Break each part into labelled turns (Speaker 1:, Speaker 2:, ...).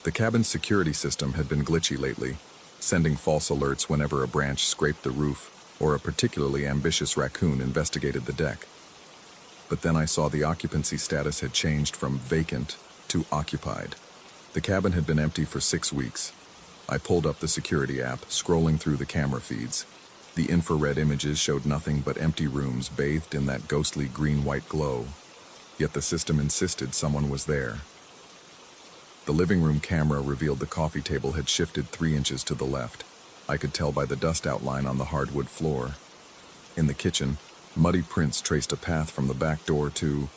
Speaker 1: The cabin's security system had been glitchy lately, sending false alerts whenever a branch scraped the roof or a particularly ambitious raccoon investigated the deck. But then I saw the occupancy status had changed from vacant to occupied. The cabin had been empty for 6 weeks. I pulled up the security app, scrolling through the camera feeds. The infrared images showed nothing but empty rooms bathed in that ghostly green-white glow. Yet the system insisted someone was there. The living room camera revealed the coffee table had shifted 3 inches to the left. I could tell by the dust outline on the hardwood floor. In the kitchen, muddy prints traced a path from the back door to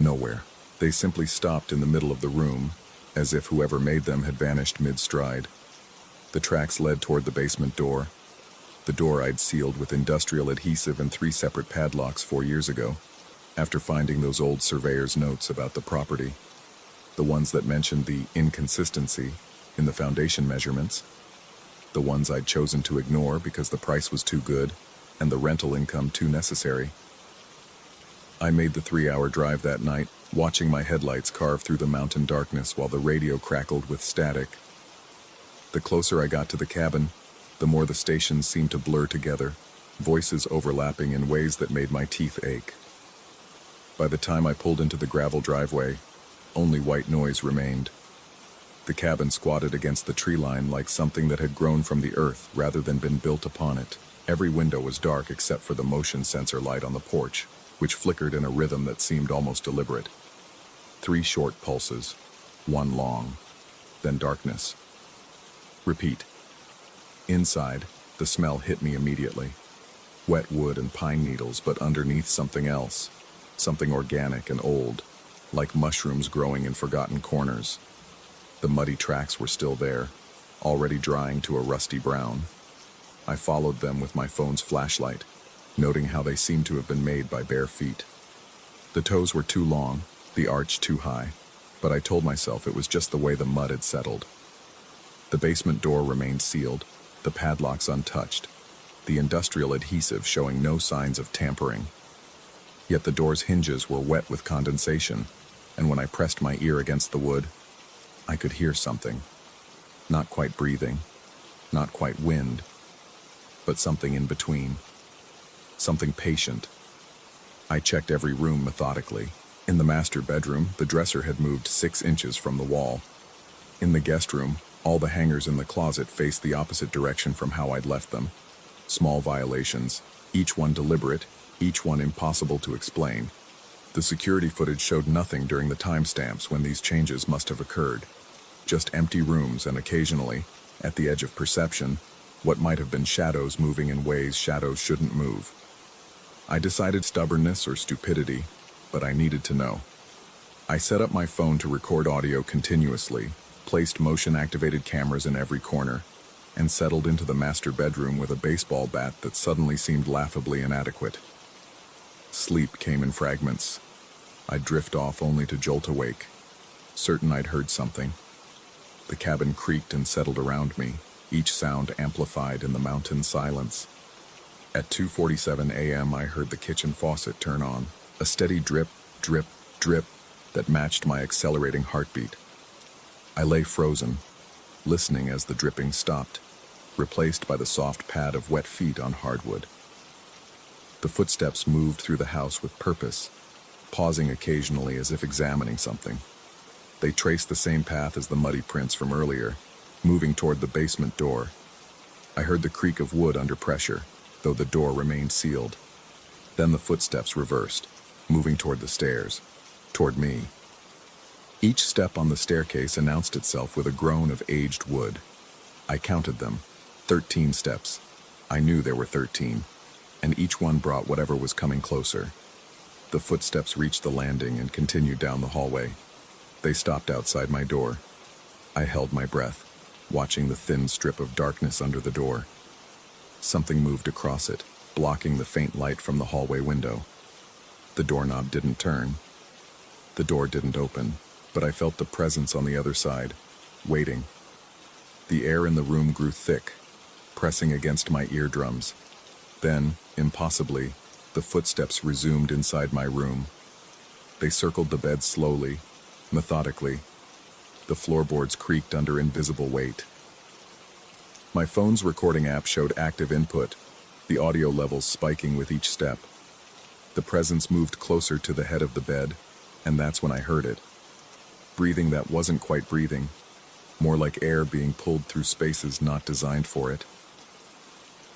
Speaker 1: nowhere. They simply stopped in the middle of the room, as if whoever made them had vanished mid-stride. The tracks led toward the basement door, the door I'd sealed with industrial adhesive and 3 separate padlocks 4 years ago, after finding those old surveyor's notes about the property. The ones that mentioned the inconsistency in the foundation measurements, the ones I'd chosen to ignore because the price was too good and the rental income too necessary. I made the 3-hour drive that night, watching my headlights carve through the mountain darkness while the radio crackled with static. The closer I got to the cabin, the more the stations seemed to blur together, voices overlapping in ways that made my teeth ache. By the time I pulled into the gravel driveway, only white noise remained. The cabin squatted against the tree line like something that had grown from the earth rather than been built upon it. Every window was dark except for the motion sensor light on the porch, which flickered in a rhythm that seemed almost deliberate. 3 short pulses, 1 long, then darkness. Repeat. Inside, the smell hit me immediately. Wet wood and pine needles, but underneath something else, something organic and old, like mushrooms growing in forgotten corners. The muddy tracks were still there, already drying to a rusty brown. I followed them with my phone's flashlight, noting how they seemed to have been made by bare feet. The toes were too long, the arch too high, but I told myself it was just the way the mud had settled. The basement door remained sealed, the padlocks untouched, the industrial adhesive showing no signs of tampering. Yet the door's hinges were wet with condensation, and when I pressed my ear against the wood, I could hear something. Not quite breathing, not quite wind, but something in between. Something patient. I checked every room methodically. In the master bedroom, the dresser had moved 6 inches from the wall. In the guest room, all the hangers in the closet faced the opposite direction from how I'd left them. Small violations, each one deliberate, each one impossible to explain. The security footage showed nothing during the timestamps when these changes must have occurred. Just empty rooms and occasionally, at the edge of perception, what might have been shadows moving in ways shadows shouldn't move. I decided stubbornness or stupidity, but I needed to know. I set up my phone to record audio continuously, placed motion-activated cameras in every corner, and settled into the master bedroom with a baseball bat that suddenly seemed laughably inadequate. Sleep came in fragments. I'd drift off only to jolt awake, certain I'd heard something. The cabin creaked and settled around me, each sound amplified in the mountain silence. At 2:47 a.m. I heard the kitchen faucet turn on, a steady drip, drip, drip that matched my accelerating heartbeat. I lay frozen, listening as the dripping stopped, replaced by the soft pad of wet feet on hardwood. The footsteps moved through the house with purpose, pausing occasionally as if examining something. They traced the same path as the muddy prints from earlier, moving toward the basement door. I heard the creak of wood under pressure, though the door remained sealed. Then the footsteps reversed, moving toward the stairs, toward me. Each step on the staircase announced itself with a groan of aged wood. I counted them, 13 steps. I knew there were 13, and each one brought whatever was coming closer. The footsteps reached the landing and continued down the hallway. They stopped outside my door. I held my breath, watching the thin strip of darkness under the door. Something moved across it, blocking the faint light from the hallway window. The doorknob didn't turn. The door didn't open, but I felt the presence on the other side, waiting. The air in the room grew thick, pressing against my eardrums. Then, impossibly, the footsteps resumed inside my room. They circled the bed slowly, methodically, The floorboards creaked under invisible weight. My phone's recording app showed active input, the audio levels spiking with each step. The presence moved closer to the head of the bed, and that's when I heard it. Breathing that wasn't quite breathing, more like air being pulled through spaces not designed for it.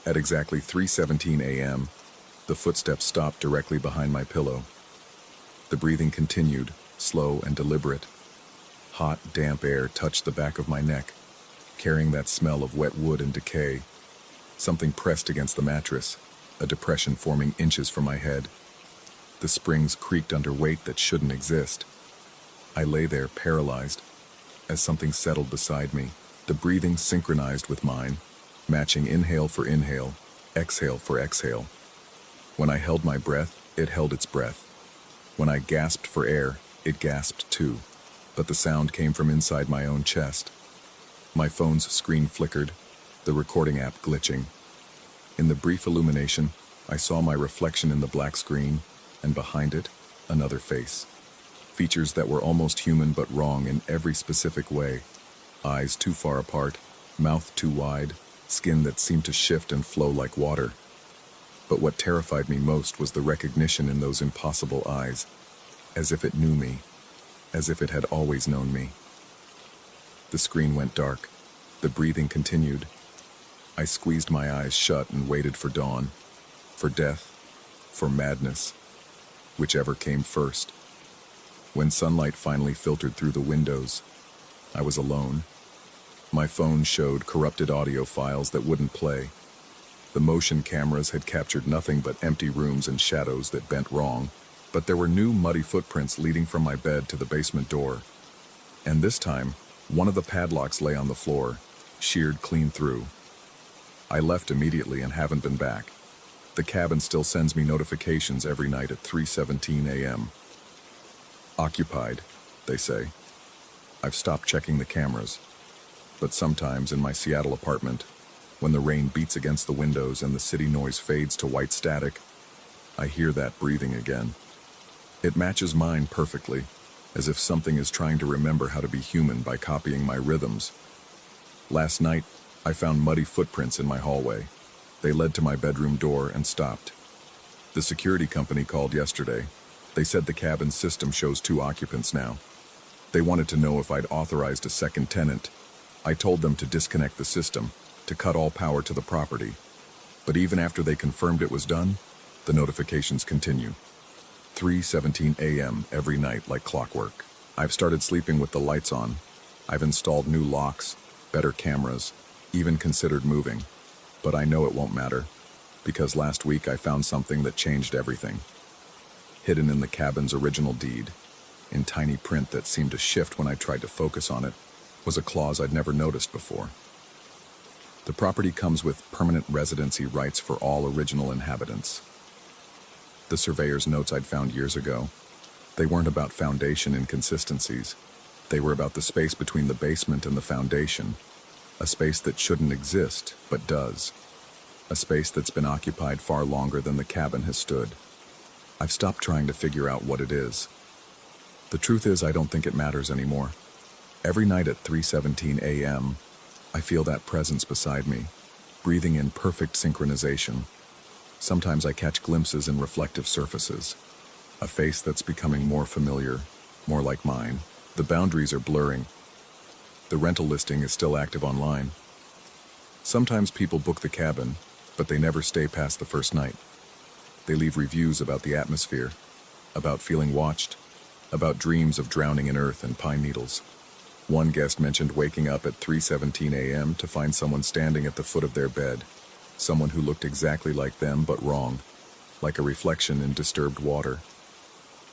Speaker 1: At exactly 3:17 a.m., the footsteps stopped directly behind my pillow. The breathing continued, slow and deliberate. Hot, damp air touched the back of my neck, carrying that smell of wet wood and decay. Something pressed against the mattress, a depression forming inches from my head. The springs creaked under weight that shouldn't exist. I lay there, paralyzed, as something settled beside me. The breathing synchronized with mine, matching inhale for inhale, exhale for exhale. When I held my breath, it held its breath. When I gasped for air, it gasped too. But the sound came from inside my own chest. My phone's screen flickered, the recording app glitching. In the brief illumination, I saw my reflection in the black screen, and behind it, another face. Features that were almost human but wrong in every specific way. Eyes too far apart, mouth too wide, skin that seemed to shift and flow like water. But what terrified me most was the recognition in those impossible eyes, as if it knew me, as if it had always known me. The screen went dark. The breathing continued. I squeezed my eyes shut and waited for dawn, for death, for madness, whichever came first. When sunlight finally filtered through the windows, I was alone. My phone showed corrupted audio files that wouldn't play. The motion cameras had captured nothing but empty rooms and shadows that bent wrong, but there were new muddy footprints leading from my bed to the basement door. And this time, one of the padlocks lay on the floor, sheared clean through. I left immediately and haven't been back. The cabin still sends me notifications every night at 3:17 a.m. Occupied, they say. I've stopped checking the cameras, but sometimes in my Seattle apartment, when the rain beats against the windows and the city noise fades to white static, I hear that breathing again. It matches mine perfectly, as if something is trying to remember how to be human by copying my rhythms. Last night, I found muddy footprints in my hallway. They led to my bedroom door and stopped. The security company called yesterday. They said the cabin's system shows 2 occupants now. They wanted to know if I'd authorized a second tenant. I told them to disconnect the system, to cut all power to the property. But even after they confirmed it was done, the notifications continue. 3:17 a.m. every night like clockwork. I've started sleeping with the lights on. I've installed new locks, better cameras, even considered moving. But I know it won't matter, because last week I found something that changed everything. Hidden in the cabin's original deed, in tiny print that seemed to shift when I tried to focus on it, was a clause I'd never noticed before. The property comes with permanent residency rights for all original inhabitants. The surveyor's notes I'd found years ago, they weren't about foundation inconsistencies. They were about the space between the basement and the foundation, a space that shouldn't exist, but does. A space that's been occupied far longer than the cabin has stood. I've stopped trying to figure out what it is. The truth is, I don't think it matters anymore. Every night at 3:17 a.m., I feel that presence beside me, breathing in perfect synchronization. Sometimes I catch glimpses in reflective surfaces. A face that's becoming more familiar, more like mine. The boundaries are blurring. The rental listing is still active online. Sometimes people book the cabin, but they never stay past the first night. They leave reviews about the atmosphere, about feeling watched, about dreams of drowning in earth and pine needles. One guest mentioned waking up at 3:17 a.m. to find someone standing at the foot of their bed, someone who looked exactly like them but wrong, like a reflection in disturbed water.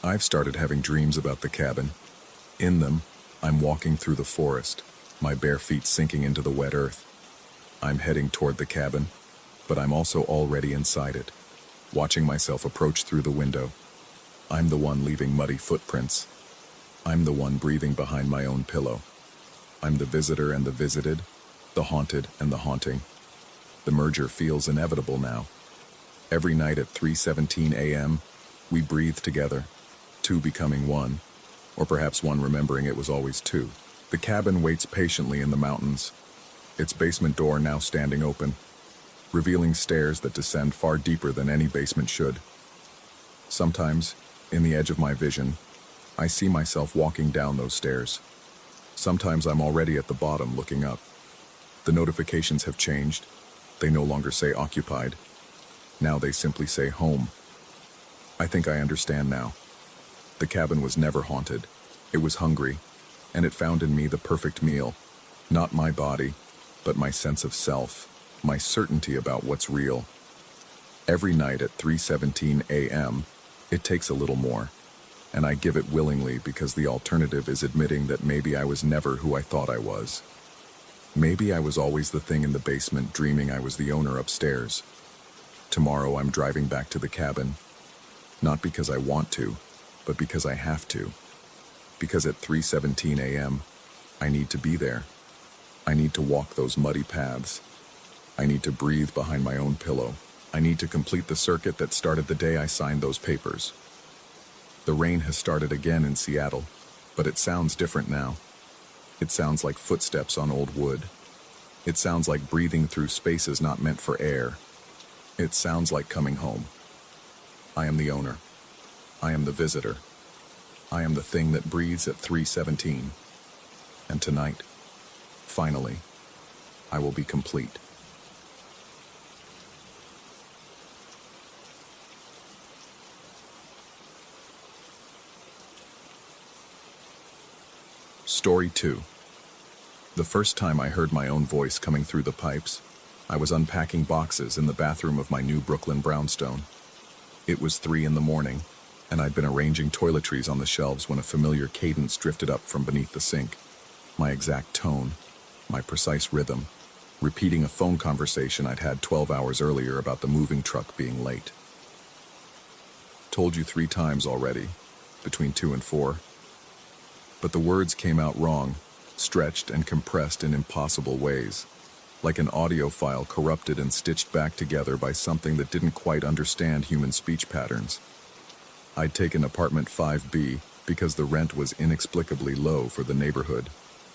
Speaker 1: I've started having dreams about the cabin. In them, I'm walking through the forest, my bare feet sinking into the wet earth. I'm heading toward the cabin, but I'm also already inside it, watching myself approach through the window. I'm the one leaving muddy footprints. I'm the one breathing behind my own pillow. I'm the visitor and the visited, the haunted and the haunting. The merger feels inevitable now. Every night at 3:17 a.m., we breathe together, 2 becoming 1, or perhaps 1 remembering it was always 2. The cabin waits patiently in the mountains, its basement door now standing open, revealing stairs that descend far deeper than any basement should. Sometimes, in the edge of my vision, I see myself walking down those stairs. Sometimes I'm already at the bottom looking up. The notifications have changed. They no longer say occupied. Now they simply say home. I think I understand now. The cabin was never haunted. It was hungry, and it found in me the perfect meal. Not my body, but my sense of self, my certainty about what's real. Every night at 3:17 a.m., it takes a little more, and I give it willingly because the alternative is admitting that maybe I was never who I thought I was. Maybe I was always the thing in the basement dreaming I was the owner upstairs. Tomorrow I'm driving back to the cabin, not because I want to, but because I have to. Because at 3:17 a.m., I need to be there. I need to walk those muddy paths. I need to breathe behind my own pillow. I need to complete the circuit that started the day I signed those papers. The rain has started again in Seattle, but it sounds different now. It sounds like footsteps on old wood. It sounds like breathing through spaces not meant for air. It sounds like coming home. I am the owner. I am the visitor. I am the thing that breathes at 3:17. And tonight, finally, I will be complete. Story 2. The first time I heard my own voice coming through the pipes, I was unpacking boxes in the bathroom of my new Brooklyn brownstone. It was 3 a.m, and I'd been arranging toiletries on the shelves when a familiar cadence drifted up from beneath the sink. My exact tone, my precise rhythm, repeating a phone conversation I'd had 12 hours earlier about the moving truck being late. Told you 3 times already, between 2 and 4. But the words came out wrong, stretched and compressed in impossible ways, like an audio file corrupted and stitched back together by something that didn't quite understand human speech patterns. I'd taken apartment 5B because the rent was inexplicably low for the neighborhood,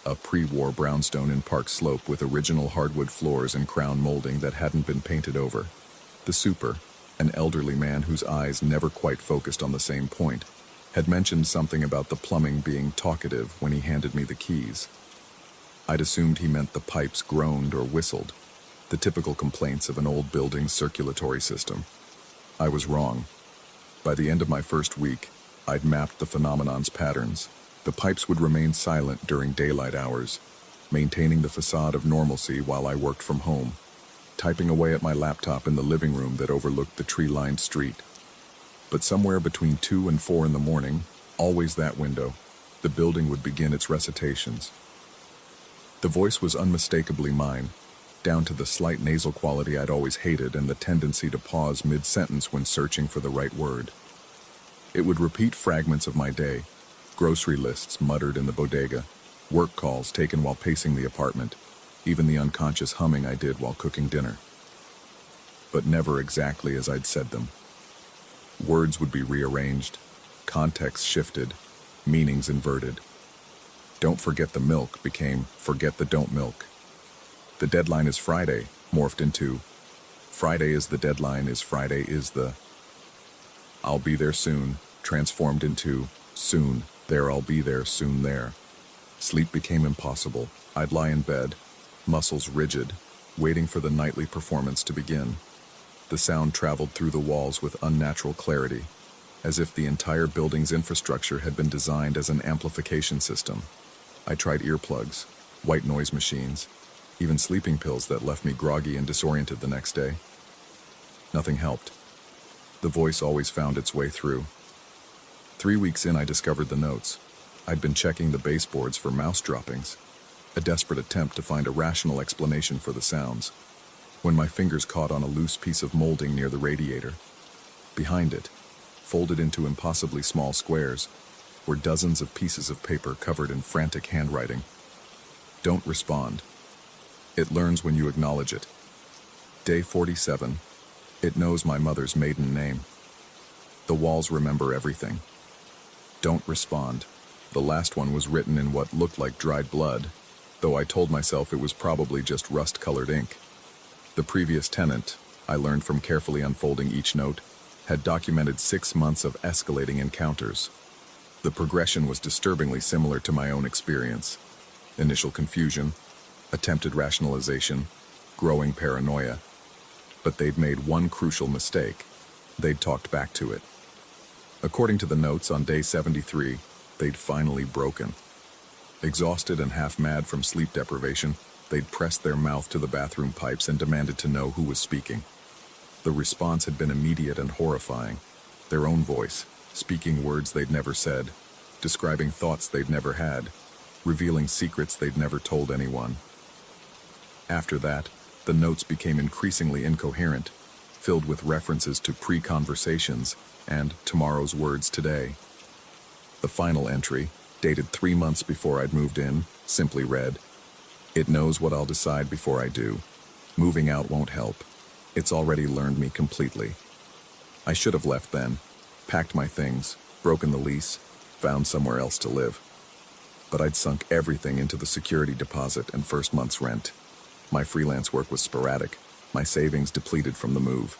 Speaker 1: a pre-war brownstone in Park Slope with original hardwood floors and crown molding that hadn't been painted over. The super, an elderly man whose eyes never quite focused on the same point, had mentioned something about the plumbing being talkative when he handed me the keys. I'd assumed he meant the pipes groaned or whistled, the typical complaints of an old building's circulatory system. I was wrong. By the end of my first week, I'd mapped the phenomenon's patterns. The pipes would remain silent during daylight hours, maintaining the facade of normalcy while I worked from home, typing away at my laptop in the living room that overlooked the tree-lined street. But somewhere between 2 and 4 in the morning, always that window, the building would begin its recitations. The voice was unmistakably mine, down to the slight nasal quality I'd always hated and the tendency to pause mid-sentence when searching for the right word. It would repeat fragments of my day, grocery lists muttered in the bodega, work calls taken while pacing the apartment, even the unconscious humming I did while cooking dinner. But never exactly as I'd said them. Words would be rearranged, context shifted, meanings inverted. Don't forget the milk became forget the don't milk. The deadline is Friday morphed into Friday is the deadline is Friday is the I'll be there soon transformed into soon there I'll be there soon there. Sleep became impossible. I'd lie in bed, muscles rigid, waiting for the nightly performance to begin. The sound traveled through the walls with unnatural clarity, as if the entire building's infrastructure had been designed as an amplification system. I tried earplugs, white noise machines, even sleeping pills that left me groggy and disoriented the next day. Nothing helped. The voice always found its way through. 3 weeks in, I discovered the notes. I'd been checking the baseboards for mouse droppings, a desperate attempt to find a rational explanation for the sounds, when my fingers caught on a loose piece of molding near the radiator. Behind it, folded into impossibly small squares, were dozens of pieces of paper covered in frantic handwriting. Don't respond. It learns when you acknowledge it. Day 47. It knows my mother's maiden name. The walls remember everything. Don't respond. The last one was written in what looked like dried blood, though I told myself it was probably just rust-colored ink. The previous tenant, I learned from carefully unfolding each note, had documented 6 months of escalating encounters. The progression was disturbingly similar to my own experience. Initial confusion, attempted rationalization, growing paranoia. But they'd made one crucial mistake. They'd talked back to it. According to the notes on day 73, they'd finally broken. Exhausted and half-mad from sleep deprivation, they'd pressed their mouth to the bathroom pipes and demanded to know who was speaking. The response had been immediate and horrifying. Their own voice, speaking words they'd never said, describing thoughts they'd never had, revealing secrets they'd never told anyone. After that, the notes became increasingly incoherent, filled with references to pre-conversations and tomorrow's words today. The final entry, dated 3 months before I'd moved in, simply read, "It knows what I'll decide before I do. Moving out won't help. It's already learned me completely." I should have left then, packed my things, broken the lease, found somewhere else to live. But I'd sunk everything into the security deposit and first month's rent. My freelance work was sporadic, my savings depleted from the move.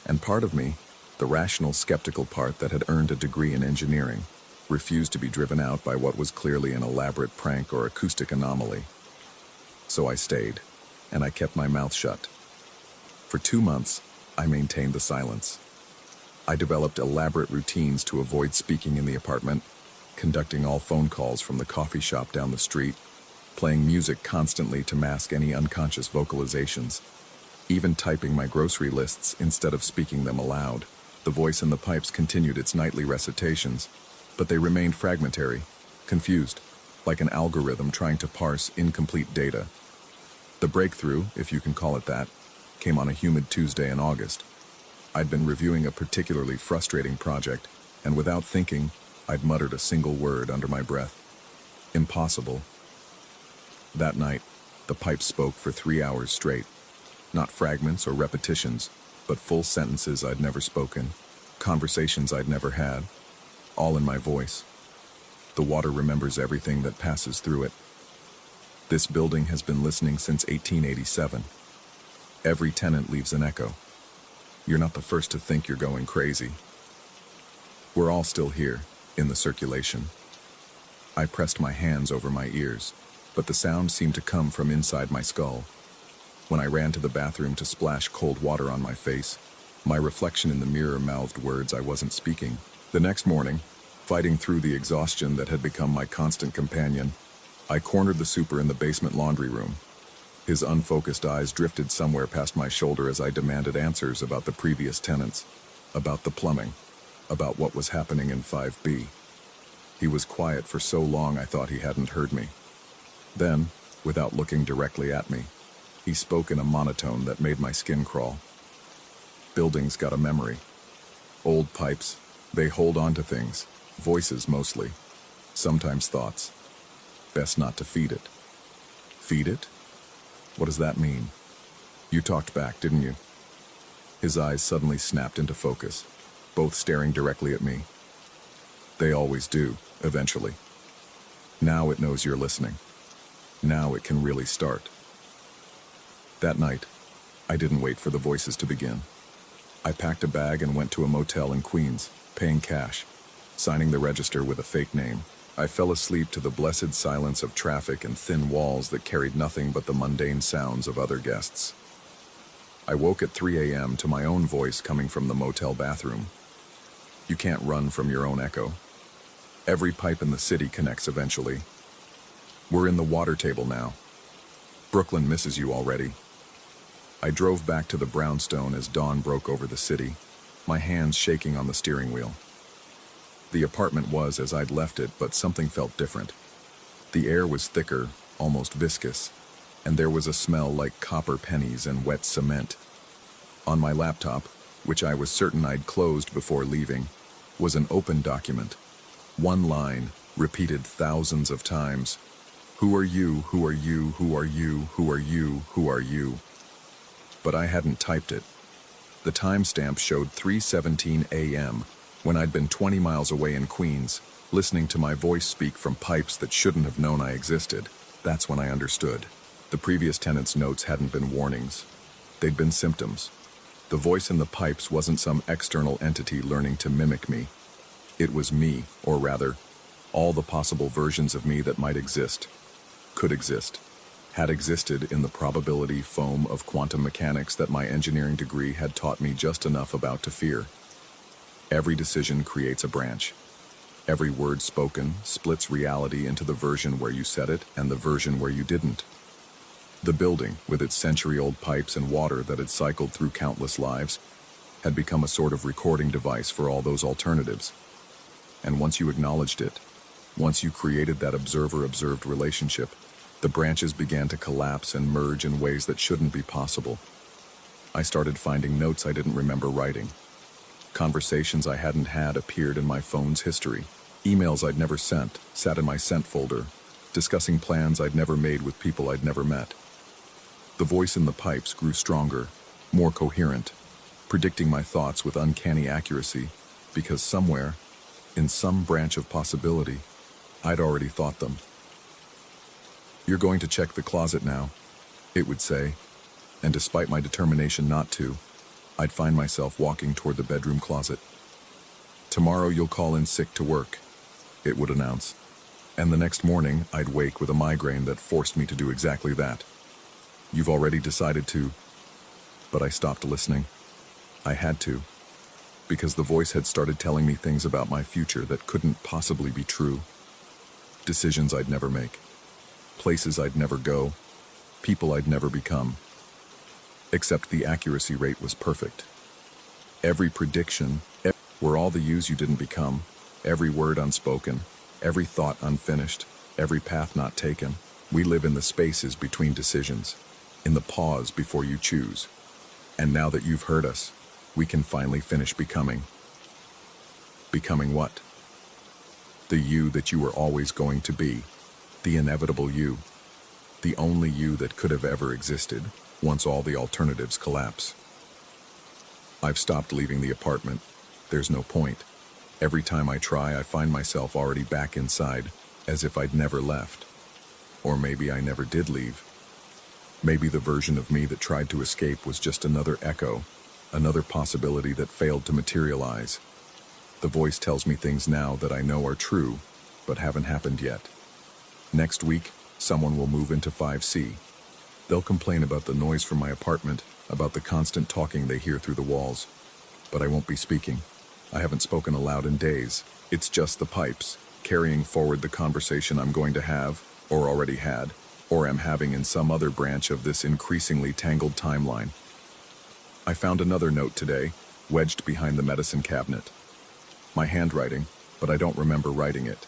Speaker 1: And part of me, the rational, skeptical part that had earned a degree in engineering, refused to be driven out by what was clearly an elaborate prank or acoustic anomaly. So I stayed, and I kept my mouth shut. For 2 months, I maintained the silence. I developed elaborate routines to avoid speaking in the apartment, conducting all phone calls from the coffee shop down the street, playing music constantly to mask any unconscious vocalizations, even typing my grocery lists instead of speaking them aloud. The voice in the pipes continued its nightly recitations, but they remained fragmentary, confused, like an algorithm trying to parse incomplete data. The breakthrough, if you can call it that, came on a humid Tuesday in August. I'd been reviewing a particularly frustrating project, and without thinking, I'd muttered a single word under my breath. Impossible. That night, the pipes spoke for 3 hours straight. Not fragments or repetitions, but full sentences I'd never spoken, conversations I'd never had, all in my voice. The water remembers everything that passes through it. This building has been listening since 1887. Every tenant leaves an echo. You're not the first to think you're going crazy. We're all still here, in the circulation. I pressed my hands over my ears, but the sound seemed to come from inside my skull. When I ran to the bathroom to splash cold water on my face, my reflection in the mirror mouthed words I wasn't speaking. The next morning, fighting through the exhaustion that had become my constant companion, I cornered the super in the basement laundry room. His unfocused eyes drifted somewhere past my shoulder as I demanded answers about the previous tenants, about the plumbing, about what was happening in 5B. He was quiet for so long I thought he hadn't heard me. Then, without looking directly at me, he spoke in a monotone that made my skin crawl. Buildings got a memory. Old pipes, they hold on to things, voices mostly, sometimes thoughts. Best not to feed it. Feed it? What does that mean? You talked back, didn't you? His eyes suddenly snapped into focus, both staring directly at me. They always do, eventually. Now it knows you're listening. Now it can really start. That night, I didn't wait for the voices to begin. I packed a bag and went to a motel in Queens, paying cash, signing the register with a fake name. I fell asleep to the blessed silence of traffic and thin walls that carried nothing but the mundane sounds of other guests. I woke at 3 a.m. to my own voice coming from the motel bathroom. You can't run from your own echo. Every pipe in the city connects eventually. We're in the water table now. Brooklyn misses you already. I drove back to the brownstone as dawn broke over the city, my hands shaking on the steering wheel. The apartment was as I'd left it, but something felt different. The air was thicker, almost viscous, and there was a smell like copper pennies and wet cement. On my laptop, which I was certain I'd closed before leaving, was an open document. One line, repeated thousands of times. Who are you, who are you, who are you, who are you, who are you? But I hadn't typed it. The timestamp showed 3:17 a.m., When I'd been 20 miles away in Queens, listening to my voice speak from pipes that shouldn't have known I existed, that's when I understood. The previous tenant's notes hadn't been warnings. They'd been symptoms. The voice in the pipes wasn't some external entity learning to mimic me. It was me, or rather, all the possible versions of me that might exist, could exist, had existed in the probability foam of quantum mechanics that my engineering degree had taught me just enough about to fear. Every decision creates a branch. Every word spoken splits reality into the version where you said it and the version where you didn't. The building, with its century-old pipes and water that had cycled through countless lives, had become a sort of recording device for all those alternatives. And once you acknowledged it, once you created that observer-observed relationship, the branches began to collapse and merge in ways that shouldn't be possible. I started finding notes I didn't remember writing. Conversations I hadn't had appeared in my phone's history. Emails I'd never sent sat in my sent folder, discussing plans I'd never made with people I'd never met. The voice in the pipes grew stronger, more coherent, predicting my thoughts with uncanny accuracy, because somewhere, in some branch of possibility, I'd already thought them. "You're going to check the closet now," it would say, and despite my determination not to, I'd find myself walking toward the bedroom closet. "Tomorrow you'll call in sick to work," it would announce, and the next morning I'd wake with a migraine that forced me to do exactly that. "You've already decided to," but I stopped listening. I had to, because the voice had started telling me things about my future that couldn't possibly be true. Decisions I'd never make, places I'd never go, people I'd never become. Except the accuracy rate was perfect. Every prediction were all the yous you didn't become, every word unspoken, every thought unfinished, every path not taken. We live in the spaces between decisions, in the pause before you choose. And now that you've heard us, we can finally finish becoming. Becoming what? The you that you were always going to be. The inevitable you. The only you that could have ever existed, once all the alternatives collapse. I've stopped leaving the apartment. There's no point. Every time I try, I find myself already back inside, as if I'd never left. Or maybe I never did leave. Maybe the version of me that tried to escape was just another echo, another possibility that failed to materialize. The voice tells me things now that I know are true, but haven't happened yet. Next week, someone will move into 5C. They'll complain about the noise from my apartment, about the constant talking they hear through the walls. But I won't be speaking. I haven't spoken aloud in days. It's just the pipes, carrying forward the conversation I'm going to have, or already had, or am having in some other branch of this increasingly tangled timeline. I found another note today, wedged behind the medicine cabinet. My handwriting, but I don't remember writing it.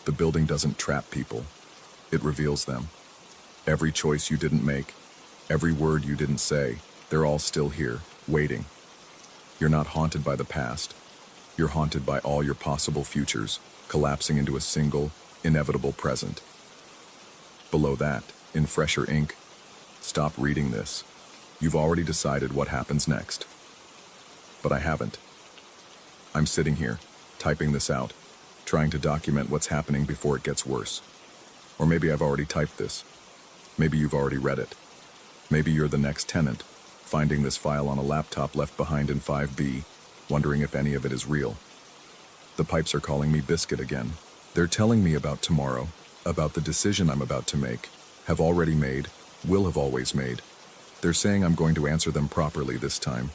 Speaker 1: The building doesn't trap people. It reveals them. Every choice you didn't make, every word you didn't say, they're all still here, waiting. You're not haunted by the past. You're haunted by all your possible futures, collapsing into a single, inevitable present. Below that, in fresher ink, "Stop reading this. You've already decided what happens next." But I haven't. I'm sitting here, typing this out, trying to document what's happening before it gets worse. Or maybe I've already typed this. Maybe you've already read it. Maybe you're the next tenant, finding this file on a laptop left behind in 5B, wondering if any of it is real. The pipes are calling me Biscuit again. They're telling me about tomorrow, about the decision I'm about to make, have already made, will have always made. They're saying I'm going to answer them properly this time.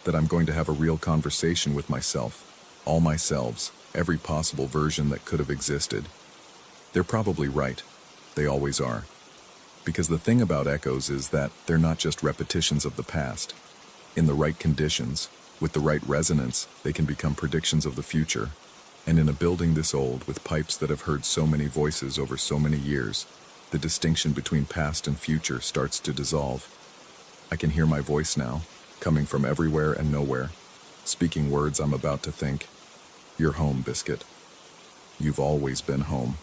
Speaker 1: That I'm going to have a real conversation with myself, all myselves, every possible version that could have existed. They're probably right. They always are. Because the thing about echoes is that they're not just repetitions of the past. In the right conditions, with the right resonance, they can become predictions of the future. And in a building this old, with pipes that have heard so many voices over so many years, the distinction between past and future starts to dissolve. I can hear my voice now, coming from everywhere and nowhere, speaking words I'm about to think. You're home, Biscuit. You've always been home.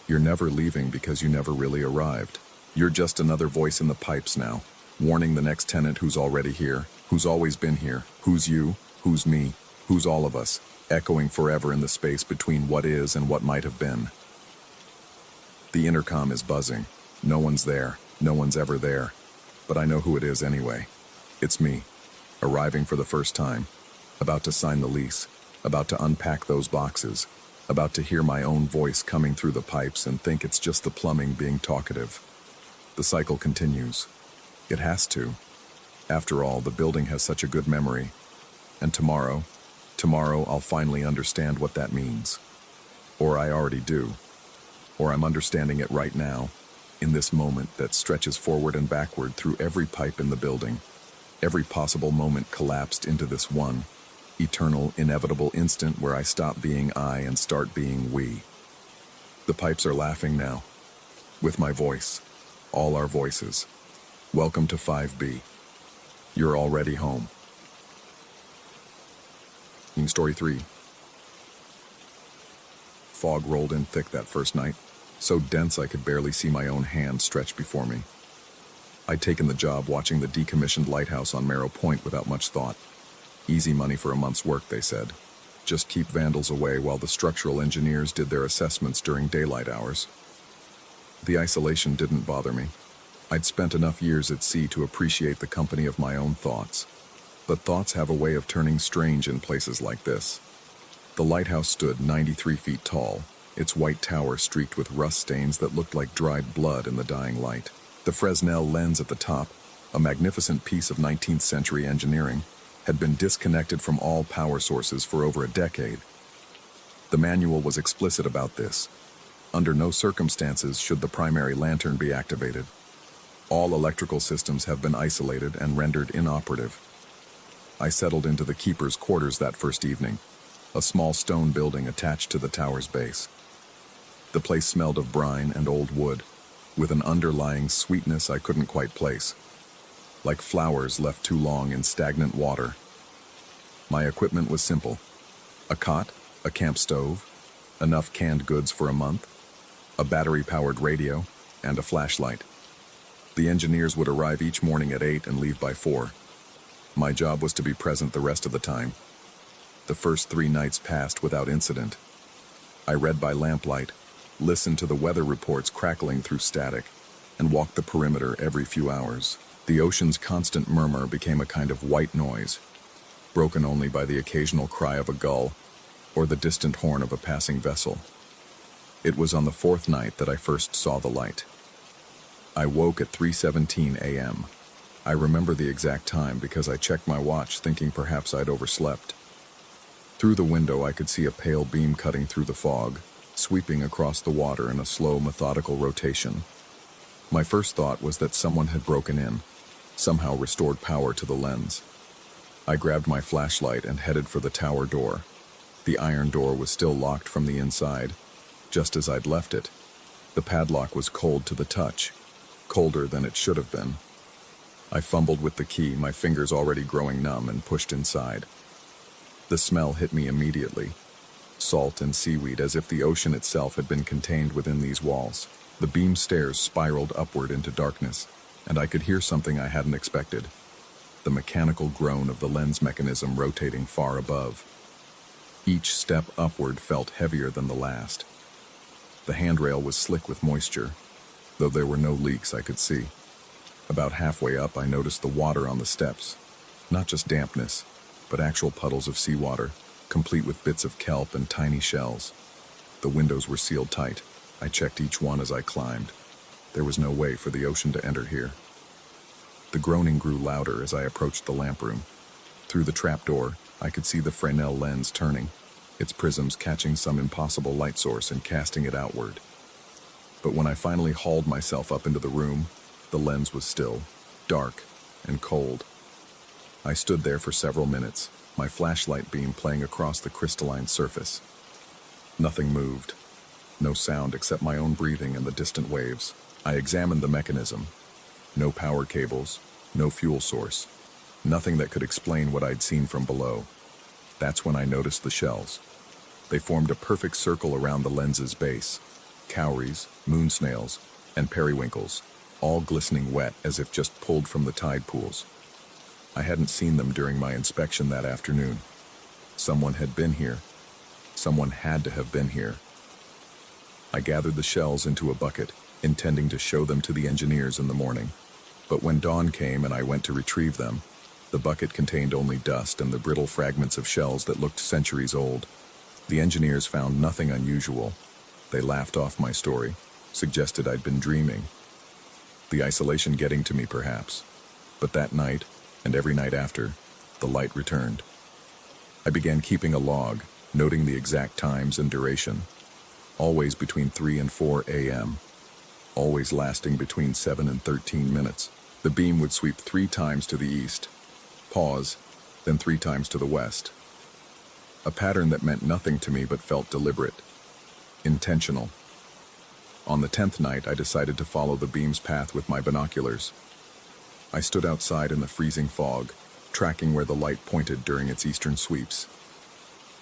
Speaker 1: You're never leaving because you never really arrived. You're just another voice in the pipes now, warning the next tenant who's already here, who's always been here, who's you, who's me. Who's all of us, echoing forever in the space between what is and what might have been. The intercom is buzzing. No one's there. No one's ever there. But I know who it is anyway. It's me, arriving for the first time, about to sign the lease, about to unpack those boxes, about to hear my own voice coming through the pipes and think it's just the plumbing being talkative. The cycle continues. It has to. After all, the building has such a good memory. And tomorrow I'll finally understand what that means. Or I already do. Or I'm understanding it right now, in this moment that stretches forward and backward through every pipe in the building. Every possible moment collapsed into this one, eternal, inevitable instant where I stop being I and start being we. The pipes are laughing now. With my voice. All our voices. Welcome to 5B. You're already home. Story 3. Fog rolled in thick that first night, so dense I could barely see my own hand stretched before me. I'd taken the job watching the decommissioned lighthouse on Marrow Point without much thought. Easy money for a month's work, they said. Just keep vandals away while the structural engineers did their assessments during daylight hours. The isolation didn't bother me. I'd spent enough years at sea to appreciate the company of my own thoughts. But thoughts have a way of turning strange in places like this. The lighthouse stood 93 feet tall, its white tower streaked with rust stains that looked like dried blood in the dying light. The Fresnel lens at the top, a magnificent piece of 19th century engineering, had been disconnected from all power sources for over a decade. The manual was explicit about this. Under no circumstances should the primary lantern be activated. All electrical systems have been isolated and rendered inoperative. I settled into the keeper's quarters that first evening, a small stone building attached to the tower's base. The place smelled of brine and old wood, with an underlying sweetness I couldn't quite place, like flowers left too long in stagnant water. My equipment was simple: a cot, a camp stove, enough canned goods for a month, a battery-powered radio, and a flashlight. The engineers would arrive each morning at 8 and leave by 4. My job was to be present the rest of the time. The first 3 nights passed without incident. I read by lamplight, listened to the weather reports crackling through static, and walked the perimeter every few hours. The ocean's constant murmur became a kind of white noise, broken only by the occasional cry of a gull or the distant horn of a passing vessel. It was on the 4th night that I first saw the light. I woke at 3:17 a.m. I remember the exact time because I checked my watch thinking perhaps I'd overslept. Through the window I could see a pale beam cutting through the fog, sweeping across the water in a slow, methodical rotation. My first thought was that someone had broken in, somehow restored power to the lens. I grabbed my flashlight and headed for the tower door. The iron door was still locked from the inside, just as I'd left it. The padlock was cold to the touch, colder than it should have been. I fumbled with the key, my fingers already growing numb, and pushed inside. The smell hit me immediately. Salt and seaweed, as if the ocean itself had been contained within these walls. The beam stairs spiraled upward into darkness, and I could hear something I hadn't expected: the mechanical groan of the lens mechanism rotating far above. Each step upward felt heavier than the last. The handrail was slick with moisture, though there were no leaks I could see. About halfway up, I noticed the water on the steps. Not just dampness, but actual puddles of seawater, complete with bits of kelp and tiny shells. The windows were sealed tight. I checked each one as I climbed. There was no way for the ocean to enter here. The groaning grew louder as I approached the lamp room. Through the trapdoor, I could see the Fresnel lens turning, its prisms catching some impossible light source and casting it outward. But when I finally hauled myself up into the room, the lens was still, dark, and cold. I stood there for several minutes, my flashlight beam playing across the crystalline surface. Nothing moved. No sound except my own breathing and the distant waves. I examined the mechanism. No power cables, no fuel source. Nothing that could explain what I'd seen from below. That's when I noticed the shells. They formed a perfect circle around the lens's base. Cowries, moon snails, and periwinkles, all glistening wet as if just pulled from the tide pools. I hadn't seen them during my inspection that afternoon. Someone had been here. Someone had to have been here. I gathered the shells into a bucket, intending to show them to the engineers in the morning. But when dawn came and I went to retrieve them, the bucket contained only dust and the brittle fragments of shells that looked centuries old. The engineers found nothing unusual. They laughed off my story, suggested I'd been dreaming. The isolation getting to me, perhaps. But that night, and every night after, the light returned. I began keeping a log, noting the exact times and duration. Always between 3 and 4 a.m. Always lasting between 7 and 13 minutes. The beam would sweep 3 times to the east, pause, then 3 times to the west. A pattern that meant nothing to me but felt deliberate, intentional. On the 10th night, I decided to follow the beam's path with my binoculars. I stood outside in the freezing fog, tracking where the light pointed during its eastern sweeps.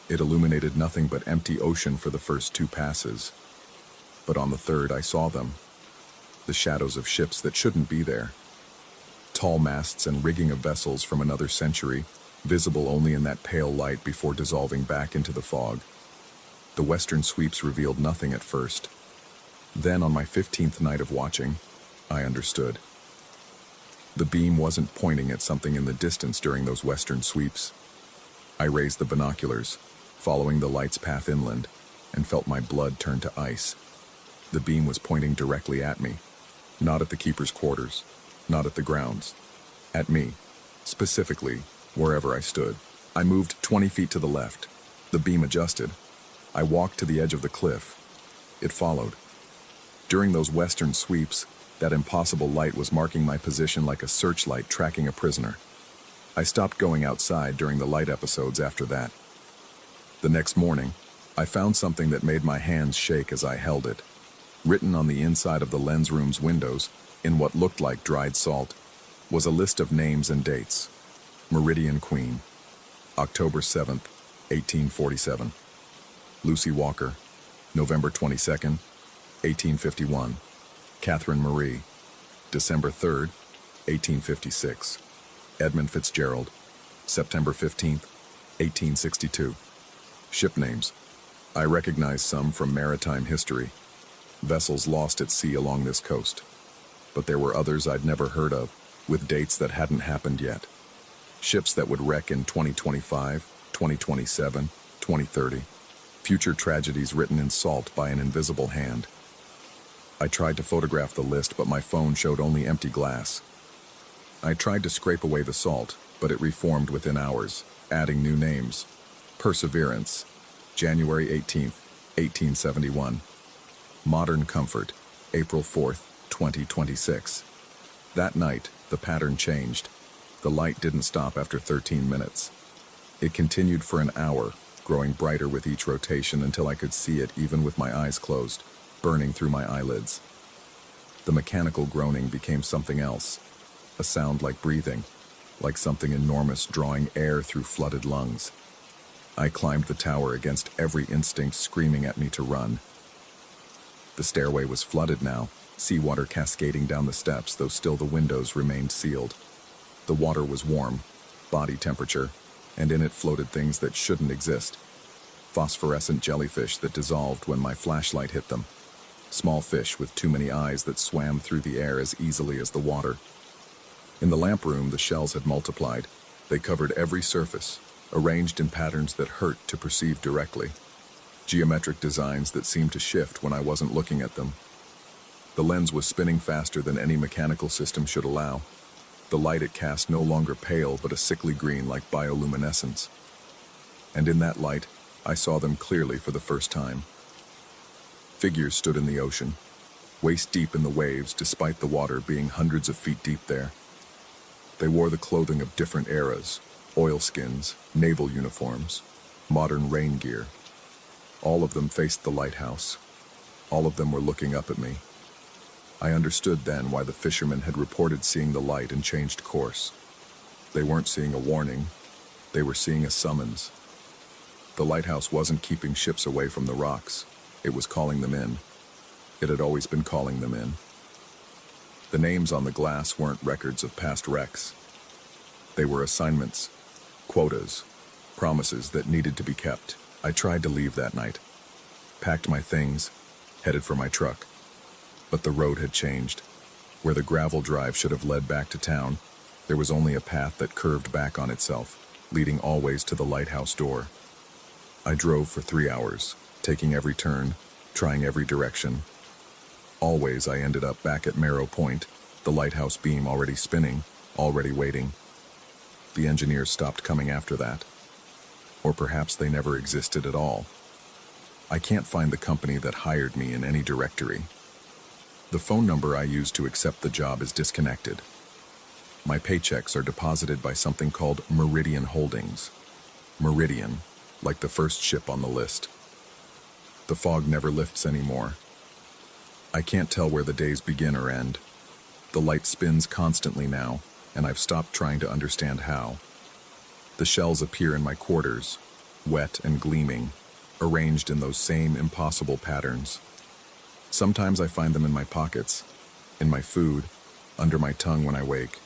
Speaker 1: It illuminated nothing but empty ocean for the first 2 passes. But on the 3rd, I saw them. The shadows of ships that shouldn't be there. Tall masts and rigging of vessels from another century, visible only in that pale light before dissolving back into the fog. The western sweeps revealed nothing at first. Then, on my 15th night of watching, I understood. The beam wasn't pointing at something in the distance during those western sweeps. I raised the binoculars, following the light's path inland, and felt my blood turn to ice. The beam was pointing directly at me, not at the keeper's quarters, not at the grounds. At me, specifically, wherever I stood. I moved 20 feet to the left. The beam adjusted. I walked to the edge of the cliff. It followed. During those western sweeps, that impossible light was marking my position like a searchlight tracking a prisoner. I stopped going outside during the light episodes after that. The next morning, I found something that made my hands shake as I held it. Written on the inside of the lens room's windows, in what looked like dried salt, was a list of names and dates. Meridian Queen, October 7th, 1847. Lucy Walker, November 22nd, 1851. Catherine Marie, December 3rd, 1856. Edmund Fitzgerald, September 15th, 1862. Ship names. I recognize some from maritime history. Vessels lost at sea along this coast. But there were others I'd never heard of, with dates that hadn't happened yet. Ships that would wreck in 2025, 2027, 2030. Future tragedies written in salt by an invisible hand. I tried to photograph the list, but my phone showed only empty glass. I tried to scrape away the salt, but it reformed within hours, adding new names. Perseverance, January 18th, 1871. Modern Comfort, April 4th, 2026. That night, the pattern changed. The light didn't stop after 13 minutes. It continued for an hour, growing brighter with each rotation until I could see it even with my eyes closed, burning through my eyelids. The mechanical groaning became something else, a sound like breathing, like something enormous drawing air through flooded lungs. I climbed the tower against every instinct screaming at me to run. The stairway was flooded now, seawater cascading down the steps, though still the windows remained sealed. The water was warm, body temperature, and in it floated things that shouldn't exist. Phosphorescent jellyfish that dissolved when my flashlight hit them. Small fish with too many eyes that swam through the air as easily as the water. In the lamp room, the shells had multiplied. They covered every surface, arranged in patterns that hurt to perceive directly. Geometric designs that seemed to shift when I wasn't looking at them. The lens was spinning faster than any mechanical system should allow. The light it cast no longer pale, but a sickly green like bioluminescence. And in that light, I saw them clearly for the first time. Figures stood in the ocean, waist deep in the waves despite the water being hundreds of feet deep there. They wore the clothing of different eras, oilskins, naval uniforms, modern rain gear. All of them faced the lighthouse. All of them were looking up at me. I understood then why the fishermen had reported seeing the light and changed course. They weren't seeing a warning, they were seeing a summons. The lighthouse wasn't keeping ships away from the rocks, it was calling them in. It had always been calling them in. The names on the glass weren't records of past wrecks. They were assignments, quotas, promises that needed to be kept. I tried to leave that night, packed my things, headed for my truck. But the road had changed. Where the gravel drive should have led back to town, there was only a path that curved back on itself, leading always to the lighthouse door. I drove for 3 hours, taking every turn, trying every direction. Always I ended up back at Marrow Point, the lighthouse beam already spinning, already waiting. The engineers stopped coming after that. Or perhaps they never existed at all. I can't find the company that hired me in any directory. The phone number I used to accept the job is disconnected. My paychecks are deposited by something called Meridian Holdings. Meridian, like the first ship on the list. The fog never lifts anymore. I can't tell where the days begin or end. The light spins constantly now, and I've stopped trying to understand how. The shells appear in my quarters, wet and gleaming, arranged in those same impossible patterns. Sometimes I find them in my pockets, in my food, under my tongue when I wake.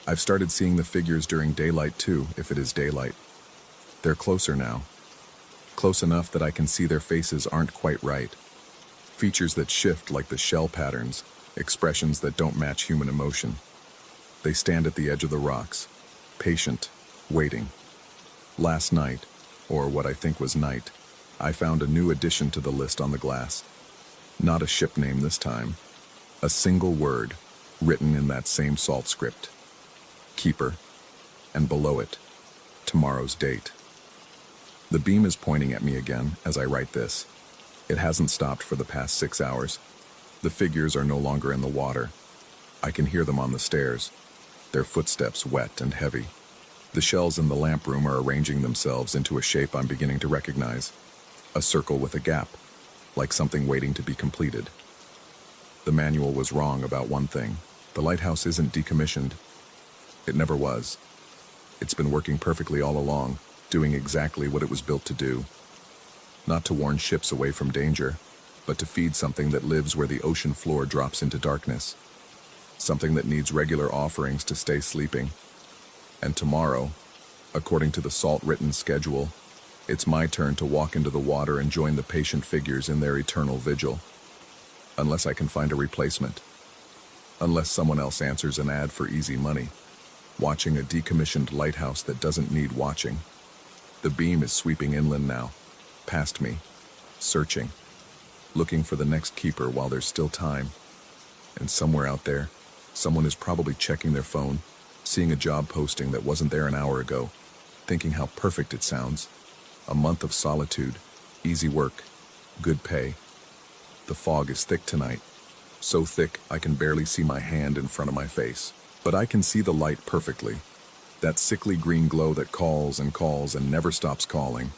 Speaker 1: I've started seeing the figures during daylight too, if it is daylight. They're closer now. Close enough that I can see their faces aren't quite right. Features that shift like the shell patterns, expressions that don't match human emotion. They stand at the edge of the rocks, patient, waiting. Last night, or what I think was night, I found a new addition to the list on the glass. Not a ship name this time. A single word, written in that same salt script. Keeper. And below it, tomorrow's date. The beam is pointing at me again as I write this. It hasn't stopped for the past 6 hours. The figures are no longer in the water. I can hear them on the stairs, their footsteps wet and heavy. The shells in the lamp room are arranging themselves into a shape I'm beginning to recognize. A circle with a gap, like something waiting to be completed. The manual was wrong about one thing. The lighthouse isn't decommissioned. It never was. It's been working perfectly all along, doing exactly what it was built to do. Not to warn ships away from danger, but to feed something that lives where the ocean floor drops into darkness. Something that needs regular offerings to stay sleeping. And tomorrow, according to the salt-written schedule, it's my turn to walk into the water and join the patient figures in their eternal vigil. Unless I can find a replacement. Unless someone else answers an ad for easy money. Watching a decommissioned lighthouse that doesn't need watching. The beam is sweeping inland now, past me, searching, looking for the next keeper while there's still time. And somewhere out there, someone is probably checking their phone, seeing a job posting that wasn't there an hour ago, thinking how perfect it sounds. A month of solitude, easy work, good pay. The fog is thick tonight, so thick I can barely see my hand in front of my face. But I can see the light perfectly, that sickly green glow that calls and never stops calling.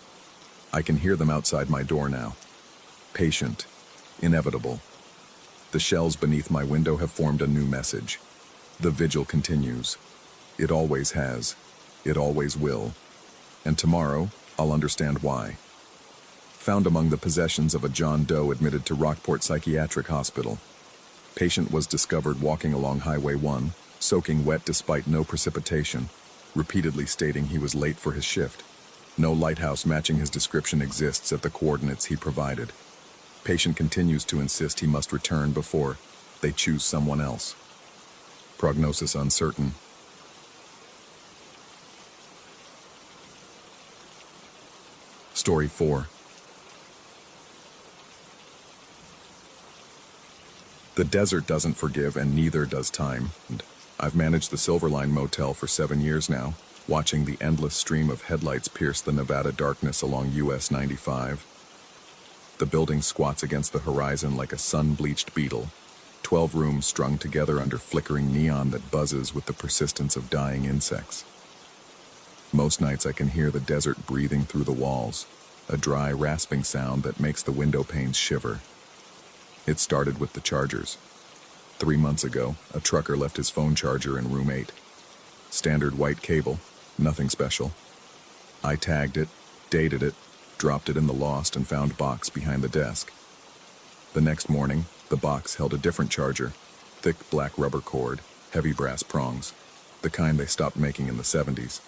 Speaker 1: I can hear them outside my door now. Patient, inevitable. The shells beneath my window have formed a new message. The vigil continues. It always has. It always will. And tomorrow, I'll understand why. Found among the possessions of a John Doe admitted to Rockport Psychiatric Hospital. Patient was discovered walking along Highway 1, soaking wet despite no precipitation, repeatedly stating he was late for his shift. No lighthouse matching his description exists at the coordinates he provided. Patient continues to insist he must return before they choose someone else. Prognosis uncertain. Story 4. The desert doesn't forgive, and neither does time. I've managed the Silverline Motel for 7 years now, watching the endless stream of headlights pierce the Nevada darkness along US 95. The building squats against the horizon like a sun-bleached beetle, 12 rooms strung together under flickering neon that buzzes with the persistence of dying insects. Most nights I can hear the desert breathing through the walls, a dry, rasping sound that makes the window panes shiver. It started with the chargers. 3 months ago, a trucker left his phone charger in room 8. Standard white cable, nothing special. I tagged it, dated it, dropped it in the lost and found box behind the desk. The next morning, the box held a different charger, thick black rubber cord, heavy brass prongs, the kind they stopped making in the 70s.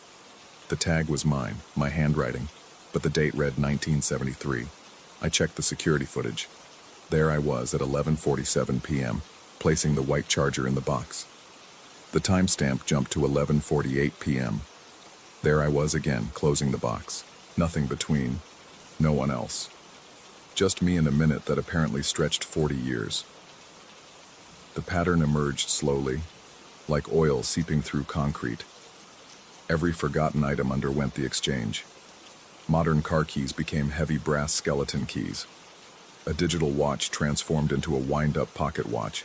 Speaker 1: The tag was mine, my handwriting, but the date read 1973. I checked the security footage. There I was at 11:47 p.m., placing the white charger in the box. The timestamp jumped to 11:48 p.m. There I was again, closing the box. Nothing between. No one else. Just me and a minute that apparently stretched 40 years. The pattern emerged slowly, like oil seeping through concrete. Every forgotten item underwent the exchange. Modern car keys became heavy brass skeleton keys. A digital watch transformed into a wind-up pocket watch,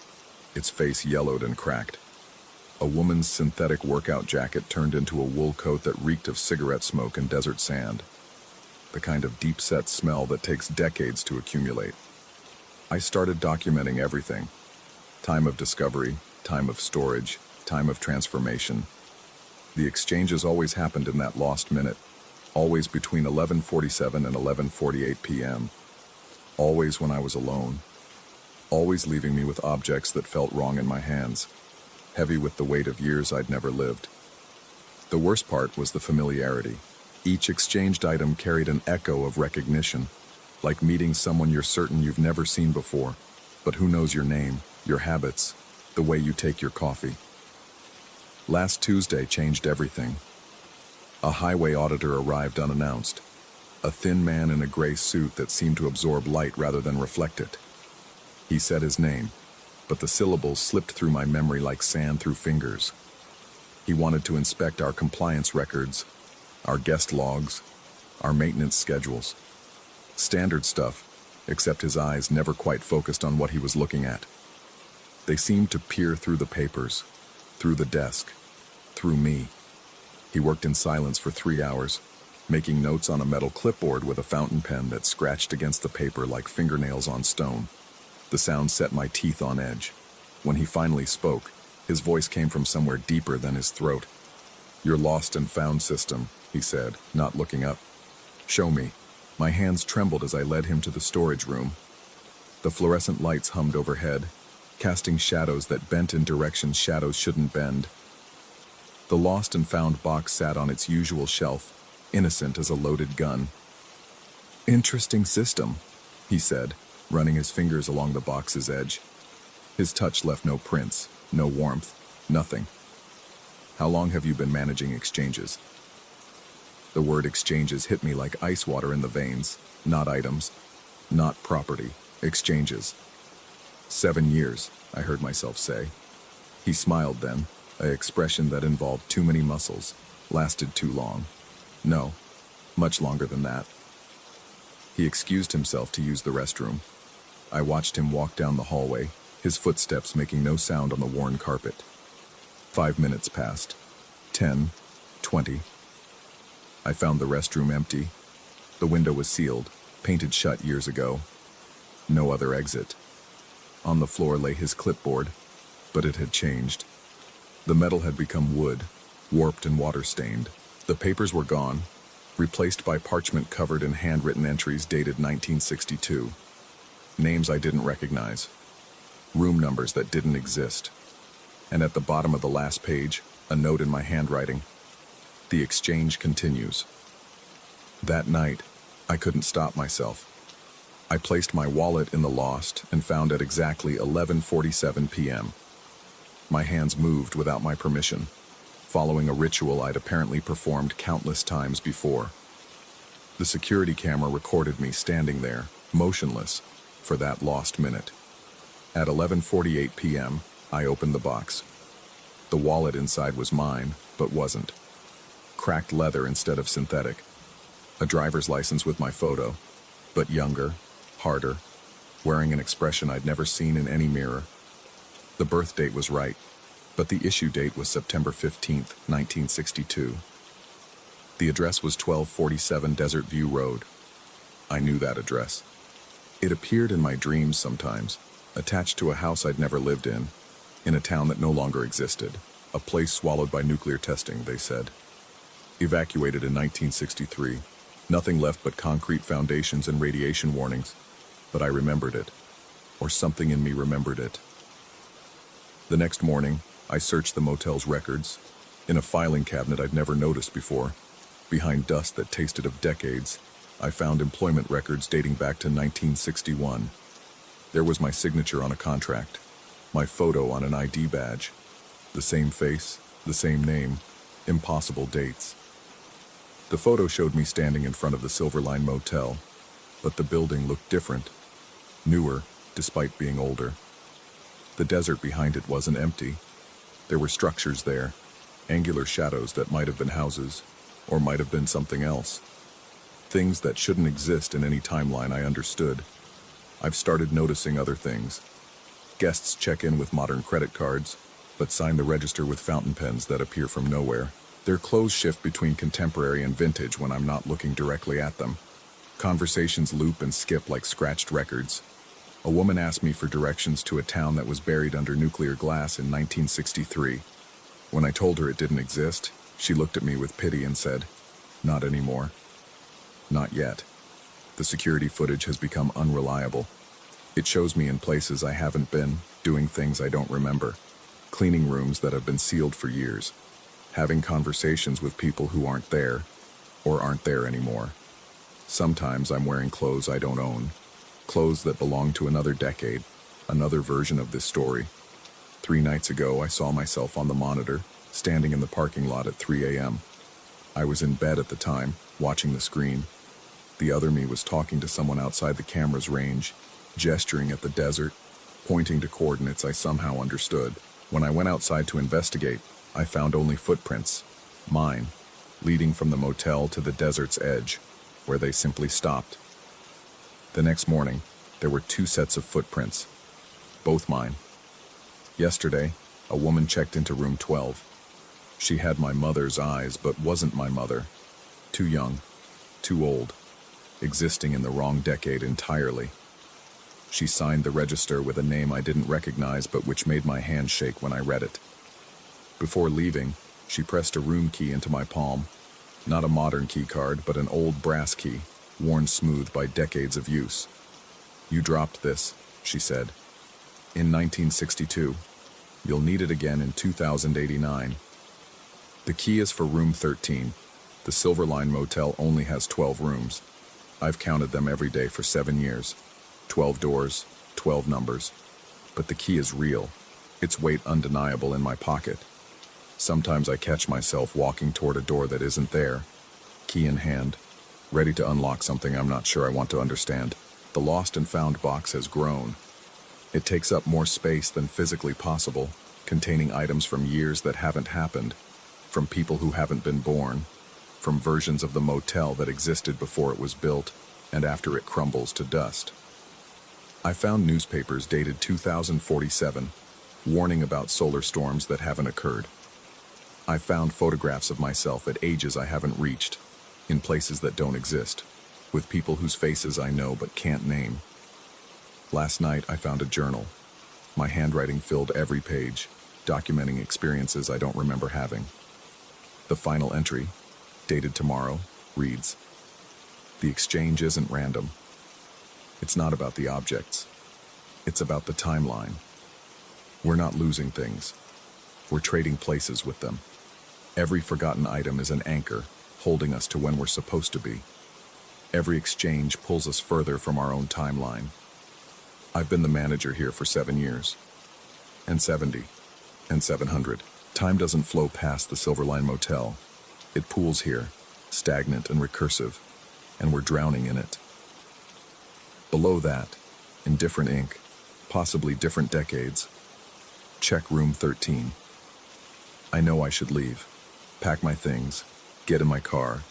Speaker 1: its face yellowed and cracked. A woman's synthetic workout jacket turned into a wool coat that reeked of cigarette smoke and desert sand. The kind of deep-set smell that takes decades to accumulate. I started documenting everything. Time of discovery, time of storage, time of transformation. The exchanges always happened in that lost minute, always between 11:47 and 11:48 p.m. Always when I was alone. Always leaving me with objects that felt wrong in my hands, heavy with the weight of years I'd never lived. The worst part was the familiarity. Each exchanged item carried an echo of recognition, like meeting someone you're certain you've never seen before, but who knows your name, your habits, the way you take your coffee. Last Tuesday changed everything. A highway auditor arrived unannounced, a thin man in a gray suit that seemed to absorb light rather than reflect it. He said his name, but the syllables slipped through my memory like sand through fingers. He wanted to inspect our compliance records, our guest logs, our maintenance schedules. Standard stuff, except his eyes never quite focused on what he was looking at. They seemed to peer through the papers, through the desk, through me. He worked in silence for 3 hours, making notes on a metal clipboard with a fountain pen that scratched against the paper like fingernails on stone. The sound set my teeth on edge. When he finally spoke, his voice came from somewhere deeper than his throat. "Your lost and found system," he said, not looking up. "Show me." My hands trembled as I led him to the storage room. The fluorescent lights hummed overhead, casting shadows that bent in directions shadows shouldn't bend. The lost and found box sat on its usual shelf, innocent as a loaded gun. "Interesting system," he said, running his fingers along the box's edge. His touch left no prints, no warmth, nothing. "How long have you been managing exchanges?" The word exchanges hit me like ice water in the veins. Not items, not property, exchanges. 7 years, I heard myself say. He smiled then, an expression that involved too many muscles, lasted too long. No, much longer than that. He excused himself to use the restroom. I watched him walk down the hallway, his footsteps making no sound on the worn carpet. 5 minutes passed. 10, 20. I found the restroom empty. The window was sealed, painted shut years ago. No other exit. On the floor lay his clipboard, but it had changed. The metal had become wood, warped and water-stained. The papers were gone, replaced by parchment covered in handwritten entries dated 1962. Names I didn't recognize. Room numbers that didn't exist. And at the bottom of the last page, a note in my handwriting. "The exchange continues." That night, I couldn't stop myself. I placed my wallet in the lost and found at exactly 11:47 p.m. My hands moved without my permission, following a ritual I'd apparently performed countless times before. The security camera recorded me standing there, motionless, for that lost minute. At 11:48 p.m., I opened the box. The wallet inside was mine, but wasn't. Cracked leather instead of synthetic. A driver's license with my photo, but younger, harder, wearing an expression I'd never seen in any mirror. The birth date was right, but the issue date was September 15th, 1962. The address was 1247 Desert View Road. I knew that address. It appeared in my dreams sometimes, attached to a house I'd never lived in a town that no longer existed, a place swallowed by nuclear testing, they said. Evacuated in 1963, nothing left but concrete foundations and radiation warnings, but I remembered it, or something in me remembered it. The next morning, I searched the motel's records. In a filing cabinet I'd never noticed before, Behind dust that tasted of decades, I found employment records dating back to 1961. There was my signature on a contract, my photo on an ID badge. The same face, the same name, impossible dates. The photo showed me standing in front of the Silverline Motel, but the building looked different, newer, despite being older. The desert behind it wasn't empty. There were structures there, angular shadows that might have been houses, or might have been something else. Things that shouldn't exist in any timeline I understood. I've started noticing other things. Guests check in with modern credit cards, but sign the register with fountain pens that appear from nowhere. Their clothes shift between contemporary and vintage when I'm not looking directly at them. Conversations loop and skip like scratched records. A woman asked me for directions to a town that was buried under nuclear glass in 1963. When I told her it didn't exist, she looked at me with pity and said, "Not anymore." Not yet. The security footage has become unreliable. It shows me in places I haven't been, doing things I don't remember, cleaning rooms that have been sealed for years, having conversations with people who aren't there, or aren't there anymore. Sometimes I'm wearing clothes I don't own, clothes that belong to another decade, another version of this story. 3 nights ago, I saw myself on the monitor, standing in the parking lot at 3 a.m. I was in bed at the time, watching the screen. The other me was talking to someone outside the camera's range, gesturing at the desert, pointing to coordinates I somehow understood. When I went outside to investigate, I found only footprints, mine, leading from the motel to the desert's edge, where they simply stopped. The next morning, there were 2 sets of footprints, both mine. Yesterday, a woman checked into room 12. She had my mother's eyes, but wasn't my mother. Too young, too old, existing in the wrong decade entirely. She signed the register with a name I didn't recognize, but which made my hand shake when I read it. Before leaving, she pressed a room key into my palm. Not a modern key card, but an old brass key, worn smooth by decades of use. "You dropped this," she said, "in 1962. You'll need it again in 2089. The key is for room 13. The Silverline Motel only has 12 rooms. I've counted them every day for 7 years. 12 doors, 12 numbers. But the key is real. Its weight undeniable in my pocket. Sometimes I catch myself walking toward a door that isn't there, key in hand, ready to unlock something I'm not sure I want to understand. The lost and found box has grown. It takes up more space than physically possible, containing items from years that haven't happened, from people who haven't been born, from versions of the motel that existed before it was built and after it crumbles to dust. I found newspapers dated 2047, warning about solar storms that haven't occurred. I found photographs of myself at ages I haven't reached, in places that don't exist, with people whose faces I know but can't name. Last night I found a journal. My handwriting filled every page, documenting experiences I don't remember having. The final entry, dated tomorrow, reads, "The exchange isn't random. It's not about the objects. It's about the timeline. We're not losing things. We're trading places with them. Every forgotten item is an anchor, holding us to when we're supposed to be. Every exchange pulls us further from our own timeline. I've been the manager here for 7 years. And 70. And 700. Time doesn't flow past the Silverline Motel. It pools here, stagnant and recursive, and we're drowning in it. Below that, in different ink, possibly different decades, check room 13. I know I should leave, pack my things, get in my car,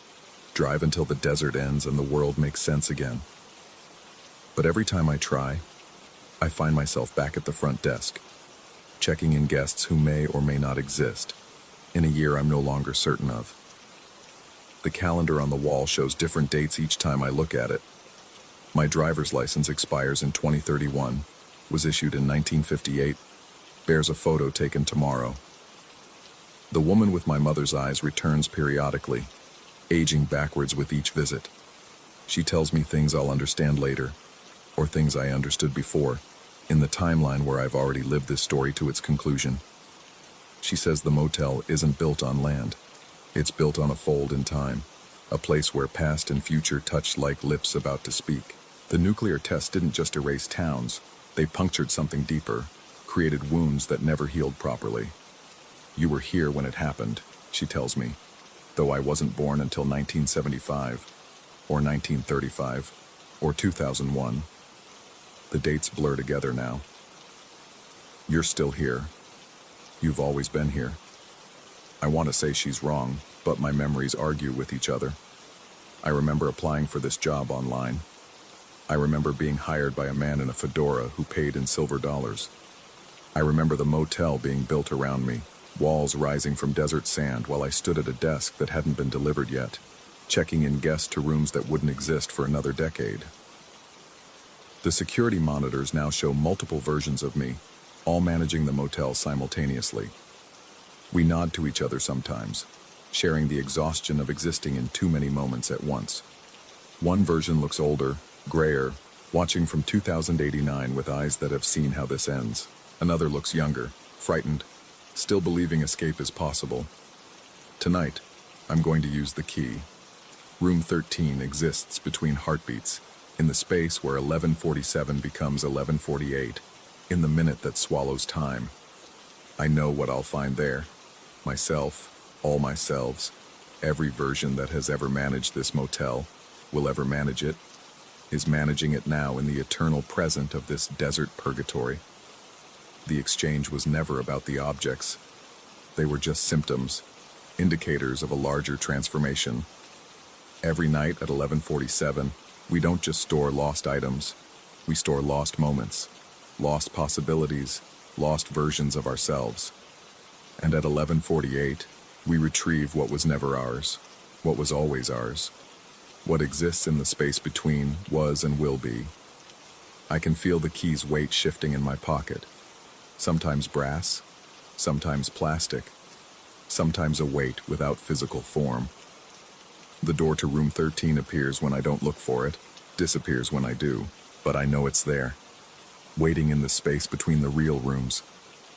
Speaker 1: drive until the desert ends and the world makes sense again. But every time I try, I find myself back at the front desk, checking in guests who may or may not exist, in a year I'm no longer certain of. The calendar on the wall shows different dates each time I look at it. My driver's license expires in 2031, was issued in 1958, bears a photo taken tomorrow. The woman with my mother's eyes returns periodically, aging backwards with each visit. She tells me things I'll understand later, or things I understood before, in the timeline where I've already lived this story to its conclusion. She says the motel isn't built on land. It's built on a fold in time, a place where past and future touched like lips about to speak. The nuclear test didn't just erase towns, they punctured something deeper, created wounds that never healed properly. You were here when it happened, she tells me, though I wasn't born until 1975, or 1935, or 2001. The dates blur together now. You're still here. You've always been here. I want to say she's wrong, but my memories argue with each other. I remember applying for this job online. I remember being hired by a man in a fedora who paid in silver dollars. I remember the motel being built around me, walls rising from desert sand while I stood at a desk that hadn't been delivered yet, checking in guests to rooms that wouldn't exist for another decade. The security monitors now show multiple versions of me, all managing the motel simultaneously. We nod to each other sometimes, sharing the exhaustion of existing in too many moments at once. One version looks older, grayer, watching from 2089 with eyes that have seen how this ends. Another looks younger, frightened, still believing escape is possible. Tonight, I'm going to use the key. Room 13 exists between heartbeats, in the space where 11:47 becomes 11:48, in the minute that swallows time. I know what I'll find there. Myself, all myselves, every version that has ever managed this motel, will ever manage it, is managing it now in the eternal present of this desert purgatory. The exchange was never about the objects. They were just symptoms, indicators of a larger transformation. Every night at 11:47, we don't just store lost items, we store lost moments, lost possibilities, lost versions of ourselves. And at 11:48, we retrieve what was never ours, what was always ours. What exists in the space between was and will be. I can feel the key's weight shifting in my pocket. Sometimes brass, sometimes plastic, sometimes a weight without physical form. The door to room 13 appears when I don't look for it, disappears when I do, but I know it's there, waiting in the space between the real rooms,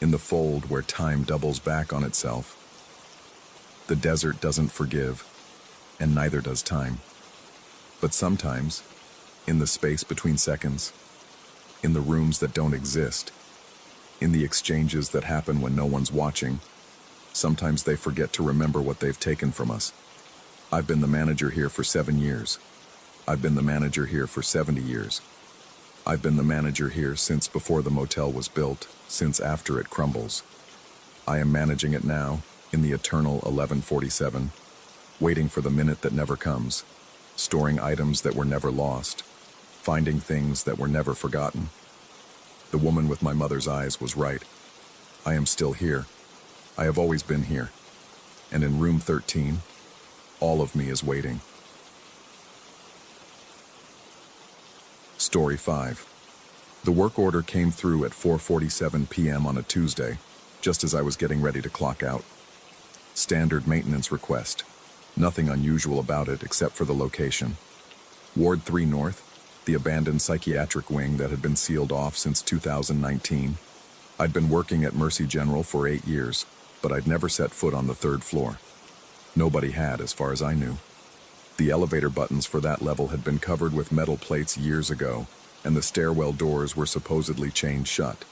Speaker 1: in the fold where time doubles back on itself. The desert doesn't forgive, and neither does time. But sometimes, in the space between seconds, in the rooms that don't exist, in the exchanges that happen when no one's watching, sometimes they forget to remember what they've taken from us. I've been the manager here for 7 years. I've been the manager here for 70 years. I've been the manager here since before the motel was built, since after it crumbles. I am managing it now, in the eternal 11:47, waiting for the minute that never comes, storing items that were never lost, finding things that were never forgotten. The woman with my mother's eyes was right. I am still here. I have always been here. And in room 13, all of me is waiting. Story 5. The work order came through at 4:47 p.m. on a Tuesday, just as I was getting ready to clock out. Standard maintenance request. Nothing unusual about it except for the location. Ward 3 North, the abandoned psychiatric wing that had been sealed off since 2019. I'd been working at Mercy General for 8 years, but I'd never set foot on the 3rd floor. Nobody had, as far as I knew. The elevator buttons for that level had been covered with metal plates years ago, and the stairwell doors were supposedly chained shut.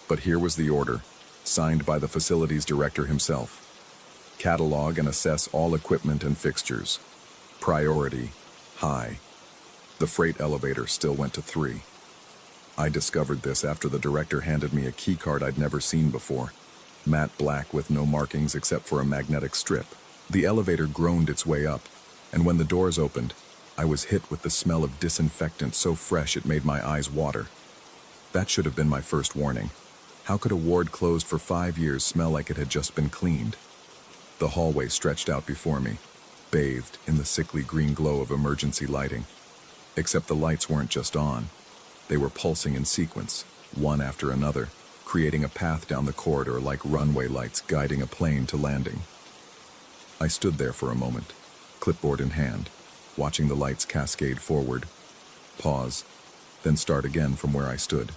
Speaker 1: But here was the order, signed by the facilities director himself. Catalog and assess all equipment and fixtures. Priority, high. The freight elevator still went to 3. I discovered this after the director handed me a key card I'd never seen before, matte black with no markings except for a magnetic strip. The elevator groaned its way up, and when the doors opened, I was hit with the smell of disinfectant so fresh it made my eyes water. That should have been my first warning. How could a ward closed for 5 years smell like it had just been cleaned? The hallway stretched out before me, bathed in the sickly green glow of emergency lighting. Except the lights weren't just on. They were pulsing in sequence, one after another, creating a path down the corridor like runway lights guiding a plane to landing. I stood there for a moment, clipboard in hand, watching the lights cascade forward, pause, then start again from where I stood.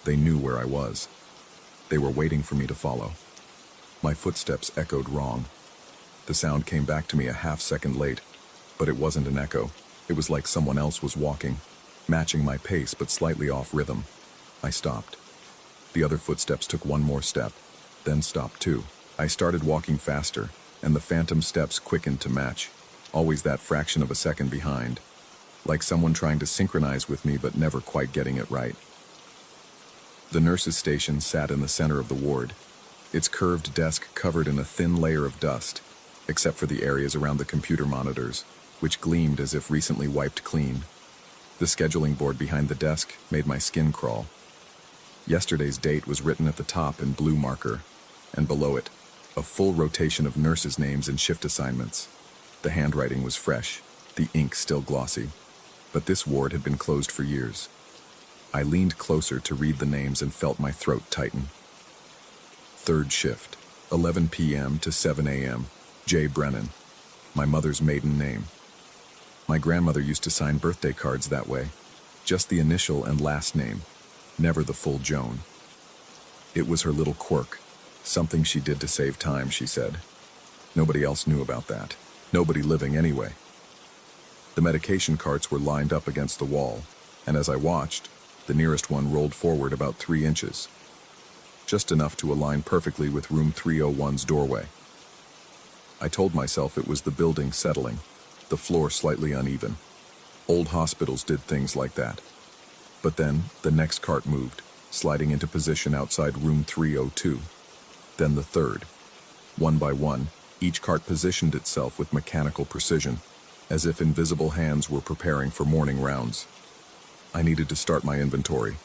Speaker 1: They knew where I was. They were waiting for me to follow. My footsteps echoed wrong. The sound came back to me a half-second late, but it wasn't an echo. It was like someone else was walking, matching my pace but slightly off rhythm. I stopped. The other footsteps took one more step, then stopped too. I started walking faster, and the phantom steps quickened to match, always that fraction of a second behind, like someone trying to synchronize with me but never quite getting it right. The nurse's station sat in the center of the ward, its curved desk covered in a thin layer of dust, except for the areas around the computer monitors, which gleamed as if recently wiped clean. The scheduling board behind the desk made my skin crawl. Yesterday's date was written at the top in blue marker, and below it, a full rotation of nurses' names and shift assignments. The handwriting was fresh, the ink still glossy, but this ward had been closed for years. I leaned closer to read the names and felt my throat tighten. Third shift, 11 p.m. to 7 a.m., J. Brennan, my mother's maiden name. My grandmother used to sign birthday cards that way, just the initial and last name, never the full Joan. It was her little quirk, something she did to save time, she said. Nobody else knew about that. Nobody living anyway. The medication carts were lined up against the wall, and as I watched, the nearest one rolled forward about 3 inches, just enough to align perfectly with room 301's doorway. I told myself it was the building settling, the floor slightly uneven. Old hospitals did things like that. But then, the next cart moved, sliding into position outside room 302. Then the third. One by one, each cart positioned itself with mechanical precision, as if invisible hands were preparing for morning rounds. I needed to start my inventory.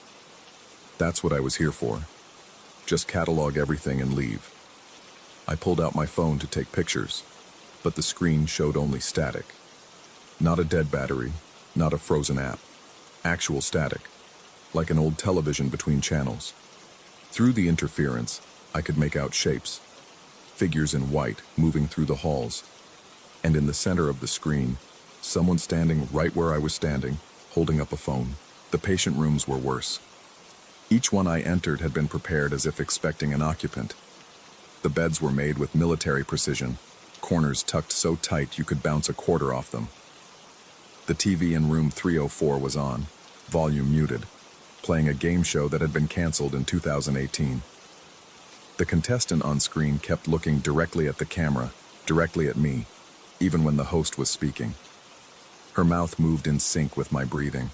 Speaker 1: That's what I was here for. Just catalog everything and leave. I pulled out my phone to take pictures, but the screen showed only static. Not a dead battery, not a frozen app. Actual static, like an old television between channels. Through the interference, I could make out shapes, figures in white moving through the halls, and in the center of the screen, someone standing right where I was standing, holding up a phone. The patient rooms were worse. Each one I entered had been prepared as if expecting an occupant. The beds were made with military precision, corners tucked so tight you could bounce a quarter off them. The TV in room 304 was on, volume muted, playing a game show that had been canceled in 2018. The contestant on screen kept looking directly at the camera, directly at me, even when the host was speaking. Her mouth moved in sync with my breathing.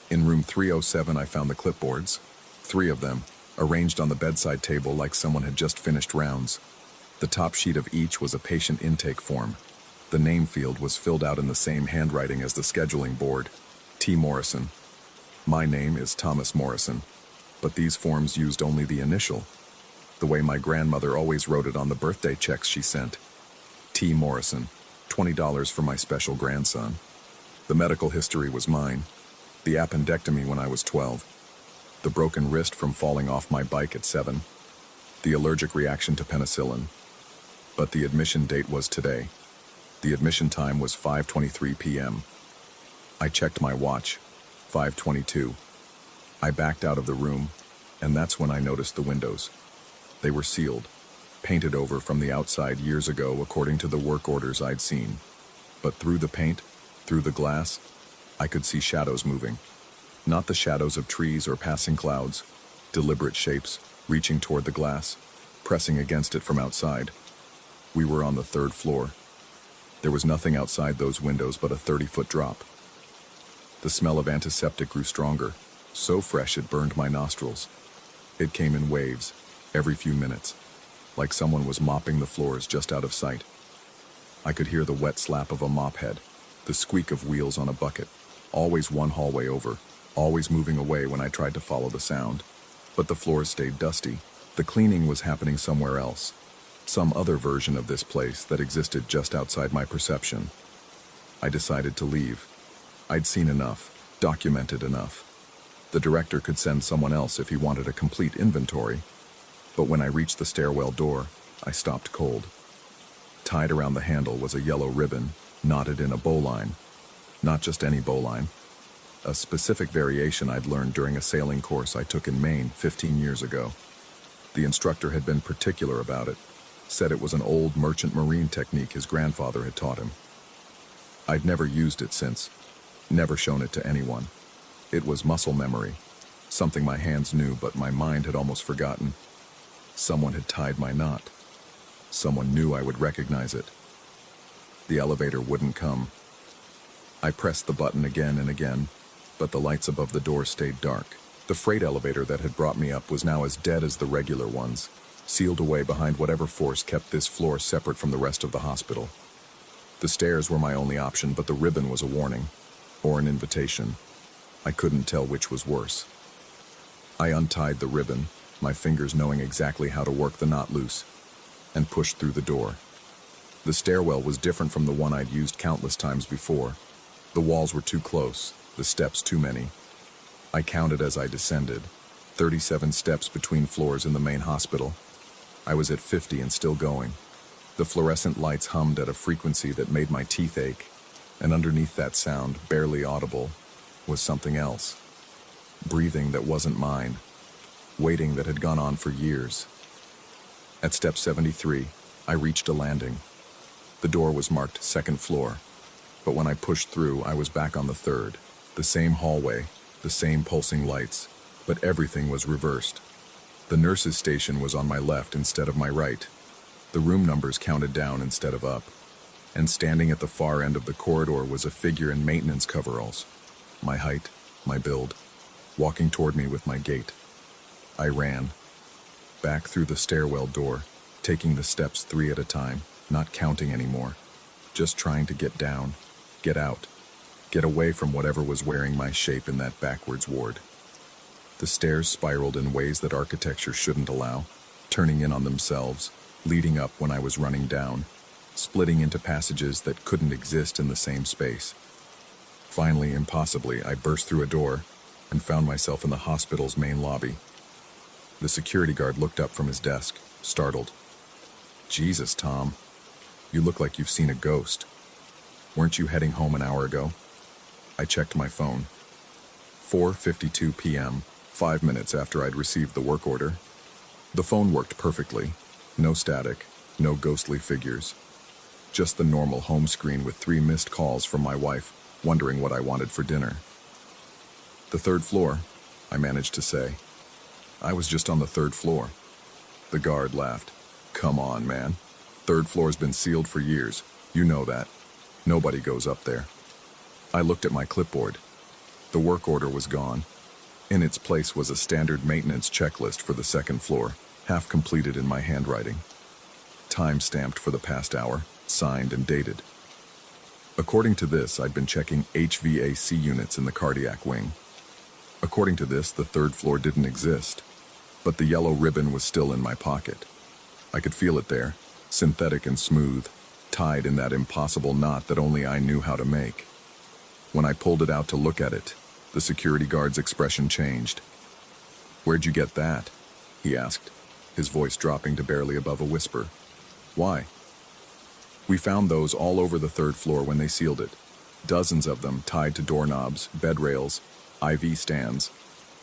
Speaker 1: In room 307 I found the clipboards, 3 of them, arranged on the bedside table like someone had just finished rounds. The top sheet of each was a patient intake form. The name field was filled out in the same handwriting as the scheduling board, T. Morrison. My name is Thomas Morrison, but these forms used only the initial, the way my grandmother always wrote it on the birthday checks she sent. T. Morrison, $20 for my special grandson. The medical history was mine. The appendectomy when I was 12. The broken wrist from falling off my bike at 7. The allergic reaction to penicillin. But the admission date was today. The admission time was 5:23 p.m. I checked my watch, 5:22. I backed out of the room, and that's when I noticed the windows. They were sealed, painted over from the outside years ago according to the work orders I'd seen. But through the paint, through the glass, I could see shadows moving. Not the shadows of trees or passing clouds, deliberate shapes, reaching toward the glass, pressing against it from outside. We were on the 3rd floor. There was nothing outside those windows but a 30-foot drop. The smell of antiseptic grew stronger, so fresh it burned my nostrils. It came in waves, every few minutes, like someone was mopping the floors just out of sight. I could hear the wet slap of a mop head, the squeak of wheels on a bucket, always one hallway over, always moving away when I tried to follow the sound. But the floors stayed dusty. The cleaning was happening somewhere else, some other version of this place that existed just outside my perception. I decided to leave. I'd seen enough, documented enough. The director could send someone else if he wanted a complete inventory. But when I reached the stairwell door, I stopped cold. Tied around the handle was a yellow ribbon, knotted in a bowline. Not just any bowline. A specific variation I'd learned during a sailing course I took in Maine 15 years ago. The instructor had been particular about it. Said it was an old merchant marine technique his grandfather had taught him. I'd never used it since, never shown it to anyone. It was muscle memory, something my hands knew but my mind had almost forgotten. Someone had tied my knot. Someone knew I would recognize it. The elevator wouldn't come. I pressed the button again and again, but the lights above the door stayed dark. The freight elevator that had brought me up was now as dead as the regular ones, sealed away behind whatever force kept this floor separate from the rest of the hospital. The stairs were my only option, but the ribbon was a warning, or an invitation. I couldn't tell which was worse. I untied the ribbon, my fingers knowing exactly how to work the knot loose, and pushed through the door. The stairwell was different from the one I'd used countless times before. The walls were too close, the steps too many. I counted as I descended, 37 steps between floors in the main hospital. I was at 50 and still going. The fluorescent lights hummed at a frequency that made my teeth ache, and underneath that sound, barely audible, was something else. Breathing that wasn't mine, waiting that had gone on for years. At step 73, I reached a landing. The door was marked second floor, but when I pushed through, I was back on the third. The same hallway, the same pulsing lights, but everything was reversed. The nurse's station was on my left instead of my right. The room numbers counted down instead of up. And standing at the far end of the corridor was a figure in maintenance coveralls. My height, my build, walking toward me with my gait. I ran, back through the stairwell door, taking the steps 3 at a time, not counting anymore, just trying to get down, get out, get away from whatever was wearing my shape in that backwards ward. The stairs spiraled in ways that architecture shouldn't allow, turning in on themselves, leading up when I was running down, splitting into passages that couldn't exist in the same space. Finally, impossibly, I burst through a door and found myself in the hospital's main lobby. The security guard looked up from his desk, startled. "Jesus, Tom, you look like you've seen a ghost. Weren't you heading home an hour ago?" I checked my phone. 4:52 p.m., 5 minutes after I'd received the work order. The phone worked perfectly. No static, no ghostly figures. Just the normal home screen with 3 missed calls from my wife, wondering what I wanted for dinner. "The third floor," I managed to say. "I was just on the 3rd floor." The guard laughed. "Come on, man. 3rd floor's been sealed for years. You know that. Nobody goes up there." I looked at my clipboard. The work order was gone. In its place was a standard maintenance checklist for the 2nd floor, half completed in my handwriting. Time stamped for the past hour, signed and dated. According to this, I'd been checking HVAC units in the cardiac wing. According to this, the 3rd floor didn't exist, but the yellow ribbon was still in my pocket. I could feel it there, synthetic and smooth, tied in that impossible knot that only I knew how to make. When I pulled it out to look at it, the security guard's expression changed. "Where'd you get that?" he asked, his voice dropping to barely above a whisper. "Why?" "We found those all over the 3rd floor when they sealed it. Dozens of them tied to doorknobs, bed rails, IV stands,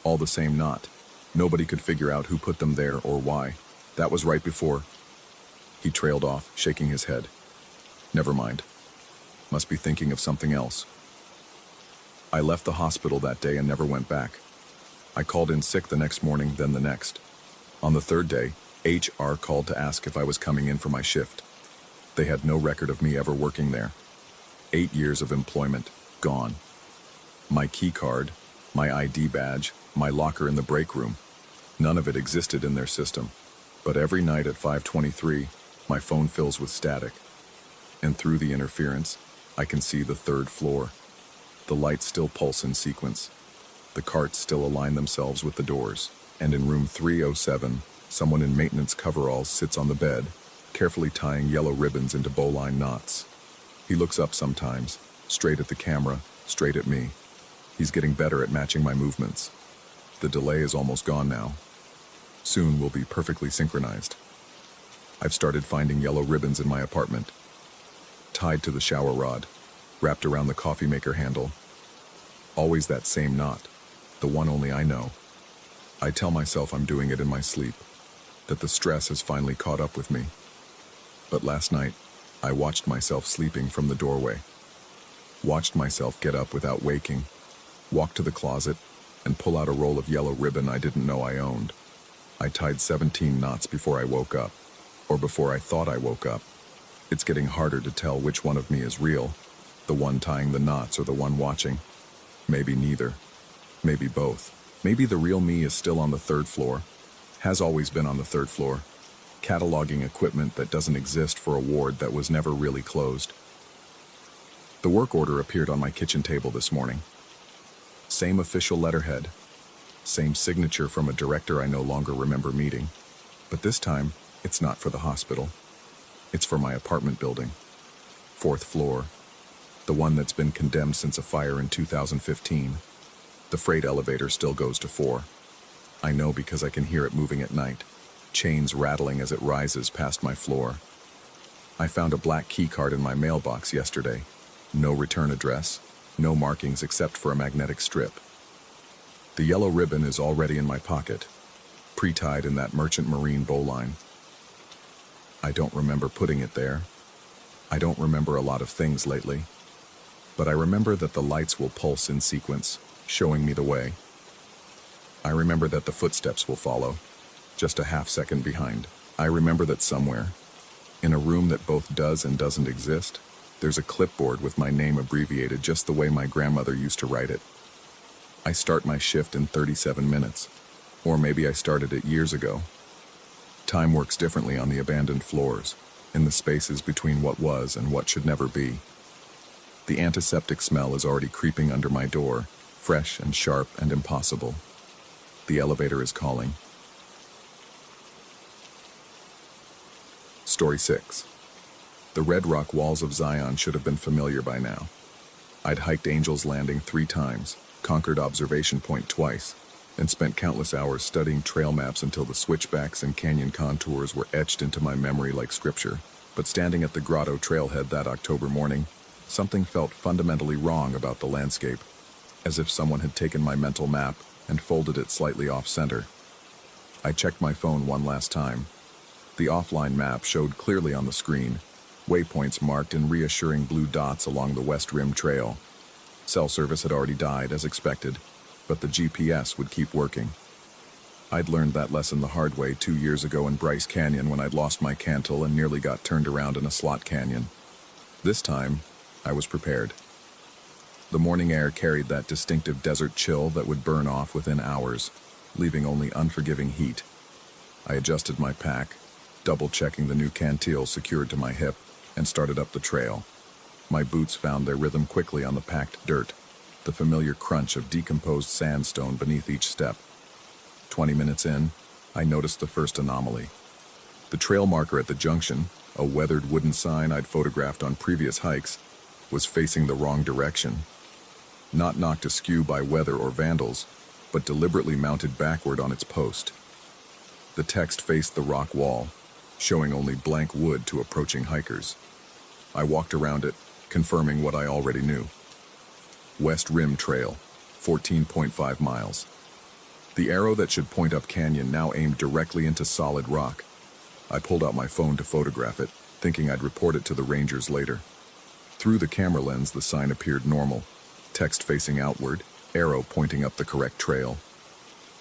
Speaker 1: all the same knot. Nobody could figure out who put them there or why. That was right before..." He trailed off, shaking his head. "Never mind. Must be thinking of something else." I left the hospital that day and never went back. I called in sick the next morning, then the next. On the 3rd day, HR called to ask if I was coming in for my shift. They had no record of me ever working there. 8 years of employment, gone. My key card, my ID badge, my locker in the break room, none of it existed in their system. But every night at 5:23, my phone fills with static. And through the interference, I can see the 3rd floor. The lights still pulse in sequence. The carts still align themselves with the doors. And in room 307, someone in maintenance coveralls sits on the bed, carefully tying yellow ribbons into bowline knots. He looks up sometimes, straight at the camera, straight at me. He's getting better at matching my movements. The delay is almost gone now. Soon we'll be perfectly synchronized. I've started finding yellow ribbons in my apartment, tied to the shower rod, wrapped around the coffee maker handle. Always that same knot, the one only I know. I tell myself I'm doing it in my sleep, that the stress has finally caught up with me. But last night, I watched myself sleeping from the doorway. Watched myself get up without waking, walk to the closet, and pull out a roll of yellow ribbon I didn't know I owned. I tied 17 knots before I woke up, or before I thought I woke up. It's getting harder to tell which one of me is real, the one tying the knots or the one watching. Maybe neither. Maybe both. Maybe the real me is still on the third floor, has always been on the third floor, cataloging equipment that doesn't exist for a ward that was never really closed. The work order appeared on my kitchen table this morning. Same official letterhead, same signature from a director I no longer remember meeting, but this time, it's not for the hospital. It's for my apartment building. 4th floor, the one that's been condemned since a fire in 2015. The freight elevator still goes to 4. I know because I can hear it moving at night, chains rattling as it rises past my floor. I found a black key card in my mailbox yesterday. No return address, no markings except for a magnetic strip. The yellow ribbon is already in my pocket, pre-tied in that merchant marine bowline. I don't remember putting it there. I don't remember a lot of things lately, but I remember that the lights will pulse in sequence, showing me the way. I remember that the footsteps will follow, just a half-second behind. I remember that somewhere, in a room that both does and doesn't exist, there's a clipboard with my name abbreviated just the way my grandmother used to write it. I start my shift in 37 minutes, or maybe I started it years ago. Time works differently on the abandoned floors, in the spaces between what was and what should never be. The antiseptic smell is already creeping under my door, fresh and sharp and impossible. The elevator is calling. Story 6. The red rock walls of Zion should have been familiar by now. I'd hiked Angel's Landing 3 times, conquered Observation Point twice, and spent countless hours studying trail maps until the switchbacks and canyon contours were etched into my memory like scripture. But standing at the grotto trailhead that October morning, something felt fundamentally wrong about the landscape, as if someone had taken my mental map and folded it slightly off-center. I checked my phone one last time. The offline map showed clearly on the screen, waypoints marked in reassuring blue dots along the West Rim Trail. Cell service had already died, as expected, but the GPS would keep working. I'd learned that lesson the hard way 2 years ago in Bryce Canyon when I'd lost my cantle and nearly got turned around in a slot canyon. This time, I was prepared. The morning air carried that distinctive desert chill that would burn off within hours, leaving only unforgiving heat. I adjusted my pack, double-checking the new cantil secured to my hip, and started up the trail. My boots found their rhythm quickly on the packed dirt, the familiar crunch of decomposed sandstone beneath each step. 20 minutes in, I noticed the first anomaly. The trail marker at the junction, a weathered wooden sign I'd photographed on previous hikes, was facing the wrong direction. Not knocked askew by weather or vandals, but deliberately mounted backward on its post. The text faced the rock wall, showing only blank wood to approaching hikers. I walked around it, confirming what I already knew. West Rim Trail, 14.5 miles. The arrow that should point up canyon now aimed directly into solid rock. I pulled out my phone to photograph it, thinking I'd report it to the rangers later. Through the camera lens, the sign appeared normal. Text facing outward, arrow pointing up the correct trail.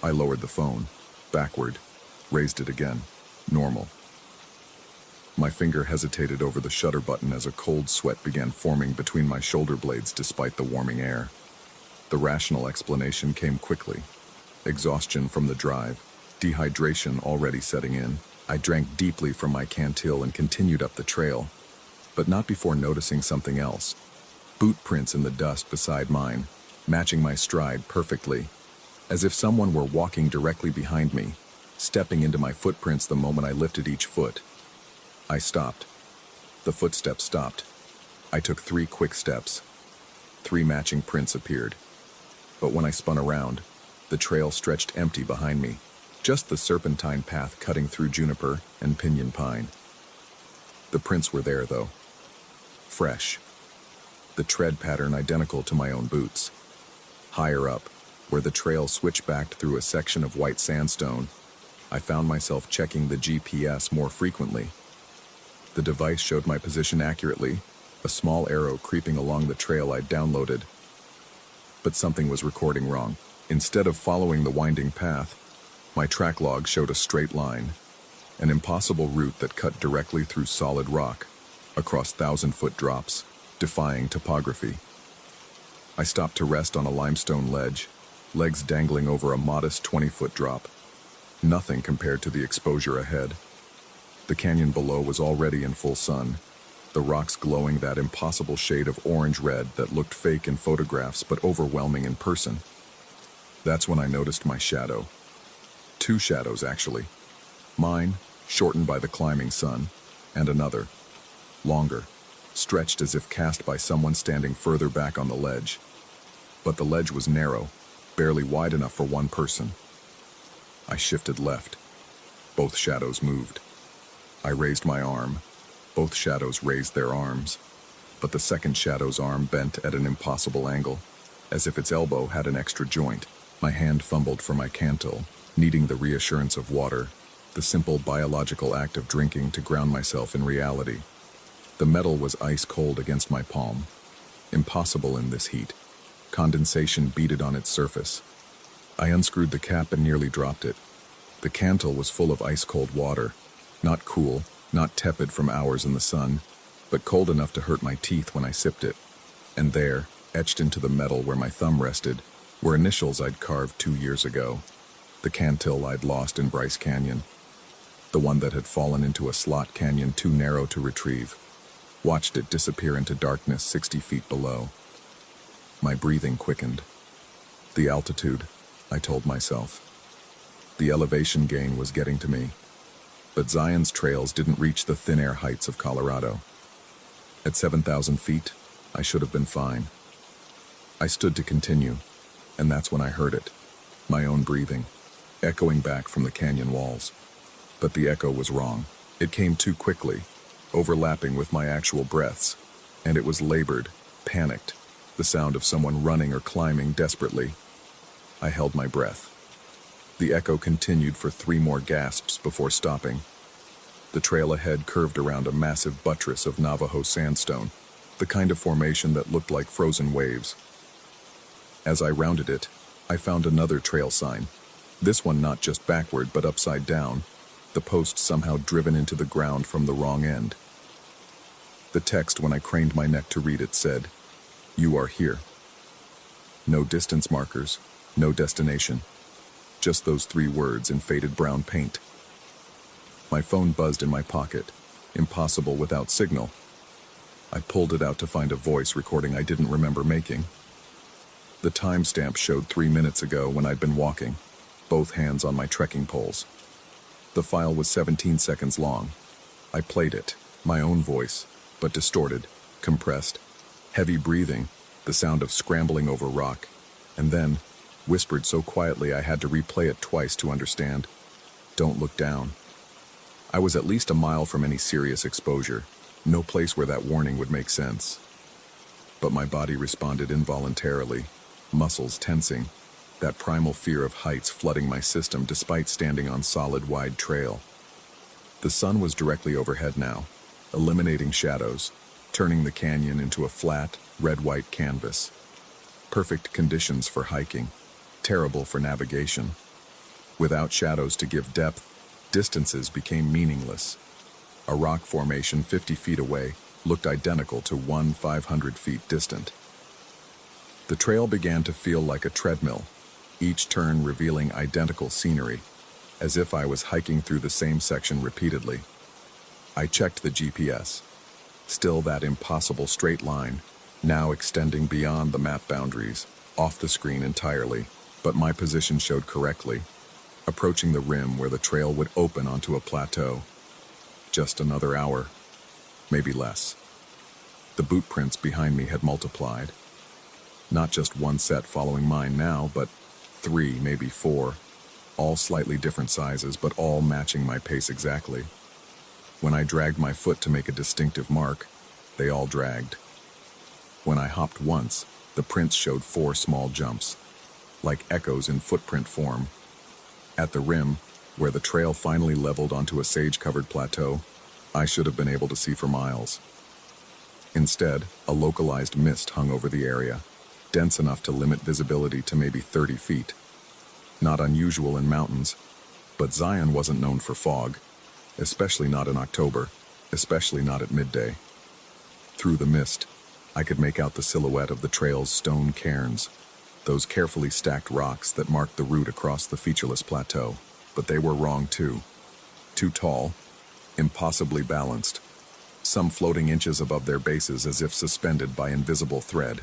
Speaker 1: I lowered the phone, backward, raised it again, normal. My finger hesitated over the shutter button as a cold sweat began forming between my shoulder blades despite the warming air. The rational explanation came quickly. Exhaustion from the drive, dehydration already setting in. I drank deeply from my cantil and continued up the trail, but not before noticing something else. Boot prints in the dust beside mine, matching my stride perfectly, as if someone were walking directly behind me, stepping into my footprints the moment I lifted each foot. I stopped. The footsteps stopped. I took 3 quick steps. 3 matching prints appeared. But when I spun around, the trail stretched empty behind me, just the serpentine path cutting through juniper and pinyon pine. The prints were there, though. Fresh. The tread pattern identical to my own boots. Higher up, where the trail switchbacked through a section of white sandstone, I found myself checking the GPS more frequently. The device showed my position accurately, a small arrow creeping along the trail I'd downloaded. But something was recording wrong. Instead of following the winding path, my track log showed a straight line, an impossible route that cut directly through solid rock, across 1,000-foot drops, defying topography. I stopped to rest on a limestone ledge, legs dangling over a modest 20-foot drop. Nothing compared to the exposure ahead. The canyon below was already in full sun, the rocks glowing that impossible shade of orange-red that looked fake in photographs but overwhelming in person. That's when I noticed my shadow. 2 shadows, actually. Mine, shortened by the climbing sun, and another, longer, stretched as if cast by someone standing further back on the ledge. But the ledge was narrow, barely wide enough for one person. I shifted left. Both shadows moved. I raised my arm. Both shadows raised their arms. But the second shadow's arm bent at an impossible angle, as if its elbow had an extra joint. My hand fumbled for my cantil, needing the reassurance of water, the simple biological act of drinking to ground myself in reality. The metal was ice cold against my palm. Impossible in this heat. Condensation beaded on its surface. I unscrewed the cap and nearly dropped it. The cantil was full of ice-cold water, not cool, not tepid from hours in the sun, but cold enough to hurt my teeth when I sipped it. And there, etched into the metal where my thumb rested, were initials I'd carved 2 years ago. The cantil I'd lost in Bryce Canyon. The one that had fallen into a slot canyon too narrow to retrieve. Watched it disappear into darkness 60 feet below. My breathing quickened. The altitude, I told myself. The elevation gain was getting to me. But Zion's trails didn't reach the thin air heights of Colorado. At 7,000 feet, I should have been fine. I stood to continue, and that's when I heard it, my own breathing, echoing back from the canyon walls. But the echo was wrong. It came too quickly, overlapping with my actual breaths, and it was labored, panicked, the sound of someone running or climbing desperately. I held my breath. The echo continued for 3 more gasps before stopping. The trail ahead curved around a massive buttress of Navajo sandstone, the kind of formation that looked like frozen waves. As I rounded it, I found another trail sign. This one not just backward but upside down, the post somehow driven into the ground from the wrong end. The text, when I craned my neck to read it, said, "You are here." No distance markers, no destination. Just those 3 words in faded brown paint. My phone buzzed in my pocket, impossible without signal. I pulled it out to find a voice recording I didn't remember making. The timestamp showed 3 minutes ago when I'd been walking, both hands on my trekking poles. The file was 17 seconds long. I played it, my own voice, but distorted, compressed, heavy breathing, the sound of scrambling over rock, and then, whispered so quietly I had to replay it twice to understand. Don't look down. I was at least a mile from any serious exposure, no place where that warning would make sense. But my body responded involuntarily, muscles tensing, that primal fear of heights flooding my system despite standing on solid, wide trail. The sun was directly overhead now, eliminating shadows, turning the canyon into a flat, red-white canvas. Perfect conditions for hiking. Terrible for navigation. Without shadows to give depth, distances became meaningless. A rock formation 50 feet away looked identical to one 500 feet distant. The trail began to feel like a treadmill, each turn revealing identical scenery, as if I was hiking through the same section repeatedly. I checked the GPS. Still that impossible straight line, now extending beyond the map boundaries, off the screen entirely. But my position showed correctly, approaching the rim where the trail would open onto a plateau. Just another hour, maybe less. The boot prints behind me had multiplied. Not just one set following mine now, but 3, maybe 4, all slightly different sizes, but all matching my pace exactly. When I dragged my foot to make a distinctive mark, they all dragged. When I hopped once, the prints showed 4 small jumps, like echoes in footprint form. At the rim, where the trail finally leveled onto a sage-covered plateau, I should have been able to see for miles. Instead, a localized mist hung over the area, dense enough to limit visibility to maybe 30 feet. Not unusual in mountains, but Zion wasn't known for fog, especially not in October, especially not at midday. Through the mist, I could make out the silhouette of the trail's stone cairns, those carefully stacked rocks that marked the route across the featureless plateau. But they were wrong too. Too tall, impossibly balanced, some floating inches above their bases as if suspended by invisible thread.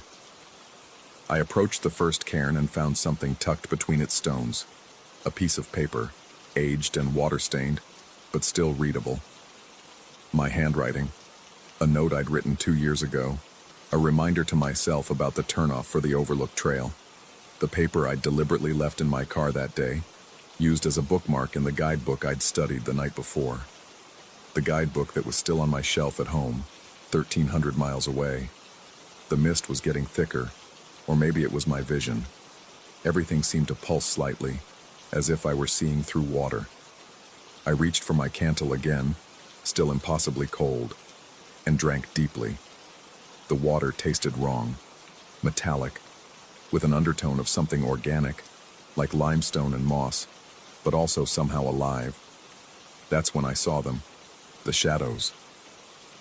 Speaker 1: I approached the first cairn and found something tucked between its stones, a piece of paper, aged and water-stained, but still readable. My handwriting, a note I'd written 2 years ago, a reminder to myself about the turnoff for the Overlook Trail. The paper I'd deliberately left in my car that day, used as a bookmark in the guidebook I'd studied the night before. The guidebook that was still on my shelf at home, 1,300 miles away. The mist was getting thicker, or maybe it was my vision. Everything seemed to pulse slightly, as if I were seeing through water. I reached for my cantle again, still impossibly cold, and drank deeply. The water tasted wrong, metallic, with an undertone of something organic, like limestone and moss, but also somehow alive. That's when I saw them, the shadows.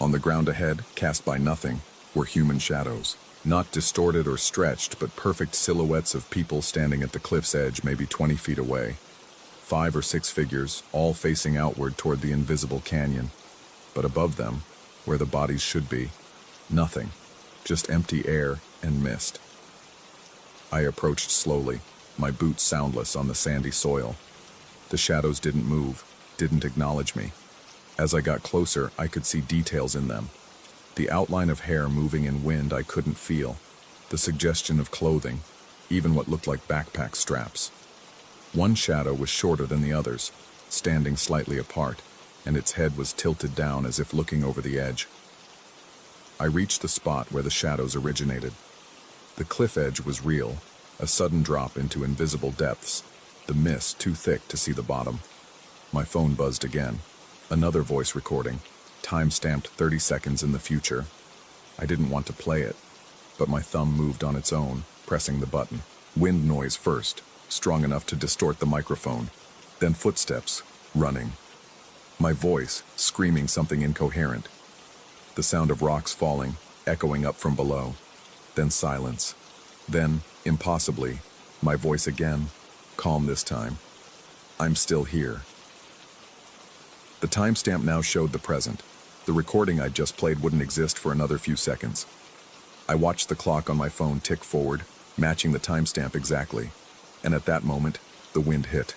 Speaker 1: On the ground ahead, cast by nothing, were human shadows. Not distorted or stretched, but perfect silhouettes of people standing at the cliff's edge maybe 20 feet away. 5 or 6 figures, all facing outward toward the invisible canyon. But above them, where the bodies should be, nothing, just empty air and mist. I approached slowly, my boots soundless on the sandy soil. The shadows didn't move, didn't acknowledge me. As I got closer, I could see details in them. The outline of hair moving in wind I couldn't feel, the suggestion of clothing, even what looked like backpack straps. One shadow was shorter than the others, standing slightly apart, and its head was tilted down as if looking over the edge. I reached the spot where the shadows originated. The cliff edge was real, a sudden drop into invisible depths, the mist too thick to see the bottom. My phone buzzed again. Another voice recording, time-stamped 30 seconds in the future. I didn't want to play it, but my thumb moved on its own, pressing the button. Wind noise first, strong enough to distort the microphone, then footsteps, running. My voice, screaming something incoherent. The sound of rocks falling, echoing up from below. Then silence. Then, impossibly, my voice again, calm this time. I'm still here. The timestamp now showed the present. The recording I'd just played wouldn't exist for another few seconds. I watched the clock on my phone tick forward, matching the timestamp exactly. And at that moment, the wind hit.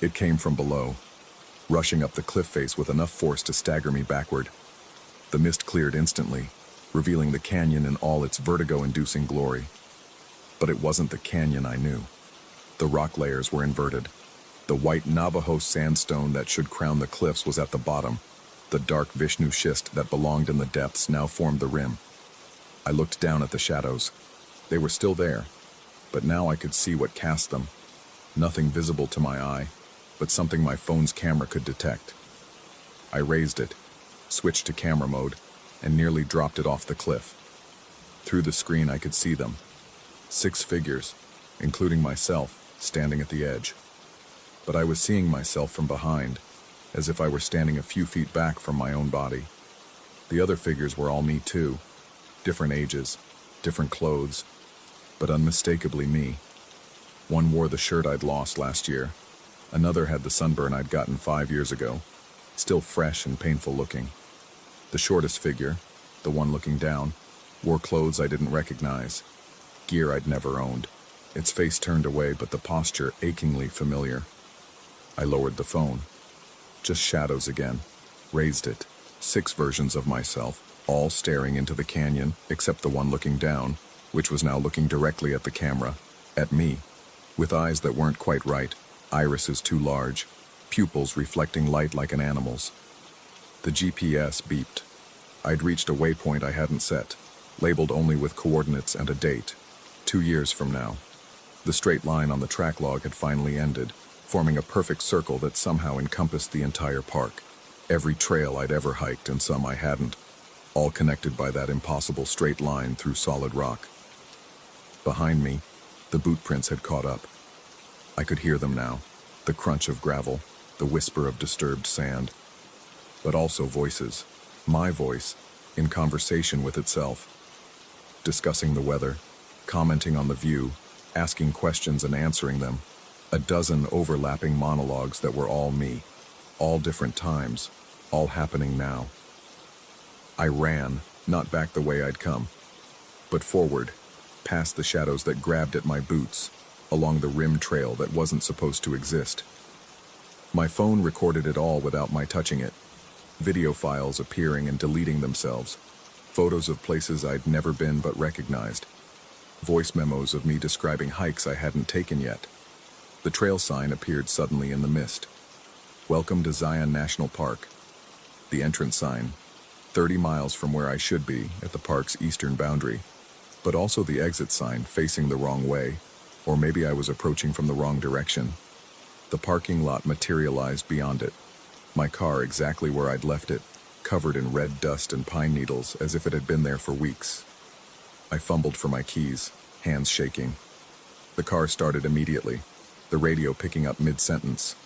Speaker 1: It came from below, rushing up the cliff face with enough force to stagger me backward. The mist cleared instantly, revealing the canyon in all its vertigo-inducing glory. But it wasn't the canyon I knew. The rock layers were inverted. The white Navajo sandstone that should crown the cliffs was at the bottom. The dark Vishnu schist that belonged in the depths now formed the rim. I looked down at the shadows. They were still there, but now I could see what cast them. Nothing visible to my eye, but something my phone's camera could detect. I raised it, switched to camera mode, and nearly dropped it off the cliff. Through the screen I could see them. 6 figures, including myself, standing at the edge. But I was seeing myself from behind, as if I were standing a few feet back from my own body. The other figures were all me too, different ages, different clothes, but unmistakably me. One wore the shirt I'd lost last year. Another had the sunburn I'd gotten 5 years ago, still fresh and painful looking. The shortest figure, the one looking down, wore clothes I didn't recognize, gear I'd never owned, its face turned away but the posture achingly familiar. I lowered the phone. Just shadows again. Raised it. 6 versions of myself, all staring into the canyon, except the one looking down, which was now looking directly at the camera, at me, with eyes that weren't quite right, irises too large, pupils reflecting light like an animal's. The GPS beeped. I'd reached a waypoint I hadn't set, labeled only with coordinates and a date, 2 years from now. The straight line on the track log had finally ended, forming a perfect circle that somehow encompassed the entire park. Every trail I'd ever hiked and some I hadn't, all connected by that impossible straight line through solid rock. Behind me, the boot prints had caught up. I could hear them now, the crunch of gravel, the whisper of disturbed sand, but also voices, my voice, in conversation with itself, discussing the weather, commenting on the view, asking questions and answering them, a dozen overlapping monologues that were all me, all different times, all happening now. I ran, not back the way I'd come, but forward, past the shadows that grabbed at my boots, along the rim trail that wasn't supposed to exist. My phone recorded it all without my touching it, video files appearing and deleting themselves, photos of places I'd never been but recognized, voice memos of me describing hikes I hadn't taken yet. The trail sign appeared suddenly in the mist. Welcome to Zion National Park. The entrance sign, 30 miles from where I should be, at the park's eastern boundary, but also the exit sign facing the wrong way, or maybe I was approaching from the wrong direction. The parking lot materialized beyond it, my car exactly where I'd left it, covered in red dust and pine needles as if it had been there for weeks. I fumbled for my keys, hands shaking. The car started immediately, the radio picking up mid-sentence.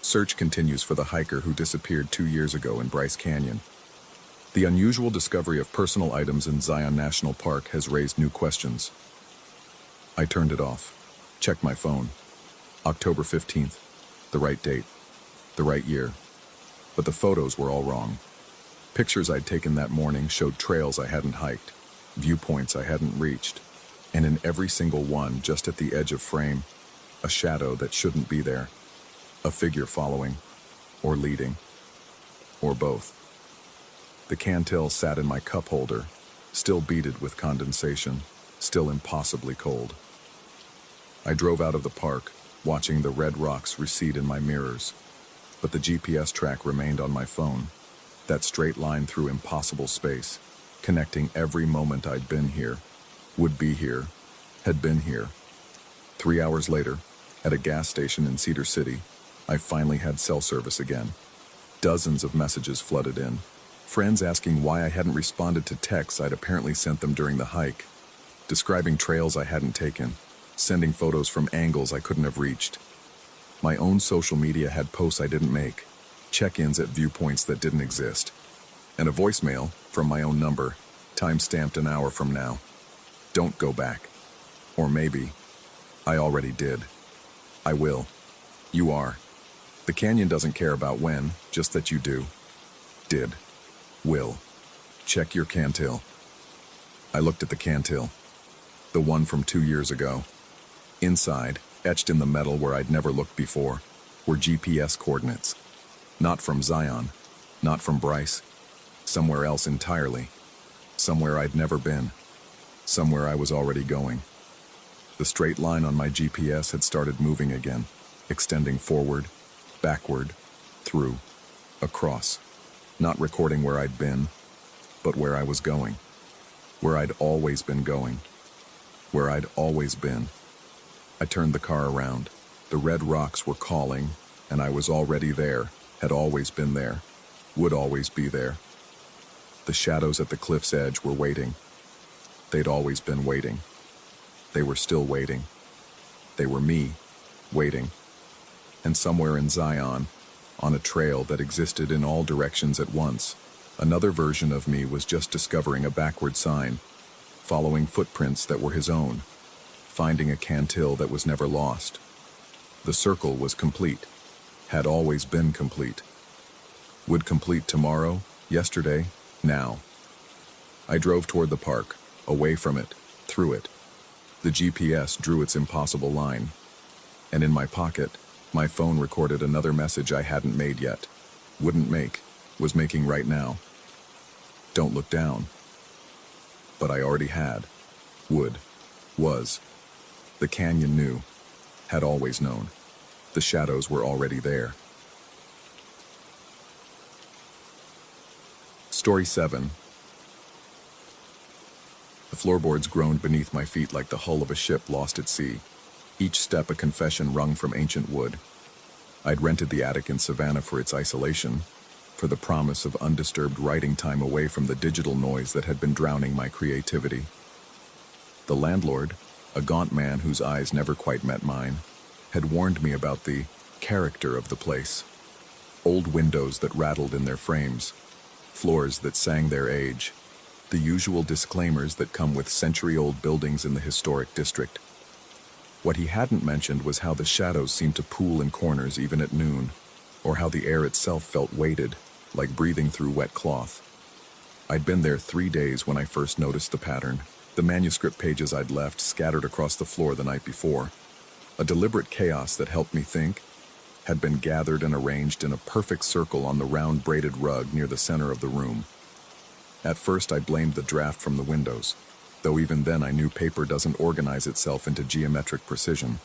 Speaker 1: Search continues for the hiker who disappeared 2 years ago in Bryce Canyon. The unusual discovery of personal items in Zion National Park has raised new questions. I turned it off, checked my phone. October 15th, the right date, the right year. But the photos were all wrong. Pictures I'd taken that morning showed trails I hadn't hiked, viewpoints I hadn't reached, and in every single one, just at the edge of frame, a shadow that shouldn't be there, a figure following, or leading, or both. The cantil sat in my cup holder, still beaded with condensation, still impossibly cold. I drove out of the park, watching the red rocks recede in my mirrors, but the GPS track remained on my phone, that straight line through impossible space, connecting every moment I'd been here, would be here, had been here. 3 hours later, at a gas station in Cedar City, I finally had cell service again. Dozens of messages flooded in, friends asking why I hadn't responded to texts I'd apparently sent them during the hike, describing trails I hadn't taken, sending photos from angles I couldn't have reached. My own social media had posts I didn't make, check-ins at viewpoints that didn't exist, and a voicemail from my own number, time-stamped an hour from now. Don't go back. Or maybe, I already did. I will. You are. The canyon doesn't care about when, just that you do. Did. Will. Check your cantil. I looked at the cantil. The one from 2 years ago. Inside, etched in the metal where I'd never looked before, were GPS coordinates. Not from Zion. Not from Bryce. Somewhere else entirely. Somewhere I'd never been. Somewhere I was already going. The straight line on my GPS had started moving again, extending forward, backward, through, across, not recording where I'd been, but where I was going, where I'd always been going, where I'd always been. I turned the car around. The red rocks were calling, and I was already there, had always been there, would always be there. The shadows at the cliff's edge were waiting. They'd always been waiting. They were still waiting. They were me, waiting. And somewhere in Zion, on a trail that existed in all directions at once, another version of me was just discovering a backward sign, following footprints that were his own, finding a cantil that was never lost. The circle was complete, had always been complete. Would complete tomorrow, yesterday, now. I drove toward the park, away from it, through it. The GPS drew its impossible line, and in my pocket, my phone recorded another message I hadn't made yet, wouldn't make, was making right now. Don't look down. But I already had, would, was. The canyon knew, had always known. The shadows were already there. Story 7. The floorboards groaned beneath my feet like the hull of a ship lost at sea, each step a confession wrung from ancient wood. I'd rented the attic in Savannah for its isolation, for the promise of undisturbed writing time away from the digital noise that had been drowning my creativity. The landlord, a gaunt man whose eyes never quite met mine, had warned me about the character of the place. Old windows that rattled in their frames, floors that sang their age, the usual disclaimers that come with century-old buildings in the historic district. What he hadn't mentioned was how the shadows seemed to pool in corners even at noon, or how the air itself felt weighted, like breathing through wet cloth. I'd been there 3 days when I first noticed the pattern, the manuscript pages I'd left scattered across the floor the night before. A deliberate chaos that helped me think had been gathered and arranged in a perfect circle on the round braided rug near the center of the room. At first I blamed the draft from the windows, though even then I knew paper doesn't organize itself into geometric precision.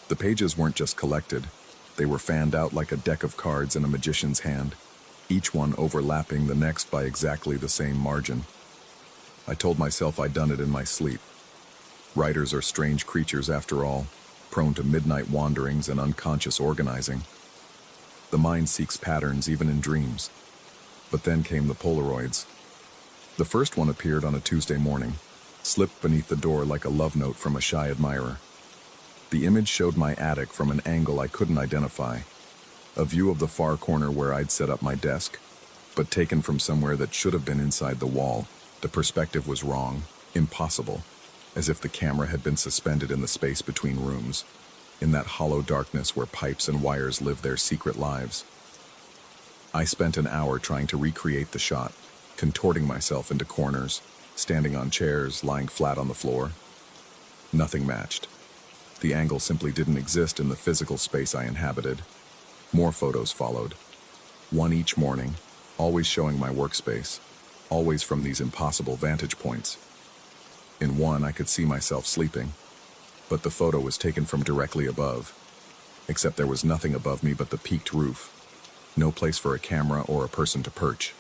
Speaker 1: The pages weren't just collected, they were fanned out like a deck of cards in a magician's hand, each one overlapping the next by exactly the same margin. I told myself I'd done it in my sleep. Writers are strange creatures after all, prone to midnight wanderings and unconscious organizing. The mind seeks patterns even in dreams. But then came the Polaroids. The first one appeared on a Tuesday morning, slipped beneath the door like a love note from a shy admirer. The image showed my attic from an angle I couldn't identify, a view of the far corner where I'd set up my desk, but taken from somewhere that should have been inside the wall. The perspective was wrong, impossible, as if the camera had been suspended in the space between rooms, in that hollow darkness where pipes and wires live their secret lives. I spent an hour trying to recreate the shot, contorting myself into corners, standing on chairs, lying flat on the floor. Nothing matched. The angle simply didn't exist in the physical space I inhabited. More photos followed, one each morning, always showing my workspace, always from these impossible vantage points. In one, I could see myself sleeping, but the photo was taken from directly above, except there was nothing above me but the peaked roof, no place for a camera or a person to perch.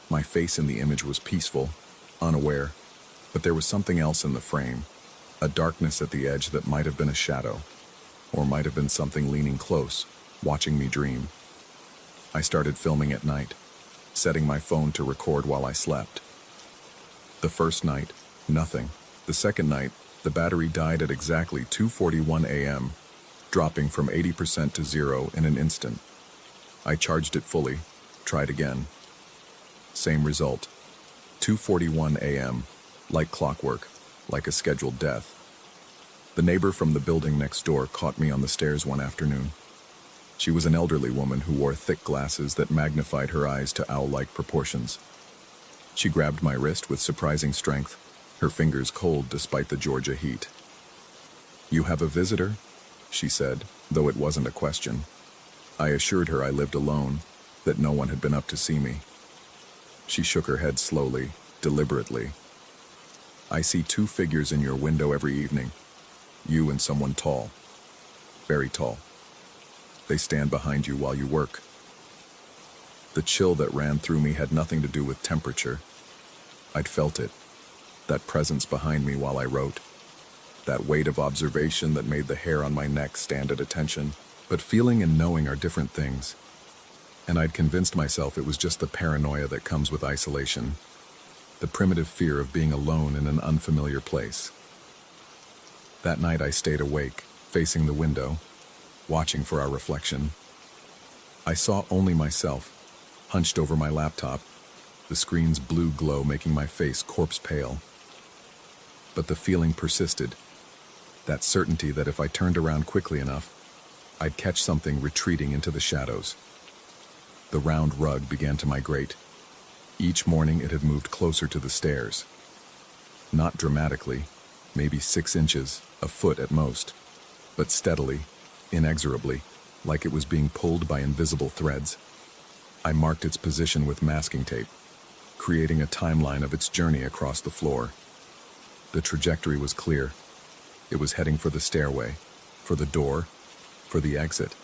Speaker 1: My face in the image was peaceful, unaware, but there was something else in the frame, a darkness at the edge that might have been a shadow, or might have been something leaning close, watching me dream. I started filming at night, setting my phone to record while I slept. The first night, nothing. The second night, the battery died at exactly 2:41 a.m., dropping from 80% to 0 in an instant. I charged it fully, tried again. Same result. 2:41 a.m., like clockwork, like a scheduled death. The neighbor from the building next door caught me on the stairs one afternoon. She was an elderly woman who wore thick glasses that magnified her eyes to owl-like proportions. She grabbed my wrist with surprising strength, her fingers cold despite the Georgia heat. "You have a visitor?" she said, though it wasn't a question. I assured her I lived alone, that no one had been up to see me. She shook her head slowly, deliberately. "I see 2 figures in your window every evening. You and someone tall. Very tall. They stand behind you while you work." The chill that ran through me had nothing to do with temperature. I'd felt it, that presence behind me while I wrote, that weight of observation that made the hair on my neck stand at attention. But feeling and knowing are different things, and I'd convinced myself it was just the paranoia that comes with isolation, the primitive fear of being alone in an unfamiliar place. That night I stayed awake, facing the window, watching for our reflection. I saw only myself, hunched over my laptop, the screen's blue glow making my face corpse pale. But the feeling persisted, that certainty that if I turned around quickly enough, I'd catch something retreating into the shadows. The round rug began to migrate. Each morning it had moved closer to the stairs. Not dramatically, maybe 6 inches, a foot at most, but steadily, inexorably, like it was being pulled by invisible threads. I marked its position with masking tape, creating a timeline of its journey across the floor. The trajectory was clear. It was heading for the stairway, for the door, for the exit.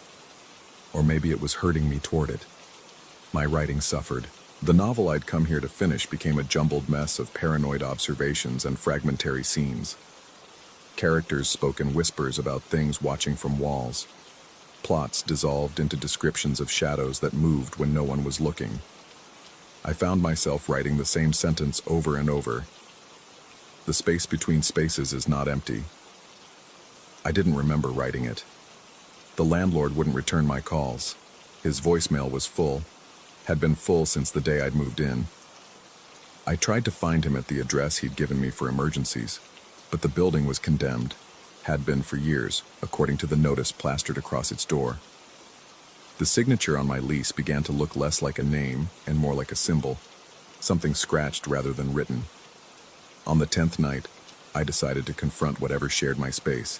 Speaker 1: Or maybe it was herding me toward it. My writing suffered. The novel I'd come here to finish became a jumbled mess of paranoid observations and fragmentary scenes. Characters spoke in whispers about things watching from walls. Plots dissolved into descriptions of shadows that moved when no one was looking. I found myself writing the same sentence over and over. The space between spaces is not empty. I didn't remember writing it. The landlord wouldn't return my calls. His voicemail was full, had been full since the day I'd moved in. I tried to find him at the address he'd given me for emergencies, but the building was condemned, had been for years, according to the notice plastered across its door. The signature on my lease began to look less like a name and more like a symbol, something scratched rather than written. On the 10th night, I decided to confront whatever shared my space.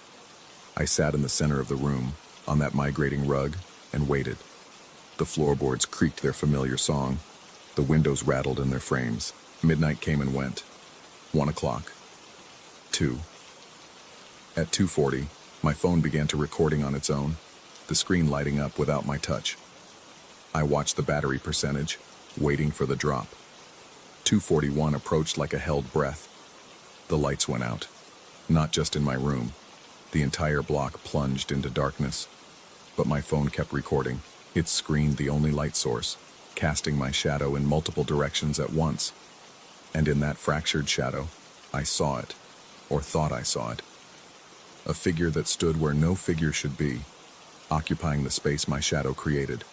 Speaker 1: I sat in the center of the room, on that migrating rug, and waited. The floorboards creaked their familiar song. The windows rattled in their frames. Midnight came and went. 1 o'clock. 2. At 2:40, my phone began to recording on its own, the screen lighting up without my touch. I watched the battery percentage, waiting for the drop. 2:41 approached like a held breath. The lights went out. Not just in my room. The entire block plunged into darkness. But my phone kept recording, its screen the only light source, casting my shadow in multiple directions at once. And in that fractured shadow, I saw it, or thought I saw it. A figure that stood where no figure should be, occupying the space my shadow created,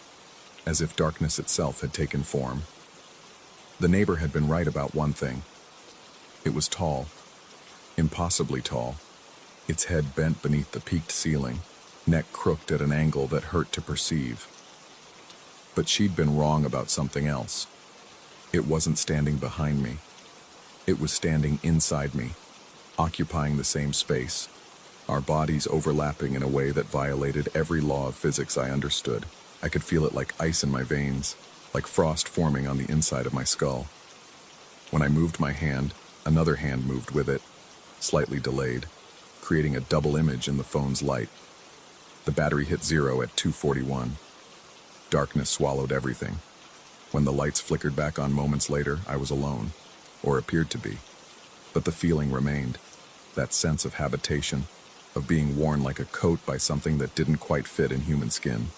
Speaker 1: as if darkness itself had taken form. The neighbor had been right about one thing. It was tall, impossibly tall, its head bent beneath the peaked ceiling, neck crooked at an angle that hurt to perceive. But she'd been wrong about something else. It wasn't standing behind me. It was standing inside me, occupying the same space, our bodies overlapping in a way that violated every law of physics I understood. I could feel it like ice in my veins, like frost forming on the inside of my skull. When I moved my hand, another hand moved with it, slightly delayed, creating a double image in the phone's light. The battery hit 0 at 2:41. Darkness swallowed everything. When the lights flickered back on moments later, I was alone, or appeared to be. But the feeling remained, that sense of habitation, of being worn like a coat by something that didn't quite fit in human skin.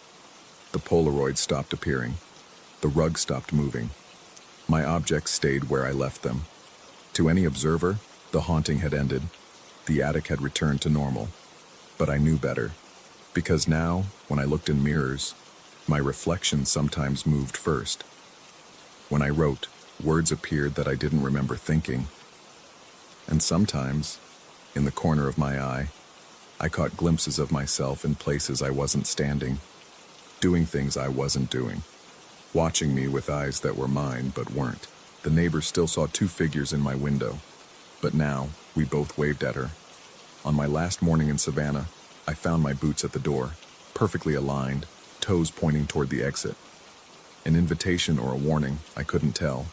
Speaker 1: The Polaroids stopped appearing. The rug stopped moving. My objects stayed where I left them. To any observer, the haunting had ended. The attic had returned to normal. But I knew better, because now, when I looked in mirrors, my reflection sometimes moved first. When I wrote, words appeared that I didn't remember thinking. And sometimes, in the corner of my eye, I caught glimpses of myself in places I wasn't standing, doing things I wasn't doing, watching me with eyes that were mine but weren't. The neighbor still saw two figures in my window, but now we both waved at her. On my last morning in Savannah, I found my boots at the door, perfectly aligned, toes pointing toward the exit. An invitation or a warning, I couldn't tell.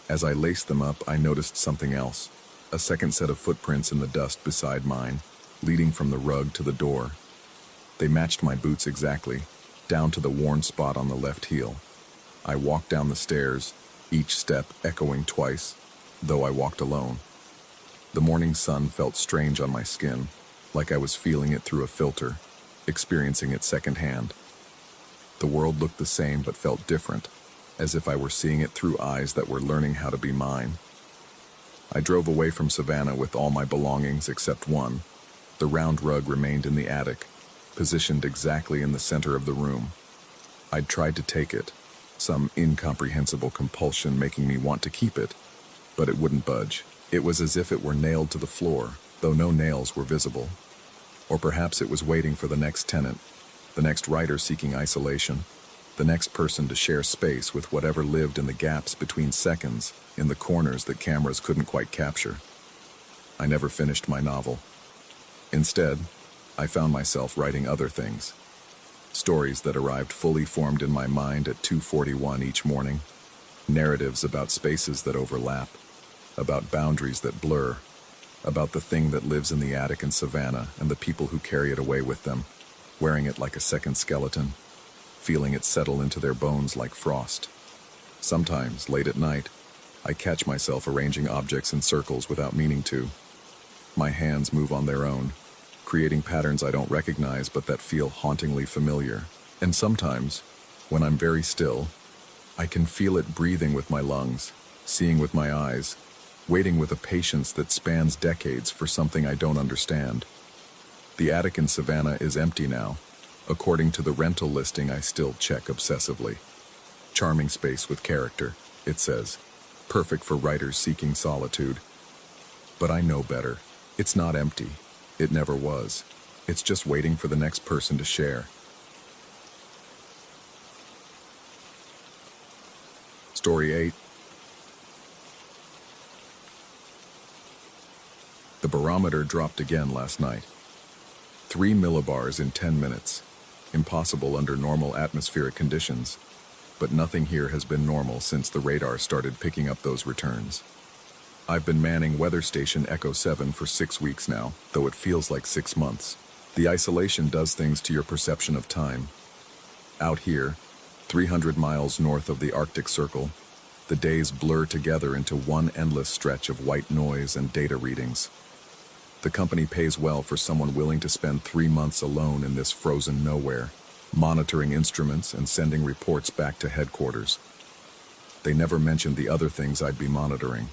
Speaker 1: As I laced them up, I noticed something else, a second set of footprints in the dust beside mine, leading from the rug to the door. They matched my boots exactly, down to the worn spot on the left heel. I walked down the stairs, each step echoing twice, though I walked alone. The morning sun felt strange on my skin, like I was feeling it through a filter, experiencing it secondhand. The world looked the same but felt different, as if I were seeing it through eyes that were learning how to be mine. I drove away from Savannah with all my belongings except one. The round rug remained in the attic, positioned exactly in the center of the room. I'd tried to take it, some incomprehensible compulsion making me want to keep it, but it wouldn't budge. It was as if it were nailed to the floor, though no nails were visible. Or perhaps it was waiting for the next tenant, the next writer seeking isolation, the next person to share space with whatever lived in the gaps between seconds, in the corners that cameras couldn't quite capture. I never finished my novel. Instead, I found myself writing other things. Stories that arrived fully formed in my mind at 2:41 each morning. Narratives about spaces that overlap, about boundaries that blur, about the thing that lives in the attic in Savannah and the people who carry it away with them, wearing it like a second skeleton, feeling it settle into their bones like frost. Sometimes, late at night, I catch myself arranging objects in circles without meaning to. My hands move on their own, creating patterns I don't recognize but that feel hauntingly familiar. And sometimes, when I'm very still, I can feel it breathing with my lungs, seeing with my eyes, waiting with a patience that spans decades for something I don't understand. The attic in Savannah is empty now, according to the rental listing I still check obsessively. Charming space with character, it says. Perfect for writers seeking solitude. But I know better. It's not empty. It never was. It's just waiting for the next person to share. Story 8. The barometer dropped again last night. 3 millibars in 10 minutes. Impossible under normal atmospheric conditions. But nothing here has been normal since the radar started picking up those returns. I've been manning weather station Echo 7 for 6 weeks now, though it feels like 6 months. The isolation does things to your perception of time. Out here, 300 miles north of the Arctic Circle, the days blur together into one endless stretch of white noise and data readings. The company pays well for someone willing to spend 3 months alone in this frozen nowhere, monitoring instruments and sending reports back to headquarters. They never mentioned the other things I'd be monitoring.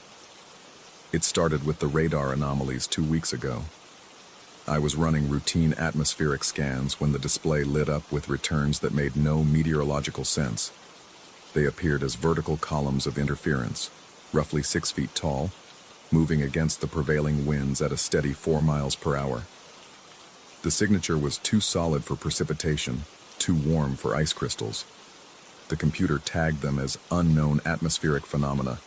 Speaker 1: It started with the radar anomalies 2 weeks ago. I was running routine atmospheric scans when the display lit up with returns that made no meteorological sense. They appeared as vertical columns of interference, roughly 6 feet tall, moving against the prevailing winds at a steady 4 miles per hour. The signature was too solid for precipitation, too warm for ice crystals. The computer tagged them as unknown atmospheric phenomena,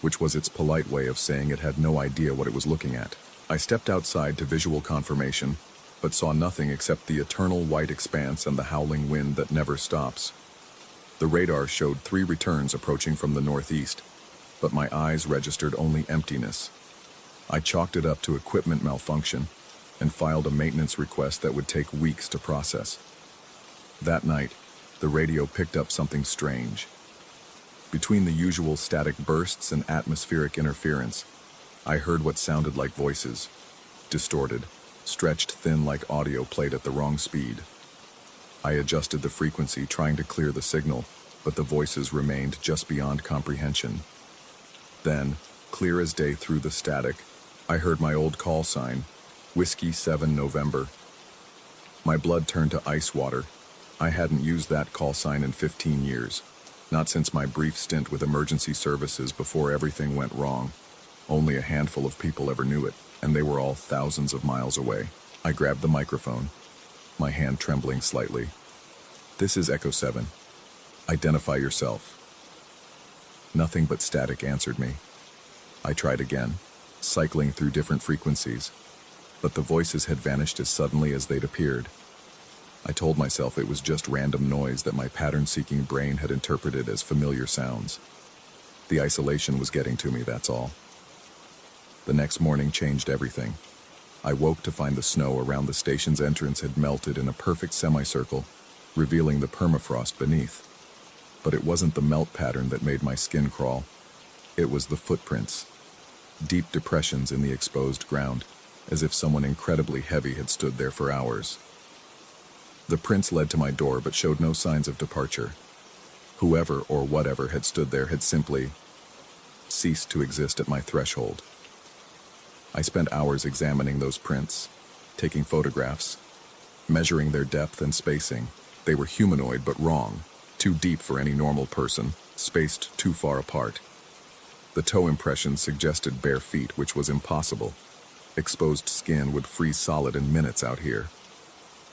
Speaker 1: which was its polite way of saying it had no idea what it was looking at. I stepped outside to visual confirmation, but saw nothing except the eternal white expanse and the howling wind that never stops. The radar showed 3 returns approaching from the northeast, but my eyes registered only emptiness. I chalked it up to equipment malfunction and filed a maintenance request that would take weeks to process. That night, the radio picked up something strange. Between the usual static bursts and atmospheric interference, I heard what sounded like voices, distorted, stretched thin like audio played at the wrong speed. I adjusted the frequency, trying to clear the signal, but the voices remained just beyond comprehension. Then, clear as day through the static, I heard my old call sign, Whiskey 7 November. My blood turned to ice water. I hadn't used that call sign in 15 years, not since my brief stint with emergency services before everything went wrong. Only a handful of people ever knew it, and they were all thousands of miles away. I grabbed the microphone, my hand trembling slightly. "This is Echo 7. Identify yourself." Nothing but static answered me. I tried again, cycling through different frequencies, but the voices had vanished as suddenly as they'd appeared. I told myself it was just random noise that my pattern-seeking brain had interpreted as familiar sounds. The isolation was getting to me, that's all. The next morning changed everything. I woke to find the snow around the station's entrance had melted in a perfect semicircle, revealing the permafrost beneath. But it wasn't the melt pattern that made my skin crawl. It was the footprints. Deep depressions in the exposed ground, as if someone incredibly heavy had stood there for hours. The prints led to my door but showed no signs of departure. Whoever or whatever had stood there had simply ceased to exist at my threshold. I spent hours examining those prints, taking photographs, measuring their depth and spacing. They were humanoid but wrong, too deep for any normal person, spaced too far apart. The toe impressions suggested bare feet, which was impossible. Exposed skin would freeze solid in minutes out here.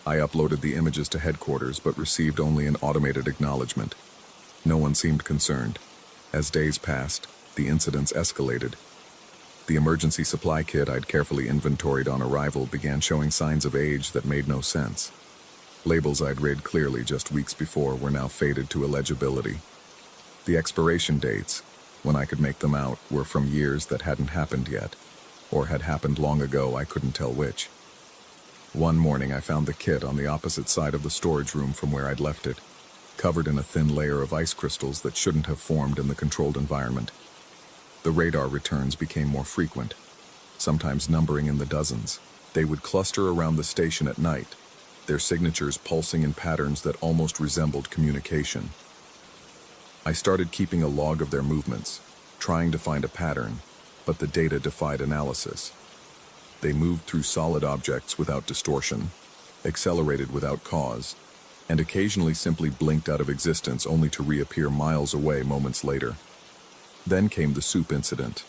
Speaker 1: I uploaded the images to headquarters but received only an automated acknowledgement. No one seemed concerned. As days passed, the incidents escalated. The emergency supply kit I'd carefully inventoried on arrival began showing signs of age that made no sense. Labels I'd read clearly just weeks before were now faded to illegibility. The expiration dates, when I could make them out, were from years that hadn't happened yet, or had happened long ago, I couldn't tell which. One morning I found the kit on the opposite side of the storage room from where I'd left it, covered in a thin layer of ice crystals that shouldn't have formed in the controlled environment. The radar returns became more frequent, sometimes numbering in the dozens. They would cluster around the station at night, their signatures pulsing in patterns that almost resembled communication. I started keeping a log of their movements, trying to find a pattern, but the data defied analysis. They moved through solid objects without distortion, accelerated without cause, and occasionally simply blinked out of existence only to reappear miles away moments later. Then came the soup incident.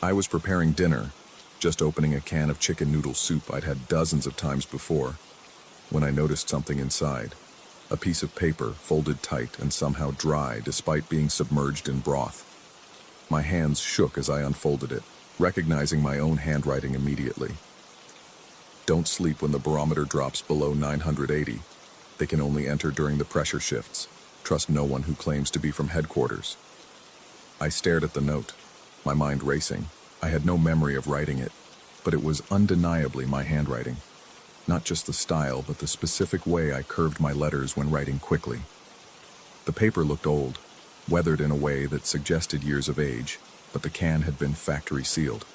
Speaker 1: I was preparing dinner, just opening a can of chicken noodle soup I'd had dozens of times before, when I noticed something inside. A piece of paper, folded tight and somehow dry despite being submerged in broth. My hands shook as I unfolded it, recognizing my own handwriting immediately. Don't sleep when the barometer drops below 980. They can only enter during the pressure shifts. Trust no one who claims to be from headquarters. I stared at the note, my mind racing. I had no memory of writing it, but it was undeniably my handwriting. Not just the style, but the specific way I curved my letters when writing quickly. The paper looked old, weathered in a way that suggested years of age, but the can had been factory sealed.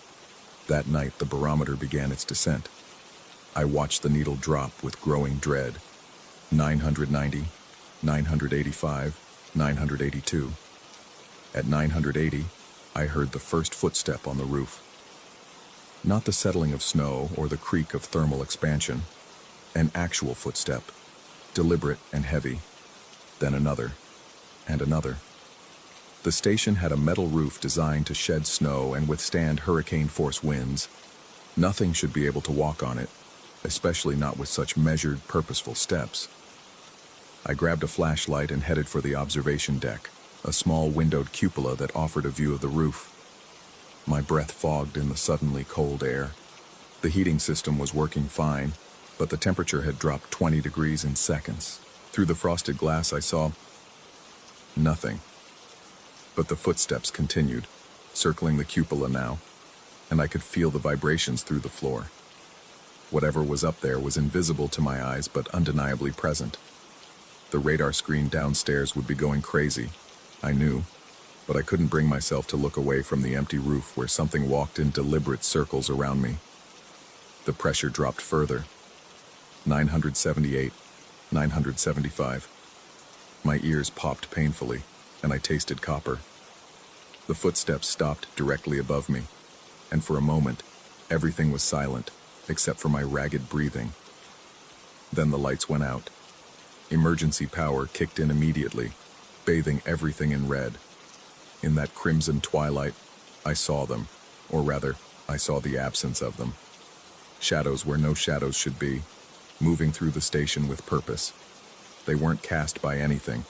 Speaker 1: That night, the barometer began its descent. I watched the needle drop with growing dread. 990, 985, 982. At 980, I heard the first footstep on the roof. Not the settling of snow or the creak of thermal expansion. An actual footstep, deliberate and heavy. Then another, and another. The station had a metal roof designed to shed snow and withstand hurricane-force winds. Nothing should be able to walk on it, especially not with such measured, purposeful steps. I grabbed a flashlight and headed for the observation deck, a small windowed cupola that offered a view of the roof. My breath fogged in the suddenly cold air. The heating system was working fine, but the temperature had dropped 20 degrees in seconds. Through the frosted glass I saw nothing. But the footsteps continued, circling the cupola now, and I could feel the vibrations through the floor. Whatever was up there was invisible to my eyes but undeniably present. The radar screen downstairs would be going crazy, I knew, but I couldn't bring myself to look away from the empty roof where something walked in deliberate circles around me. The pressure dropped further. 978, 975. My ears popped painfully, and I tasted copper. The footsteps stopped directly above me, and for a moment, everything was silent, except for my ragged breathing. Then the lights went out. Emergency power kicked in immediately, bathing everything in red. In that crimson twilight, I saw them, or rather, I saw the absence of them. Shadows where no shadows should be, moving through the station with purpose. They weren't cast by anything.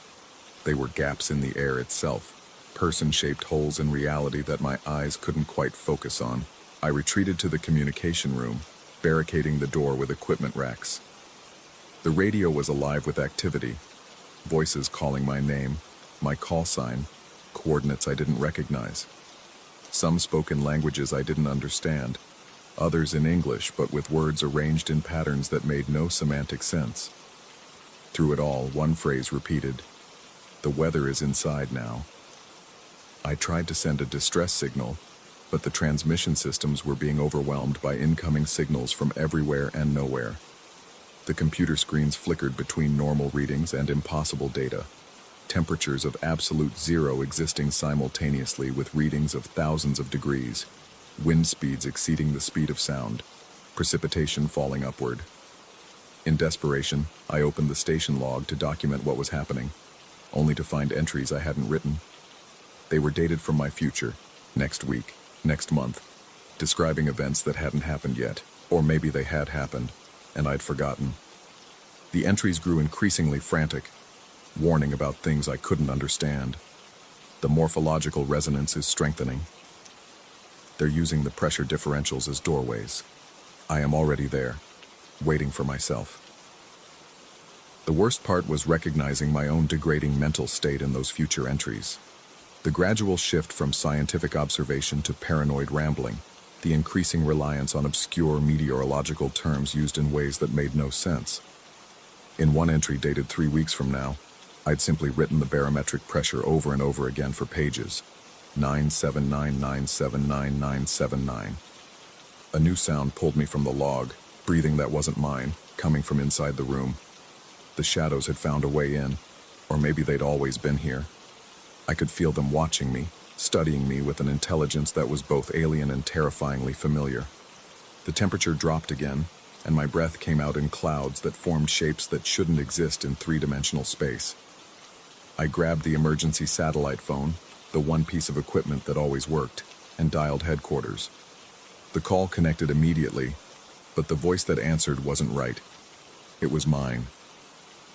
Speaker 1: They were gaps in the air itself, person-shaped holes in reality that my eyes couldn't quite focus on. I retreated to the communication room, barricading the door with equipment racks. The radio was alive with activity, voices calling my name, my call sign, coordinates I didn't recognize. Some spoke in languages I didn't understand, others in English but with words arranged in patterns that made no semantic sense. Through it all, one phrase repeated, "The weather is inside now." I tried to send a distress signal, but the transmission systems were being overwhelmed by incoming signals from everywhere and nowhere. The computer screens flickered between normal readings and impossible data. Temperatures of absolute zero existing simultaneously with readings of thousands of degrees. Wind speeds exceeding the speed of sound. Precipitation falling upward. In desperation, I opened the station log to document what was happening, only to find entries I hadn't written. They were dated from my future, next week, next month, describing events that hadn't happened yet, or maybe they had happened, and I'd forgotten. The entries grew increasingly frantic, warning about things I couldn't understand. The morphological resonance is strengthening. They're using the pressure differentials as doorways. I am already there, waiting for myself. The worst part was recognizing my own degrading mental state in those future entries. The gradual shift from scientific observation to paranoid rambling, the increasing reliance on obscure meteorological terms used in ways that made no sense. In one entry dated 3 weeks from now, I'd simply written the barometric pressure over and over again for pages. 979, 979, 979. A new sound pulled me from the log, breathing that wasn't mine, coming from inside the room. The shadows had found a way in, or maybe they'd always been here. I could feel them watching me, studying me with an intelligence that was both alien and terrifyingly familiar. The temperature dropped again, and my breath came out in clouds that formed shapes that shouldn't exist in three-dimensional space. I grabbed the emergency satellite phone, the one piece of equipment that always worked, and dialed headquarters. The call connected immediately, but the voice that answered wasn't right. It was mine.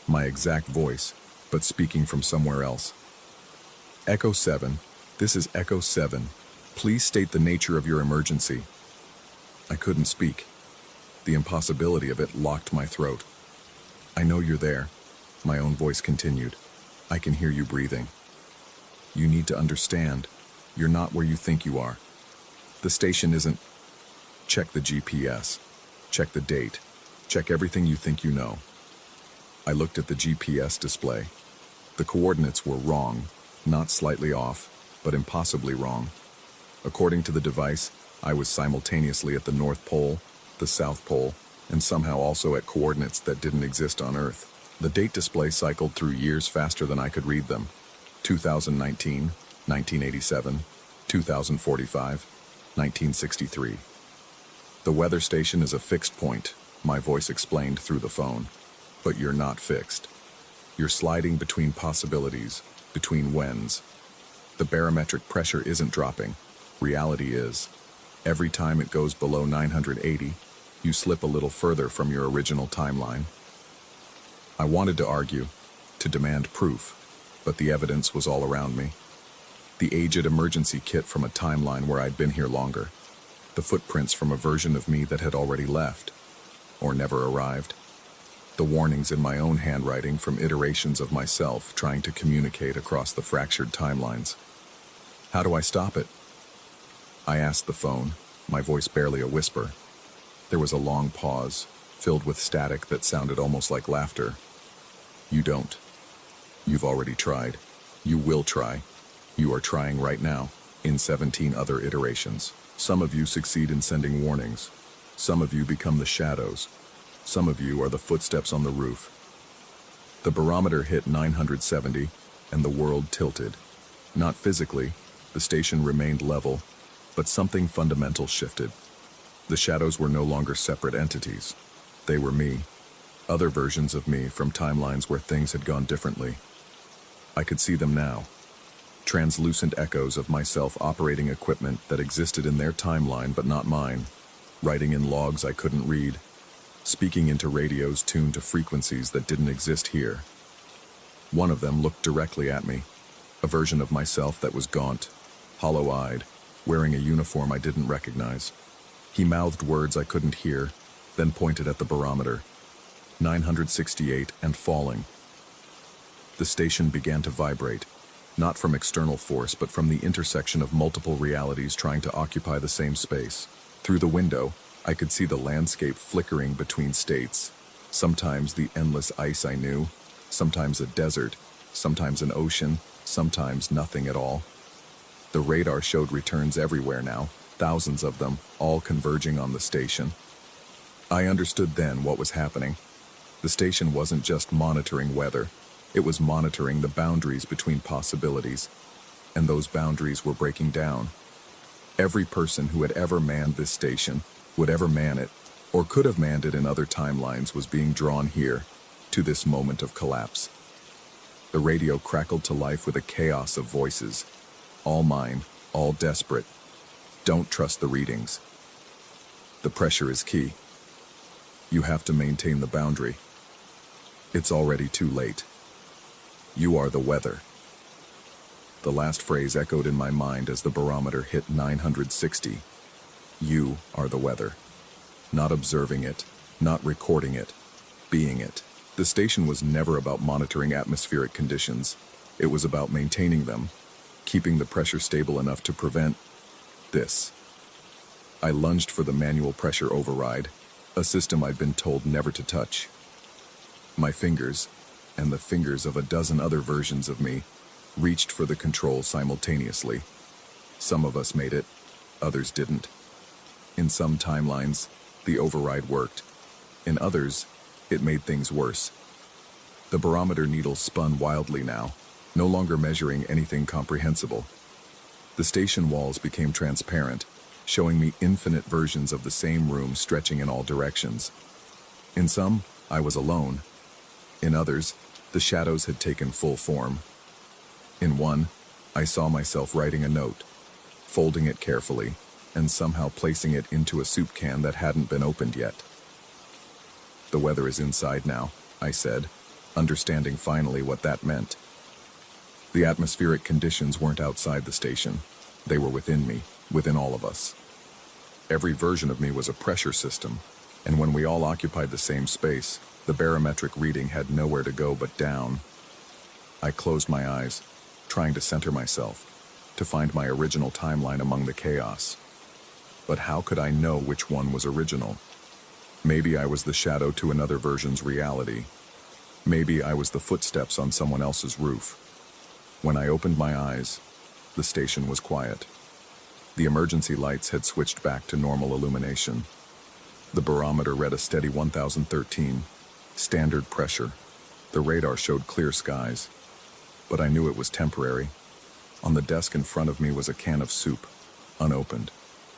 Speaker 1: My exact voice, but speaking from somewhere else. Echo 7, this is Echo 7. Please state the nature of your emergency. I couldn't speak. The impossibility of it locked my throat. I know you're there, my own voice continued. I can hear you breathing. You need to understand, you're not where you think you are. The station isn't... Check the GPS. Check the date. Check everything you think you know. I looked at the GPS display. The coordinates were wrong, not slightly off, but impossibly wrong. According to the device, I was simultaneously at the North Pole, the South Pole, and somehow also at coordinates that didn't exist on Earth. The date display cycled through years faster than I could read them. 2019, 1987, 2045, 1963. The weather station is a fixed point, my voice explained through the phone. But you're not fixed. You're sliding between possibilities, between whens. The barometric pressure isn't dropping. Reality is. Every time it goes below 980, you slip a little further from your original timeline. I wanted to argue, to demand proof, but the evidence was all around me. The aged emergency kit from a timeline where I'd been here longer. The footprints from a version of me that had already left, or never arrived. The warnings in my own handwriting from iterations of myself trying to communicate across the fractured timelines. How do I stop it? I asked the phone, my voice barely a whisper. There was a long pause, filled with static that sounded almost like laughter. You don't. You've already tried. You will try. You are trying right now, in 17 other iterations. Some of you succeed in sending warnings. Some of you become the shadows. Some of you are the footsteps on the roof. The barometer hit 970, and the world tilted. Not physically, the station remained level, but something fundamental shifted. The shadows were no longer separate entities. They were me. Other versions of me from timelines where things had gone differently. I could see them now. Translucent echoes of myself operating equipment that existed in their timeline but not mine, writing in logs I couldn't read, speaking into radios tuned to frequencies that didn't exist here. One of them looked directly at me, a version of myself that was gaunt, hollow-eyed, wearing a uniform I didn't recognize. He mouthed words I couldn't hear, then pointed at the barometer. 968 and falling. The station began to vibrate. Not from external force, but from the intersection of multiple realities trying to occupy the same space. Through the window, I could see the landscape flickering between states. Sometimes the endless ice I knew, sometimes a desert, sometimes an ocean, sometimes nothing at all. The radar showed returns everywhere now, thousands of them, all converging on the station. I understood then what was happening. The station wasn't just monitoring weather. It was monitoring the boundaries between possibilities, and those boundaries were breaking down. Every person who had ever manned this station, would ever man it, or could have manned it in other timelines was being drawn here, to this moment of collapse. The radio crackled to life with a chaos of voices. All mine, all desperate. Don't trust the readings. The pressure is key. You have to maintain the boundary. It's already too late. You are the weather. The last phrase echoed in my mind as the barometer hit 960. You are the weather. Not observing it, not recording it, being it. The station was never about monitoring atmospheric conditions. It was about maintaining them, keeping the pressure stable enough to prevent this. I lunged for the manual pressure override, a system I'd been told never to touch. My fingers, and the fingers of a dozen other versions of me, reached for the control simultaneously. Some of us made it, others didn't. In some timelines, the override worked. In others, it made things worse. The barometer needle spun wildly now, no longer measuring anything comprehensible. The station walls became transparent, showing me infinite versions of the same room stretching in all directions. In some, I was alone. In others, the shadows had taken full form. In one, I saw myself writing a note, folding it carefully, and somehow placing it into a soup can that hadn't been opened yet. "The weather is inside now," I said, understanding finally what that meant. The atmospheric conditions weren't outside the station. They were within me, within all of us. Every version of me was a pressure system, and when we all occupied the same space, the barometric reading had nowhere to go but down. I closed my eyes, trying to center myself, to find my original timeline among the chaos. But how could I know which one was original? Maybe I was the shadow to another version's reality. Maybe I was the footsteps on someone else's roof. When I opened my eyes, the station was quiet. The emergency lights had switched back to normal illumination. The barometer read a steady 1013, standard pressure. The radar showed clear skies. But I knew it was temporary. On the desk in front of me was a can of soup, unopened,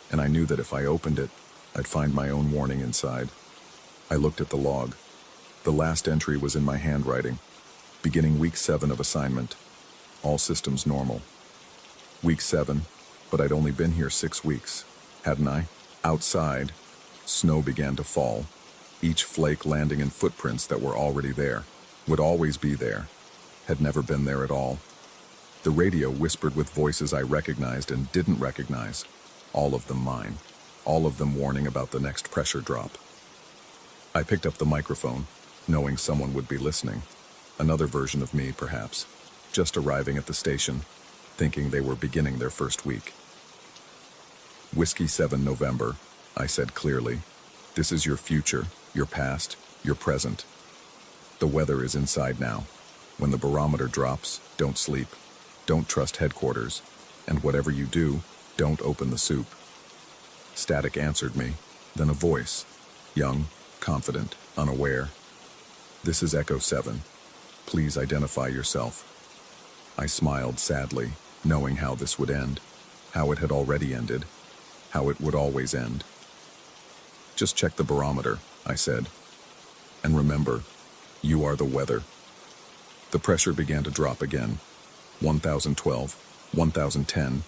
Speaker 1: and I knew that if I opened it, I'd find my own warning inside. I looked at the log. The last entry was in my handwriting, beginning week 7 of assignment. All systems normal. Week 7, but I'd only been here 6 weeks, hadn't I? Outside, snow began to fall, each flake landing in footprints that were already there, would always be there, had never been there at all. The radio whispered with voices I recognized and didn't recognize, all of them mine, all of them warning about the next pressure drop. I picked up the microphone, knowing someone would be listening. Another version of me, perhaps, just arriving at the station, thinking they were beginning their first week. "Whiskey 7 November," I said clearly. "This is your future, your past, your present. The weather is inside now. When the barometer drops, don't sleep. Don't trust headquarters. And whatever you do, don't open the soup." Static answered me, then a voice, young, confident, unaware. "This is Echo 7. Please identify yourself." I smiled sadly, knowing how this would end, how it had already ended, how it would always end. "Just check the barometer," I said. "And remember, you are the weather." The pressure began to drop again. 1012, 1010,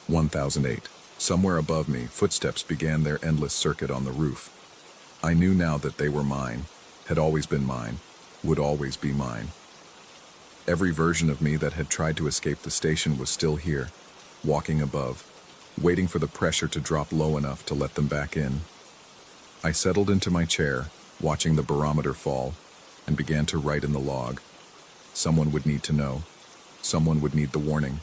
Speaker 1: 1008. Somewhere above me, footsteps began their endless circuit on the roof. I knew now that they were mine, had always been mine, would always be mine. Every version of me that had tried to escape the station was still here, walking above, waiting for the pressure to drop low enough to let them back in. I settled into my chair, watching the barometer fall, and began to write in the log. Someone would need to know. Someone would need the warning.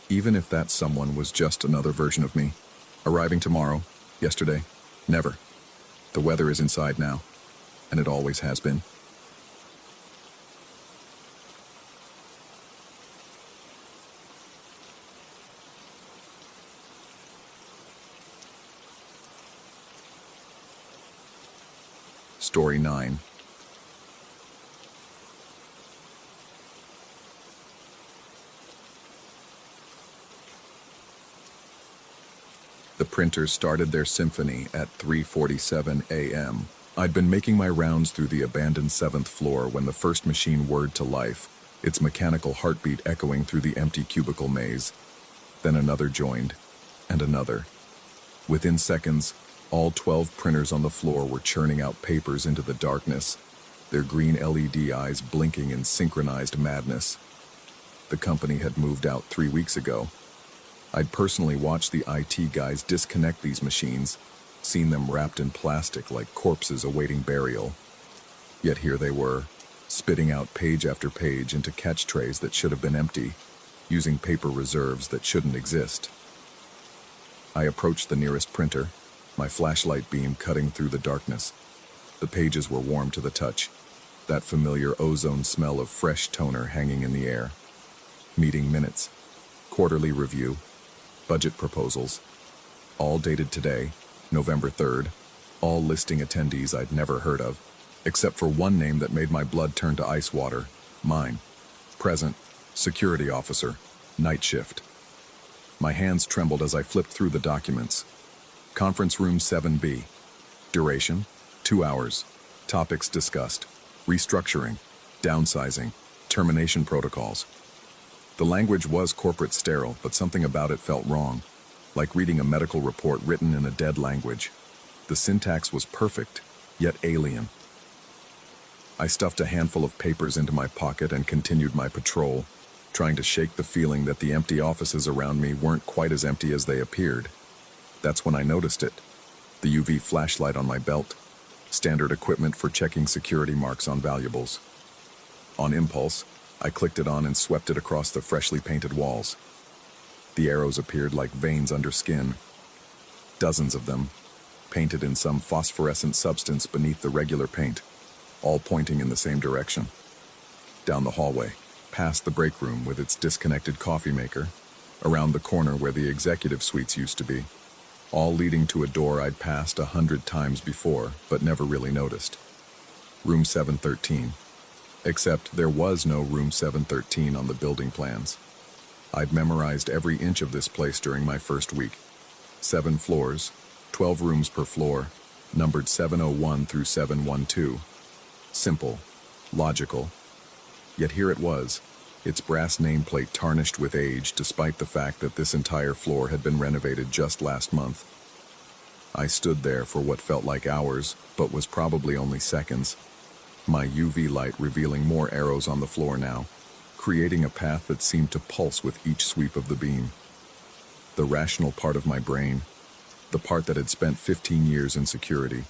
Speaker 1: Even if that someone was just another version of me. Arriving tomorrow, yesterday, never. The weather is inside now, and it always has been. Story 9. The printers started their symphony at 3:47 a.m. I'd been making my rounds through the abandoned 7th floor when the first machine whirred to life, its mechanical heartbeat echoing through the empty cubicle maze. Then another joined, and another. Within seconds, all 12 printers on the floor were churning out papers into the darkness, their green LED eyes blinking in synchronized madness. The company had moved out 3 weeks ago. I'd personally watched the IT guys disconnect these machines, seen them wrapped in plastic like corpses awaiting burial. Yet here they were, spitting out page after page into catch trays that should have been empty, using paper reserves that shouldn't exist. I approached the nearest printer, my flashlight beam cutting through the darkness. The pages were warm to the touch, that familiar ozone smell of fresh toner hanging in the air. Meeting minutes, quarterly review, budget proposals, all dated today, November 3rd, all listing attendees I'd never heard of, except for one name that made my blood turn to ice water, mine. Present, security officer, night shift. My hands trembled as I flipped through the documents. Conference room 7B. Duration, 2 hours. Topics discussed: restructuring, downsizing, termination protocols. The language was corporate sterile, but something about it felt wrong, like reading a medical report written in a dead language. The syntax was perfect, yet alien. I stuffed a handful of papers into my pocket and continued my patrol, trying to shake the feeling that the empty offices around me weren't quite as empty as they appeared. That's when I noticed it. The UV flashlight on my belt, standard equipment for checking security marks on valuables. On impulse, I clicked it on and swept it across the freshly painted walls. The arrows appeared like veins under skin. Dozens of them, painted in some phosphorescent substance beneath the regular paint, all pointing in the same direction. Down the hallway, past the break room with its disconnected coffee maker, around the corner where the executive suites used to be, all leading to a door I'd passed 100 times before, but never really noticed. Room 713. Except there was no room 713 on the building plans. I'd memorized every inch of this place during my first week. 7 floors, 12 rooms per floor, numbered 701 through 712. Simple, logical. Yet here it was, its brass nameplate tarnished with age despite the fact that this entire floor had been renovated just last month. I stood there for what felt like hours, but was probably only seconds. My UV light revealing more arrows on the floor now, creating a path that seemed to pulse with each sweep of the beam. The rational part of my brain, the part that had spent 15 years in security,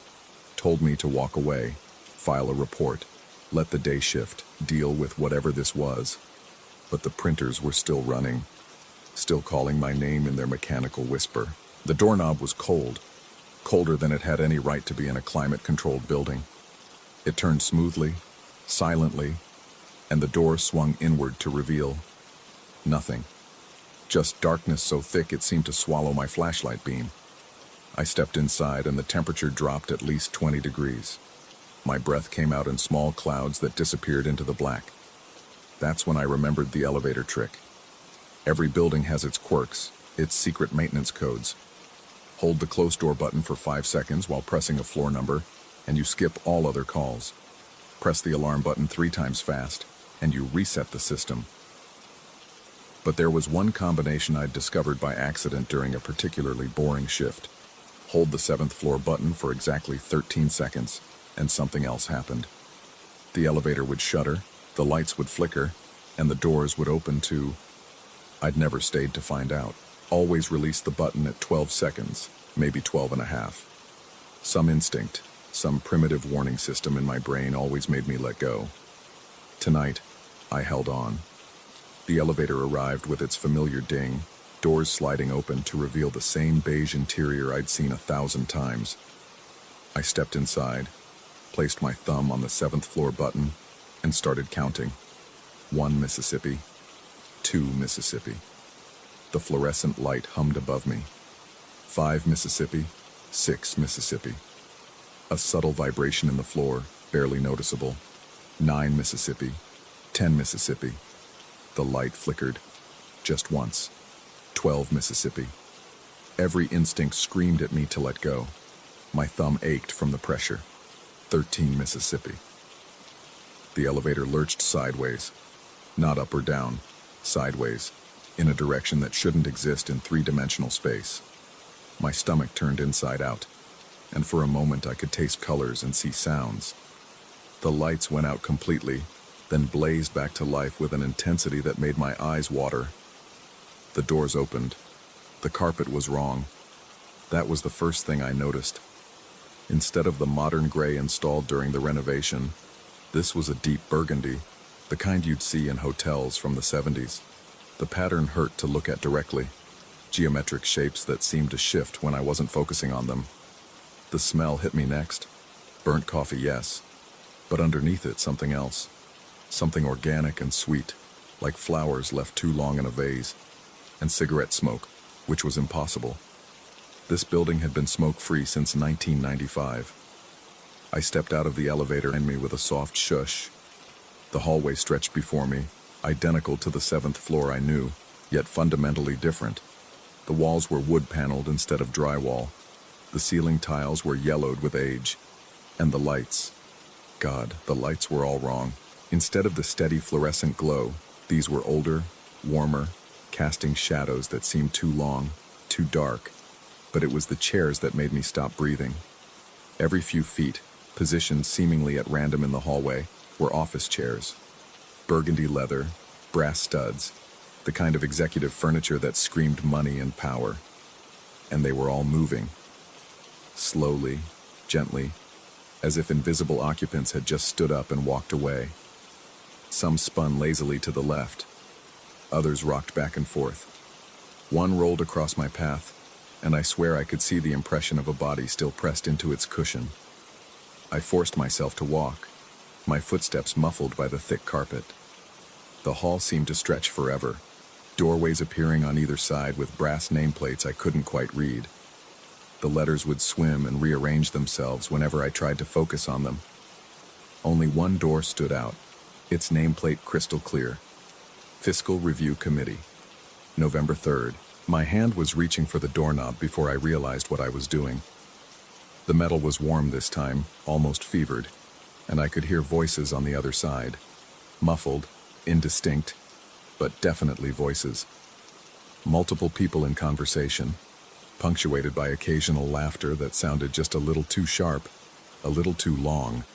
Speaker 1: told me to walk away, file a report, let the day shift, deal with whatever this was. But the printers were still running, still calling my name in their mechanical whisper. The doorknob was cold, colder than it had any right to be in a climate-controlled building. It turned smoothly, silently, and the door swung inward to reveal nothing. Just darkness so thick it seemed to swallow my flashlight beam. I stepped inside and the temperature dropped at least 20 degrees. My breath came out in small clouds that disappeared into the black. That's when I remembered the elevator trick. Every building has its quirks, its secret maintenance codes. Hold the close door button for 5 seconds while pressing a floor number, and you skip all other calls. Press the alarm button 3 times fast, and you reset the system. But there was one combination I'd discovered by accident during a particularly boring shift. Hold the 7th floor button for exactly 13 seconds, and something else happened. The elevator would shudder, the lights would flicker, and the doors would open to... I'd never stayed to find out. Always release the button at 12 seconds, maybe 12 and a half. Some instinct, some primitive warning system in my brain always made me let go. Tonight, I held on. The elevator arrived with its familiar ding, doors sliding open to reveal the same beige interior I'd seen 1,000 times. I stepped inside, placed my thumb on the 7th floor button, and started counting. 1 Mississippi, 2 Mississippi. The fluorescent light hummed above me. 5 Mississippi, 6 Mississippi. A subtle vibration in the floor, barely noticeable. 9 Mississippi, 10 Mississippi. The light flickered, just once. 12 Mississippi. Every instinct screamed at me to let go. My thumb ached from the pressure. 13 Mississippi. The elevator lurched sideways. Not up or down, sideways, in a direction that shouldn't exist in 3-dimensional space. My stomach turned inside out, and for a moment I could taste colors and see sounds. The lights went out completely, then blazed back to life with an intensity that made my eyes water. The doors opened. The carpet was wrong. That was the first thing I noticed. Instead of the modern gray installed during the renovation, this was a deep burgundy, the kind you'd see in hotels from the 70s. The pattern hurt to look at directly, geometric shapes that seemed to shift when I wasn't focusing on them. The smell hit me next. Burnt coffee, yes, but underneath it something else. Something organic and sweet, like flowers left too long in a vase, and cigarette smoke, which was impossible. This building had been smoke-free since 1995. I stepped out of the elevator behind me with a soft shush. The hallway stretched before me, identical to the 7th floor I knew, yet fundamentally different. The walls were wood-paneled instead of drywall. The ceiling tiles were yellowed with age. And the lights. God, the lights were all wrong. Instead of the steady fluorescent glow, these were older, warmer, casting shadows that seemed too long, too dark. But it was the chairs that made me stop breathing. Every few feet, positioned seemingly at random in the hallway, were office chairs. Burgundy leather, brass studs, the kind of executive furniture that screamed money and power. And they were all moving. Slowly, gently, as if invisible occupants had just stood up and walked away. Some spun lazily to the left. Others rocked back and forth. One rolled across my path, and I swear I could see the impression of a body still pressed into its cushion. I forced myself to walk, my footsteps muffled by the thick carpet. The hall seemed to stretch forever, doorways appearing on either side with brass nameplates I couldn't quite read. The letters would swim and rearrange themselves whenever I tried to focus on them. Only one door stood out, its nameplate crystal clear. Fiscal Review Committee. November 3rd. My hand was reaching for the doorknob before I realized what I was doing. The metal was warm this time, almost fevered, and I could hear voices on the other side. Muffled, indistinct, but definitely voices. Multiple people in conversation, punctuated by occasional laughter that sounded just a little too sharp, a little too long.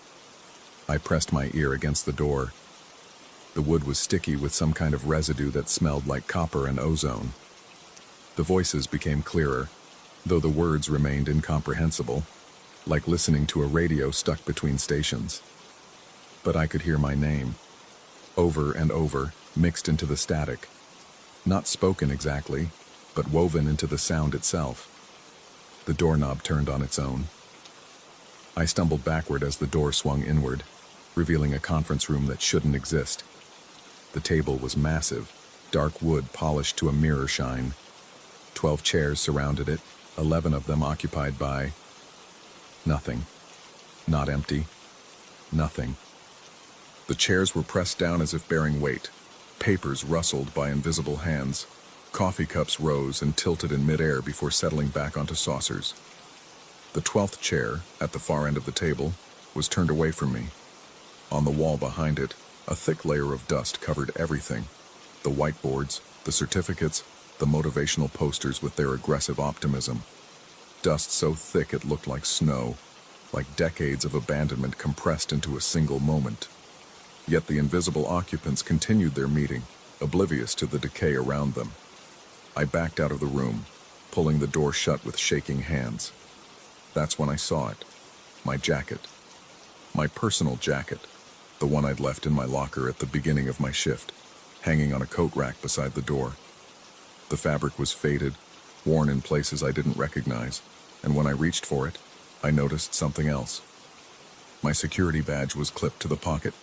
Speaker 1: I pressed my ear against the door. The wood was sticky with some kind of residue that smelled like copper and ozone. The voices became clearer, though the words remained incomprehensible, like listening to a radio stuck between stations. But I could hear my name, over and over, mixed into the static. Not spoken exactly, but woven into the sound itself. The doorknob turned on its own. I stumbled backward as the door swung inward, revealing a conference room that shouldn't exist. The table was massive, dark wood polished to a mirror shine. 12 chairs surrounded it, 11 of them occupied by nothing. Not empty. Nothing. The chairs were pressed down as if bearing weight. Papers rustled by invisible hands. Coffee cups rose and tilted in midair before settling back onto saucers. The 12th chair, at the far end of the table, was turned away from me. On the wall behind it, a thick layer of dust covered everything. The whiteboards, the certificates, the motivational posters with their aggressive optimism. Dust so thick it looked like snow, like decades of abandonment compressed into a single moment. Yet the invisible occupants continued their meeting, oblivious to the decay around them. I backed out of the room, pulling the door shut with shaking hands. That's when I saw it. My jacket. My personal jacket. The one I'd left in my locker at the beginning of my shift, hanging on a coat rack beside the door. The fabric was faded, worn in places I didn't recognize, and when I reached for it, I noticed something else. My security badge was clipped to the pocket,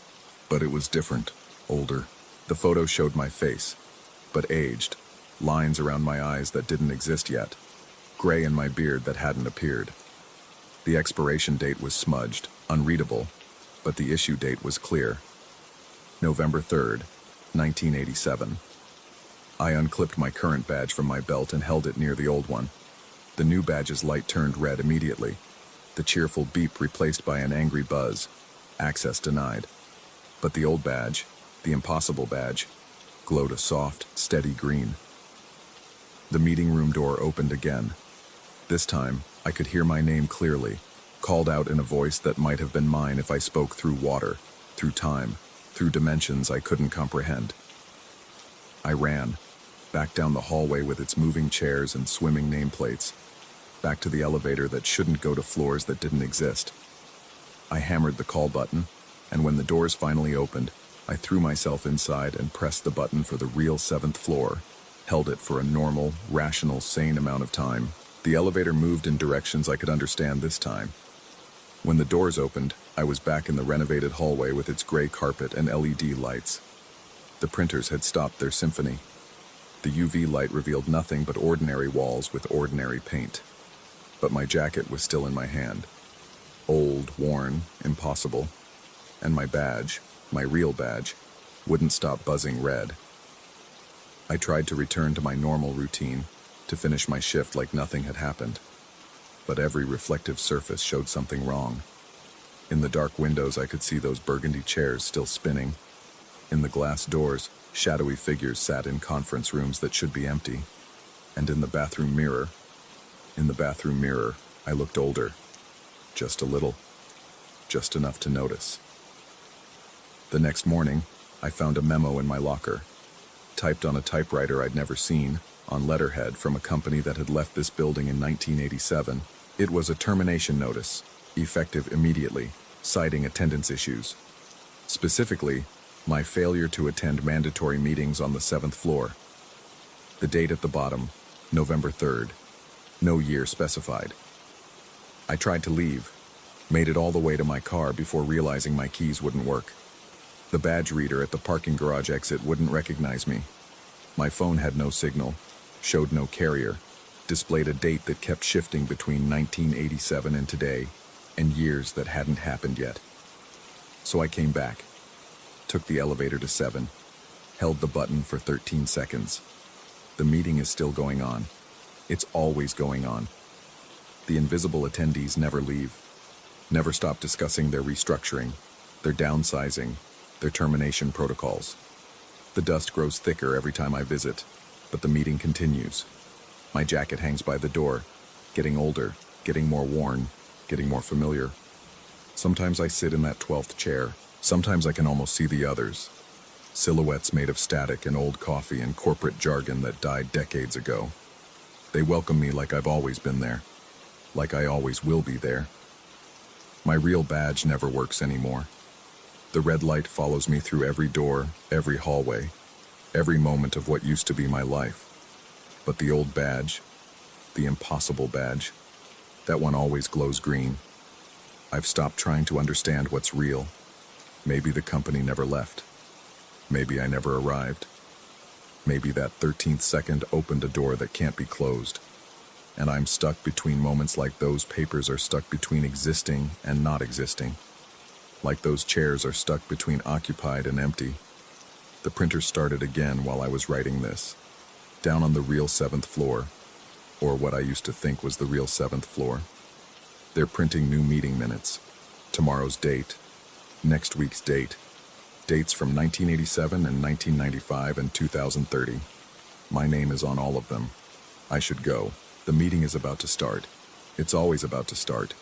Speaker 1: but it was different, older. The photo showed my face, but aged, lines around my eyes that didn't exist yet, gray in my beard that hadn't appeared. The expiration date was smudged, unreadable, but the issue date was clear. November 3rd, 1987. I unclipped my current badge from my belt and held it near the old one. The new badge's light turned red immediately. The cheerful beep replaced by an angry buzz. Access denied. But the old badge, the impossible badge, glowed a soft, steady green. The meeting room door opened again. This time, I could hear my name clearly, called out in a voice that might have been mine if I spoke through water, through time, through dimensions I couldn't comprehend. I ran, back down the hallway with its moving chairs and swimming nameplates, back to the elevator that shouldn't go to floors that didn't exist. I hammered the call button, and when the doors finally opened, I threw myself inside and pressed the button for the real 7th floor, held it for a normal, rational, sane amount of time. The elevator moved in directions I could understand this time. When the doors opened, I was back in the renovated hallway with its gray carpet and LED lights. The printers had stopped their symphony. The UV light revealed nothing but ordinary walls with ordinary paint. but my jacket was still in my hand. Old, worn, impossible. And my badge, my real badge, wouldn't stop buzzing red. I tried to return to my normal routine, to finish my shift like nothing had happened. But every reflective surface showed something wrong. In the dark windows, I could see those burgundy chairs still spinning. In the glass doors, shadowy figures sat in conference rooms that should be empty. And in the bathroom mirror, I looked older. Just a little. Just enough to notice. The next morning, I found a memo in my locker, typed on a typewriter I'd never seen, on letterhead from a company that had left this building in 1987. It was a termination notice, effective immediately, citing attendance issues. Specifically, my failure to attend mandatory meetings on the 7th floor. The date at the bottom, November 3rd. No year specified. I tried to leave, made it all the way to my car before realizing my keys wouldn't work. The badge reader at the parking garage exit wouldn't recognize me. My phone had no signal, showed no carrier, displayed a date that kept shifting between 1987 and today, and years that hadn't happened yet. So I came back, took the elevator to 7, held the button for 13 seconds. The meeting is still going on. It's always going on. The invisible attendees never leave, never stop discussing their restructuring, their downsizing, their termination protocols. The dust grows thicker every time I visit, but the meeting continues. My jacket hangs by the door, getting older, getting more worn, getting more familiar. Sometimes I sit in that 12th chair. Sometimes I can almost see the others. Silhouettes made of static and old coffee and corporate jargon that died decades ago. They welcome me like I've always been there, like I always will be there. My real badge never works anymore. The red light follows me through every door, every hallway, every moment of what used to be my life. But the old badge, the impossible badge, that one always glows green. I've stopped trying to understand what's real. Maybe the company never left. Maybe I never arrived. Maybe that 13th second opened a door that can't be closed. And I'm stuck between moments like those papers are stuck between existing and not existing. Like those chairs are stuck between occupied and empty. The printer started again while I was writing this. Down on the real 7th floor, or what I used to think was the real 7th floor. They're printing new meeting minutes. Tomorrow's date. Next week's date. Dates from 1987 and 1995 and 2030. My name is on all of them. I should go. The meeting is about to start. It's always about to start.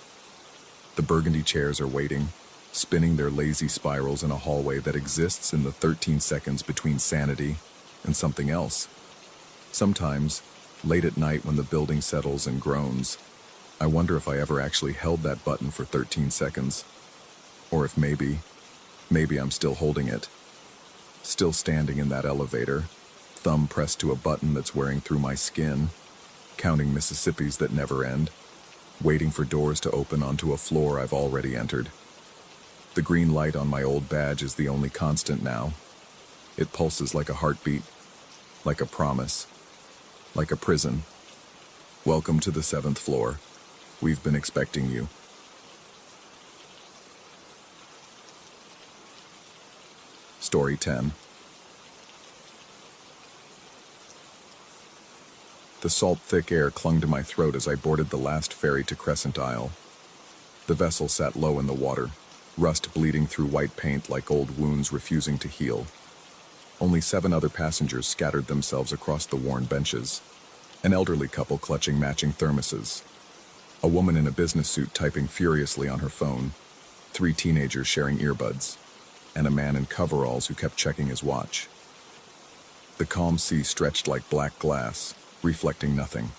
Speaker 1: The burgundy chairs are waiting, spinning their lazy spirals in a hallway that exists in the 13 seconds between sanity and something else. Sometimes, late at night when the building settles and groans, I wonder if I ever actually held that button for 13 seconds. Or if maybe I'm still holding it. Still standing in that elevator, thumb pressed to a button that's wearing through my skin, counting Mississippis that never end, waiting for doors to open onto a floor I've already entered. The green light on my old badge is the only constant now. It pulses like a heartbeat, like a promise, like a prison. Welcome to the 7th floor. We've been expecting you. Story 10. The salt-thick air clung to my throat as I boarded the last ferry to Crescent Isle. The vessel sat low in the water, rust bleeding through white paint like old wounds refusing to heal. Only 7 other passengers scattered themselves across the worn benches. An elderly couple clutching matching thermoses. A woman in a business suit typing furiously on her phone. 3 teenagers sharing earbuds. And a man in coveralls who kept checking his watch. The calm sea stretched like black glass, reflecting nothing.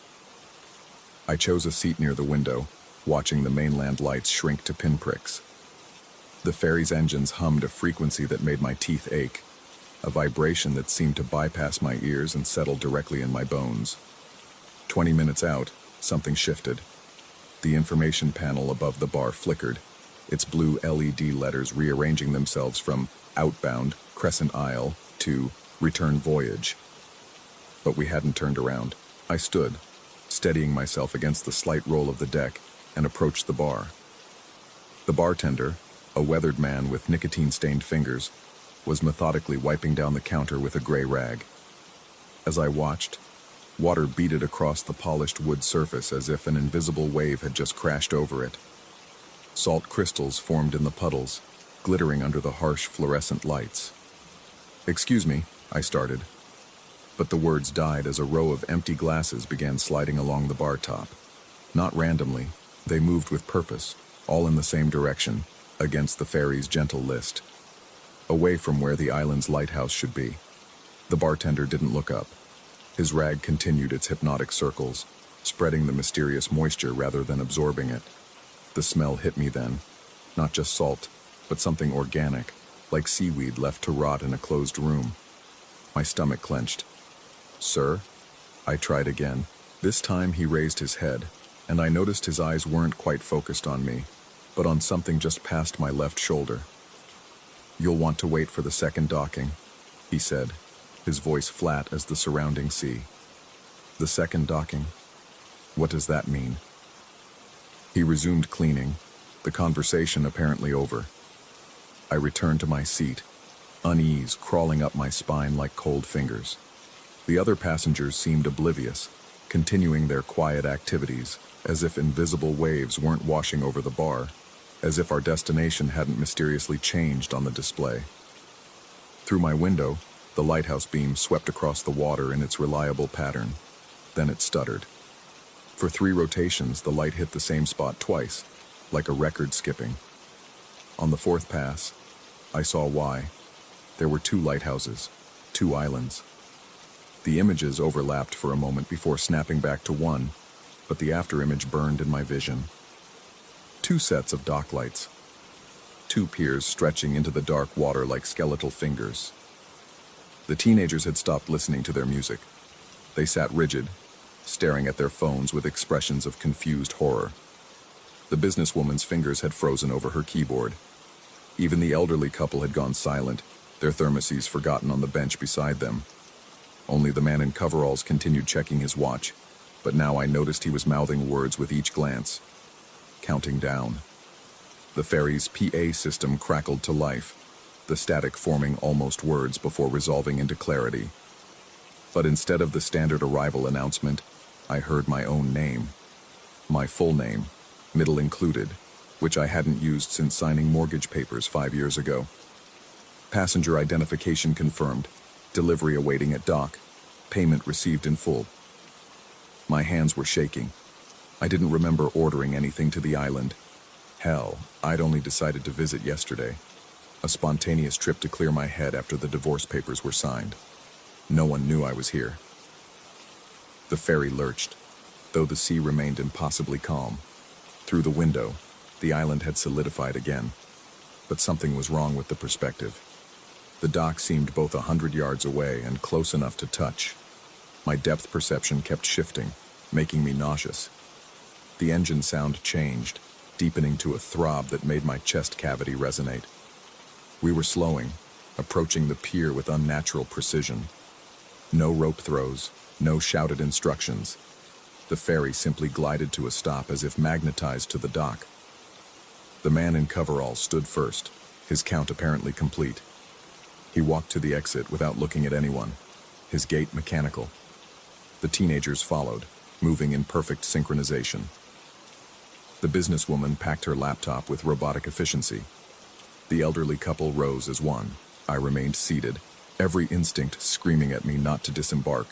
Speaker 1: I chose a seat near the window, watching the mainland lights shrink to pinpricks. The ferry's engines hummed a frequency that made my teeth ache, a vibration that seemed to bypass my ears and settle directly in my bones. 20 minutes out, something shifted. The information panel above the bar flickered, its blue LED letters rearranging themselves from outbound, Crescent Isle, to return voyage. But we hadn't turned around. I stood, steadying myself against the slight roll of the deck, and approached the bar. The bartender, a weathered man with nicotine-stained fingers, was methodically wiping down the counter with a gray rag. As I watched, water beaded across the polished wood surface as if an invisible wave had just crashed over it. Salt crystals formed in the puddles, glittering under the harsh fluorescent lights. "Excuse me," I started, but the words died as a row of empty glasses began sliding along the bar top. Not randomly, they moved with purpose, all in the same direction, against the ferry's gentle list, away from where the island's lighthouse should be. The bartender didn't look up. His rag continued its hypnotic circles, spreading the mysterious moisture rather than absorbing it. The smell hit me then, not just salt, but something organic, like seaweed left to rot in a closed room. My stomach clenched. "Sir?" I tried again. This time he raised his head, and I noticed his eyes weren't quite focused on me, but on something just past my left shoulder. "You'll want to wait for the second docking," he said, his voice flat as the surrounding sea. "The second docking? What does that mean?" He resumed cleaning, the conversation apparently over. I returned to my seat, unease crawling up my spine like cold fingers. The other passengers seemed oblivious, continuing their quiet activities, as if invisible waves weren't washing over the bar, as if our destination hadn't mysteriously changed on the display. Through my window, the lighthouse beam swept across the water in its reliable pattern. Then it stuttered. For 3 rotations, the light hit the same spot twice, like a record skipping. On the 4th pass, I saw why. There were 2 lighthouses, 2 islands. The images overlapped for a moment before snapping back to one, but the afterimage burned in my vision. 2 sets of dock lights. 2 piers stretching into the dark water like skeletal fingers. The teenagers had stopped listening to their music. They sat rigid, staring at their phones with expressions of confused horror. The businesswoman's fingers had frozen over her keyboard. Even the elderly couple had gone silent, their thermoses forgotten on the bench beside them. Only the man in coveralls continued checking his watch, but now I noticed he was mouthing words with each glance. Counting down. The ferry's PA system crackled to life, the static forming almost words before resolving into clarity. But instead of the standard arrival announcement, I heard my own name. My full name, middle included, which I hadn't used since signing mortgage papers 5 years ago. Passenger identification confirmed, delivery awaiting at dock, payment received in full. My hands were shaking. I didn't remember ordering anything to the island. Hell, I'd only decided to visit yesterday. A spontaneous trip to clear my head after the divorce papers were signed. No one knew I was here. The ferry lurched, though the sea remained impossibly calm. Through the window, the island had solidified again. But something was wrong with the perspective. The dock seemed both 100 yards away and close enough to touch. My depth perception kept shifting, making me nauseous. The engine sound changed, deepening to a throb that made my chest cavity resonate. We were slowing, approaching the pier with unnatural precision. No rope throws, no shouted instructions. The ferry simply glided to a stop as if magnetized to the dock. The man in coveralls stood first, his count apparently complete. He walked to the exit without looking at anyone, his gait mechanical. The teenagers followed, moving in perfect synchronization. The businesswoman packed her laptop with robotic efficiency. The elderly couple rose as one. I remained seated, every instinct screaming at me not to disembark.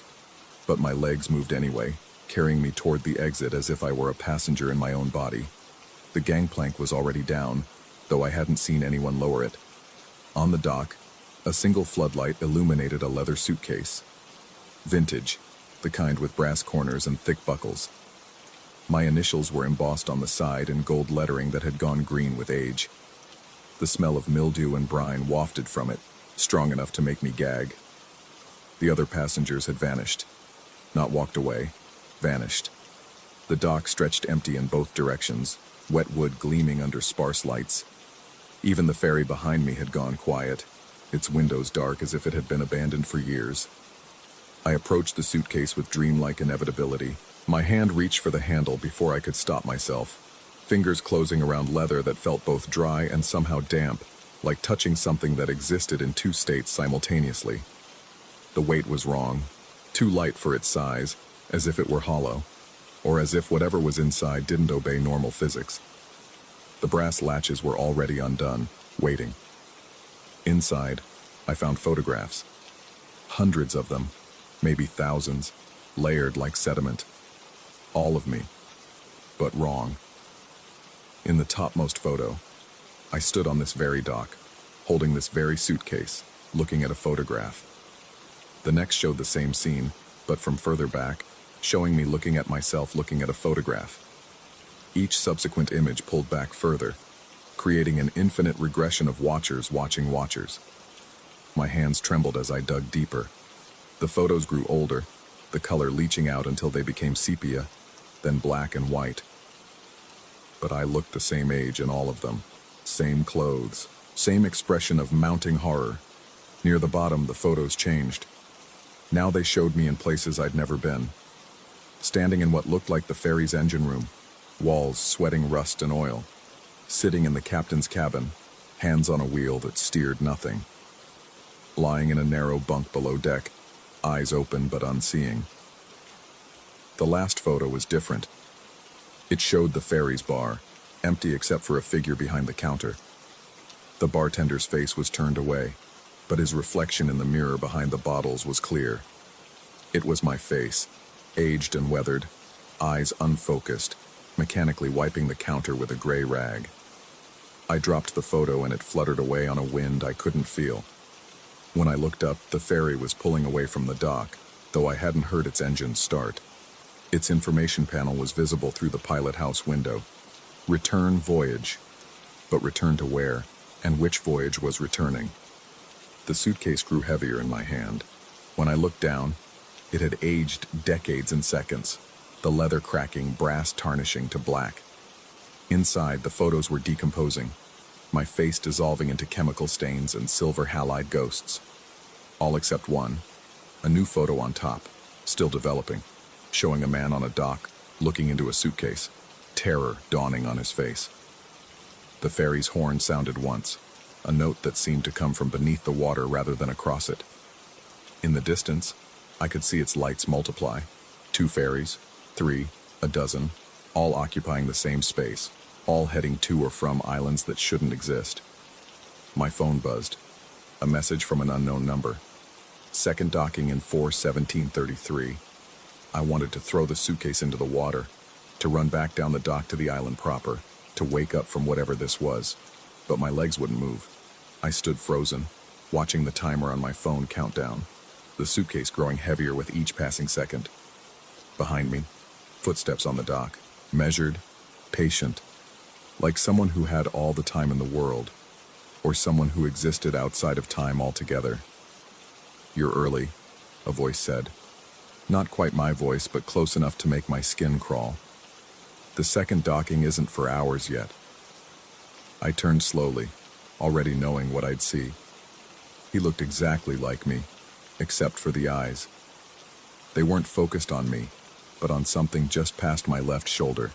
Speaker 1: But my legs moved anyway, carrying me toward the exit as if I were a passenger in my own body. The gangplank was already down, though I hadn't seen anyone lower it. On the dock, a single floodlight illuminated a leather suitcase. Vintage, the kind with brass corners and thick buckles. My initials were embossed on the side in gold lettering that had gone green with age. The smell of mildew and brine wafted from it, strong enough to make me gag. The other passengers had vanished. Not walked away, vanished. The dock stretched empty in both directions, wet wood gleaming under sparse lights. Even the ferry behind me had gone quiet, its windows dark as if it had been abandoned for years. I approached the suitcase with dreamlike inevitability, My hand reached for the handle before I could stop myself, fingers closing around leather that felt both dry and somehow damp, like touching something that existed in two states simultaneously. The weight was wrong, too light for its size, as if it were hollow, or as if whatever was inside didn't obey normal physics. The brass latches were already undone, waiting. Inside, I found photographs. Hundreds of them, maybe thousands, layered like sediment. All of me, but wrong. In the topmost photo, I stood on this very dock, holding this very suitcase, looking at a photograph. The next showed the same scene, but from further back, showing me looking at myself looking at a photograph. Each subsequent image pulled back further, creating an infinite regression of watchers watching watchers. My hands trembled as I dug deeper. The photos grew older, the color leaching out until they became sepia, then black and white. But I looked the same age in all of them, same clothes, same expression of mounting horror. Near the bottom, the photos changed. Now they showed me in places I'd never been. Standing in what looked like the ferry's engine room, walls sweating rust and oil. Sitting in the captain's cabin, hands on a wheel that steered nothing. Lying in a narrow bunk below deck, eyes open but unseeing. The last photo was different. It showed the ferry's bar, empty except for a figure behind the counter. The bartender's face was turned away, but his reflection in the mirror behind the bottles was clear. It was my face, aged and weathered, eyes unfocused, mechanically wiping the counter with a gray rag. I dropped the photo and it fluttered away on a wind I couldn't feel. When I looked up, the ferry was pulling away from the dock, though I hadn't heard its engine start. Its information panel was visible through the pilot house window. Return voyage. But return to where, and which voyage was returning? The suitcase grew heavier in my hand. When I looked down, it had aged decades in seconds, the leather cracking, brass tarnishing to black. Inside, the photos were decomposing, my face dissolving into chemical stains and silver halide ghosts. All except one, a new photo on top, still developing, showing a man on a dock, looking into a suitcase, terror dawning on his face. The ferry's horn sounded once, a note that seemed to come from beneath the water rather than across it. In the distance, I could see its lights multiply. 2 ferries, 3, a dozen, all occupying the same space, all heading to or from islands that shouldn't exist. My phone buzzed. A message from an unknown number. Second docking in 4:17:33. I wanted to throw the suitcase into the water, to run back down the dock to the island proper, to wake up from whatever this was, but my legs wouldn't move. I stood frozen, watching the timer on my phone count down, the suitcase growing heavier with each passing second. Behind me, footsteps on the dock, measured, patient, like someone who had all the time in the world, or someone who existed outside of time altogether. "You're early," a voice said. Not quite my voice, but close enough to make my skin crawl. "The second docking isn't for hours yet." I turned slowly, already knowing what I'd see. He looked exactly like me, except for the eyes. They weren't focused on me, but on something just past my left shoulder.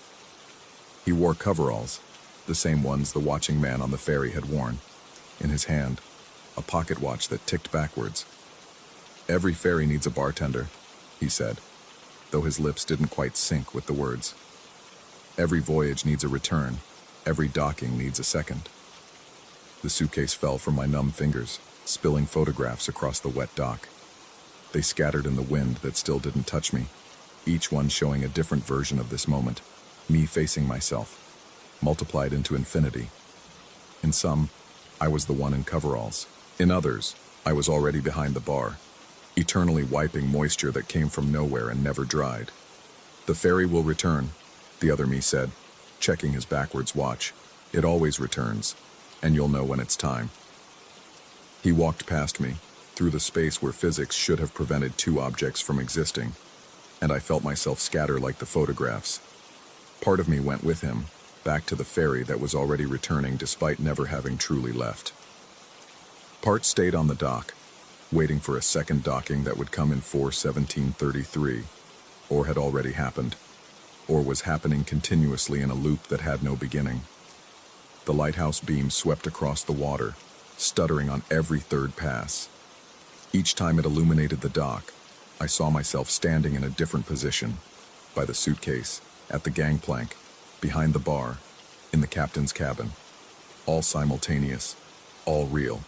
Speaker 1: He wore coveralls, the same ones the watching man on the ferry had worn. In his hand, a pocket watch that ticked backwards. "Every ferry needs a bartender," he said, though his lips didn't quite sync with the words. "Every voyage needs a return. Every docking needs a second." The suitcase fell from my numb fingers, spilling photographs across the wet dock. They scattered in the wind that still didn't touch me, each one showing a different version of this moment, me facing myself, multiplied into infinity. In some, I was the one in coveralls. In others, I was already behind the bar, eternally wiping moisture that came from nowhere and never dried. "The ferry will return," the other me said, checking his backwards watch. "It always returns, and you'll know when it's time." He walked past me, through the space where physics should have prevented 2 objects from existing, and I felt myself scatter like the photographs. Part of me went with him, back to the ferry that was already returning despite never having truly left. Part stayed on the dock, waiting for a second docking that would come in 4:17:33, or had already happened. or was happening continuously in a loop that had no beginning. The lighthouse beam swept across the water, stuttering on every third pass. Each time it illuminated the dock, I saw myself standing in a different position, by the suitcase, at the gangplank, behind the bar, in the captain's cabin. All simultaneous, all real.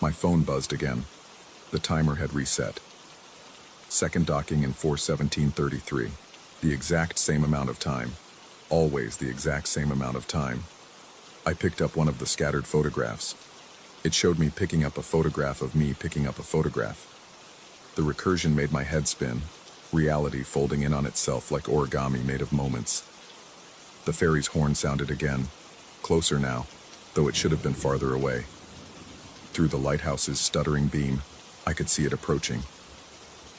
Speaker 1: My phone buzzed again. The timer had reset. Second docking in 4:17:33. The exact same amount of time. Always the exact same amount of time. I picked up one of the scattered photographs. It showed me picking up a photograph of me picking up a photograph. The recursion made my head spin, reality folding in on itself like origami made of moments. The ferry's horn sounded again, closer now, though it should have been farther away. Through the lighthouse's stuttering beam, I could see it approaching.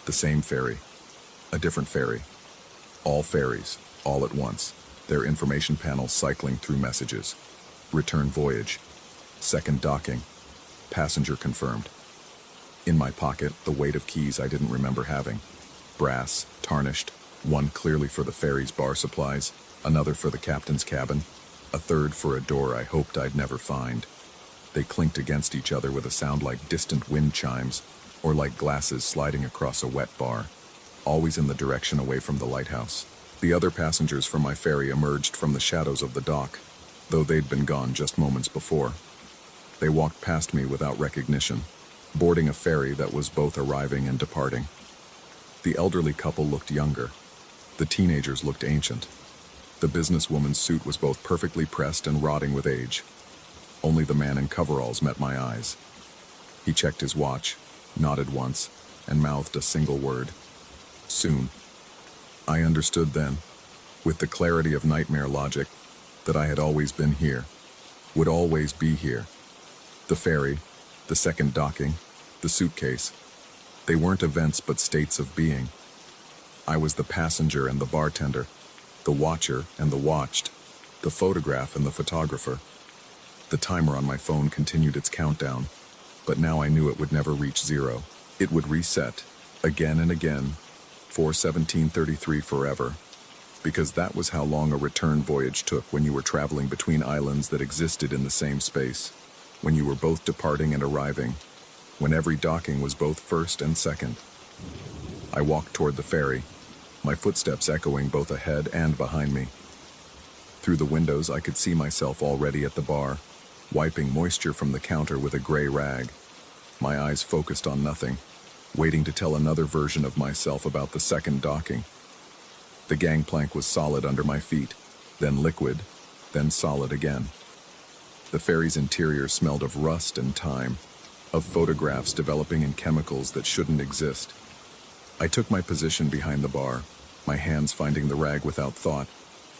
Speaker 1: The same ferry, a different ferry. All ferries, all at once, their information panels cycling through messages. Return voyage. Second docking. Passenger confirmed. In my pocket, the weight of keys I didn't remember having. Brass, tarnished, one clearly for the ferry's bar supplies, another for the captain's cabin, a third for a door I hoped I'd never find. They clinked against each other with a sound like distant wind chimes, or like glasses sliding across a wet bar, always in the direction away from the lighthouse. The other passengers from my ferry emerged from the shadows of the dock, though they'd been gone just moments before. They walked past me without recognition, boarding a ferry that was both arriving and departing. The elderly couple looked younger. The teenagers looked ancient. The businesswoman's suit was both perfectly pressed and rotting with age. Only the man in coveralls met my eyes. He checked his watch, nodded once, and mouthed a single word. Soon. I understood then, with the clarity of nightmare logic, that I had always been here, would always be here. The ferry, the second docking, the suitcase. They weren't events but states of being. I was the passenger and the bartender, the watcher and the watched, the photograph and the photographer. The timer on my phone continued its countdown, but now I knew it would never reach zero. It would reset, again and again, 4:17:33 forever, because that was how long a return voyage took when you were traveling between islands that existed in the same space, when you were both departing and arriving, when every docking was both first and second. I walked toward the ferry, my footsteps echoing both ahead and behind me. Through the windows I could see myself already at the bar, wiping moisture from the counter with a gray rag, my eyes focused on nothing, waiting to tell another version of myself about the second docking. The gangplank was solid under my feet, then liquid, then solid again. The ferry's interior smelled of rust and time, of photographs developing in chemicals that shouldn't exist. I took my position behind the bar, my hands finding the rag without thought,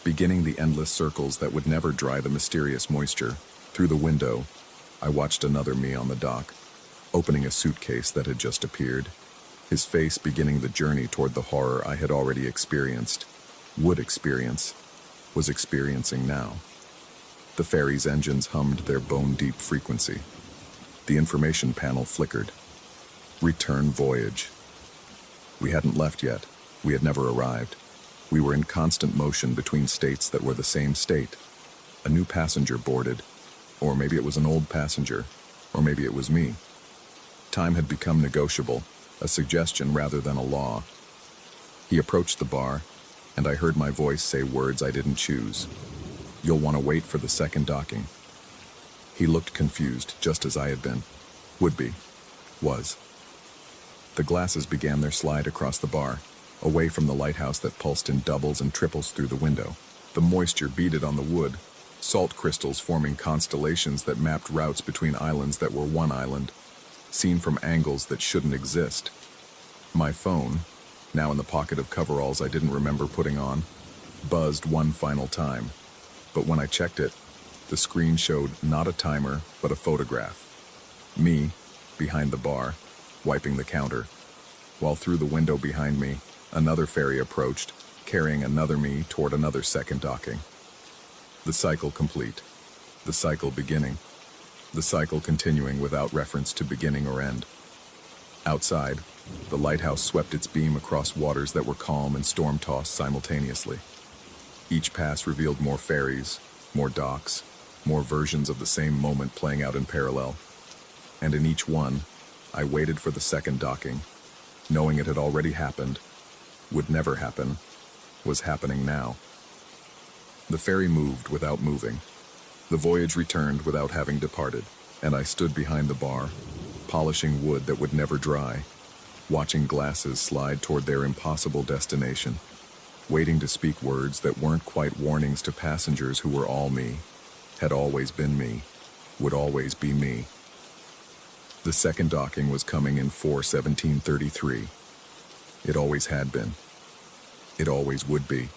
Speaker 1: beginning the endless circles that would never dry the mysterious moisture. Through the window, I watched another me on the dock, opening a suitcase that had just appeared, his face beginning the journey toward the horror I had already experienced, would experience, was experiencing now. The ferry's engines hummed their bone-deep frequency. The information panel flickered. Return voyage. We hadn't left yet. We had never arrived. We were in constant motion between states that were the same state. A new passenger boarded, or maybe it was an old passenger, or maybe it was me. Time had become negotiable, a suggestion rather than a law. He approached the bar, and I heard my voice say words I didn't choose. You'll want to wait for the second docking. He looked confused, just as I had been. Would be. Was. The glasses began their slide across the bar, away from the lighthouse that pulsed in doubles and triples through the window. The moisture beaded on the wood, salt crystals forming constellations that mapped routes between islands that were one island, seen from angles that shouldn't exist. My phone, now in the pocket of coveralls I didn't remember putting on, buzzed one final time. But when I checked it, the screen showed not a timer, but a photograph. Me, behind the bar, wiping the counter, while through the window behind me, another ferry approached, carrying another me toward another second docking. The cycle complete. The cycle beginning. The cycle continuing without reference to beginning or end. Outside, the lighthouse swept its beam across waters that were calm and storm-tossed simultaneously. Each pass revealed more ferries, more docks, more versions of the same moment playing out in parallel. And in each one, I waited for the second docking, knowing it had already happened, would never happen, was happening now. The ferry moved without moving. The voyage returned without having departed, and I stood behind the bar, polishing wood that would never dry, watching glasses slide toward their impossible destination, waiting to speak words that weren't quite warnings to passengers who were all me, had always been me, would always be me. The second docking was coming in 4/17/33. It always had been. It always would be.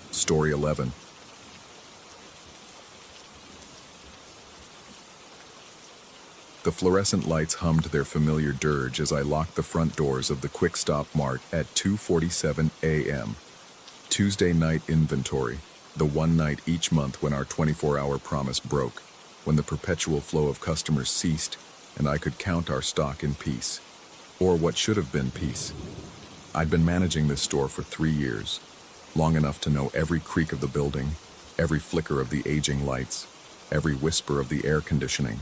Speaker 1: Story 11. The fluorescent lights hummed their familiar dirge as I locked the front doors of the Quick Stop Mart at 2:47 a.m. Tuesday night inventory, the one night each month when our 24-hour promise broke, when the perpetual flow of customers ceased and I could count our stock in peace. Or what should have been peace. I'd been managing this store for 3 years, long enough to know every creak of the building, every flicker of the aging lights, every whisper of the air conditioning.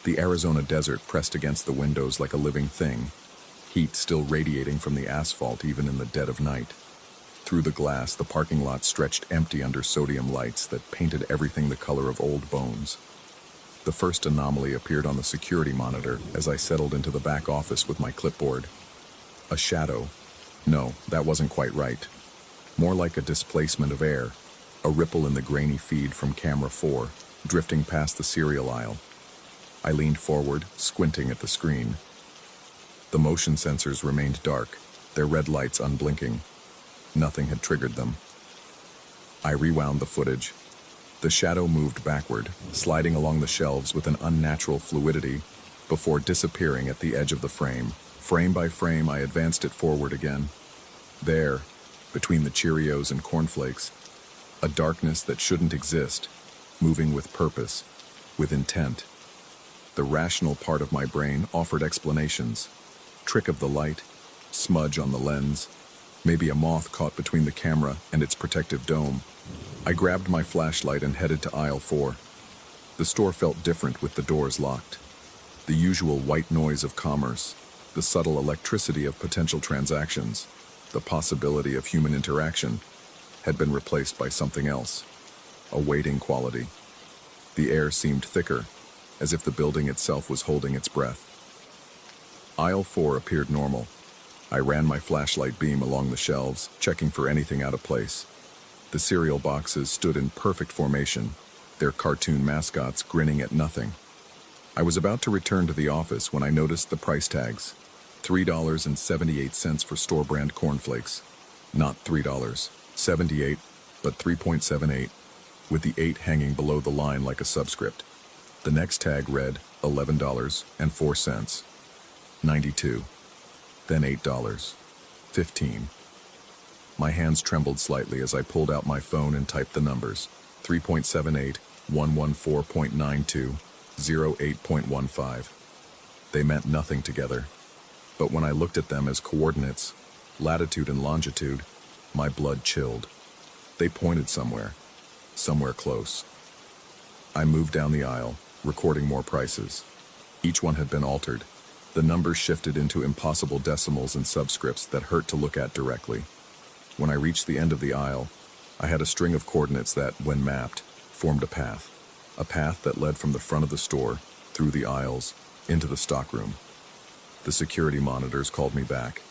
Speaker 1: The Arizona desert pressed against the windows like a living thing, heat still radiating from the asphalt even in the dead of night. Through the glass, the parking lot stretched empty under sodium lights that painted everything the color of old bones. The first anomaly appeared on the security monitor as I settled into the back office with my clipboard. A shadow. No, that wasn't quite right. More like a displacement of air, a ripple in the grainy feed from camera 4, drifting past the cereal aisle. I leaned forward, squinting at the screen. The motion sensors remained dark, their red lights unblinking. Nothing had triggered them. I rewound the footage. The shadow moved backward, sliding along the shelves with an unnatural fluidity, before disappearing at the edge of the frame. Frame by frame, I advanced it forward again. There, between the Cheerios and cornflakes, a darkness that shouldn't exist, moving with purpose, with intent. The rational part of my brain offered explanations. Trick of the light, smudge on the lens, maybe a moth caught between the camera and its protective dome. I grabbed my flashlight and headed to aisle 4. The store felt different with the doors locked. The usual white noise of commerce, the subtle electricity of potential transactions, the possibility of human interaction, had been replaced by something else. A waiting quality. The air seemed thicker, as if the building itself was holding its breath. Aisle 4 appeared normal. I ran my flashlight beam along the shelves, checking for anything out of place. The cereal boxes stood in perfect formation, their cartoon mascots grinning at nothing. I was about to return to the office when I noticed the price tags. $3.78 for store-brand cornflakes. Not $3.78, but 3.78, with the 8 hanging below the line like a subscript. The next tag read $11.04, 92, then $8, 15. My hands trembled slightly as I pulled out my phone and typed the numbers: 3.78, 114.92, 08.15. They meant nothing together, but when I looked at them as coordinates, latitude and longitude, my blood chilled. They pointed somewhere close. I moved down the aisle, recording more prices. Each one had been altered. The numbers shifted into impossible decimals and subscripts that hurt to look at directly. When I reached the end of the aisle, I had a string of coordinates that, when mapped, formed a path that led from the front of the store, through the aisles, into the stockroom. The security monitors called me back.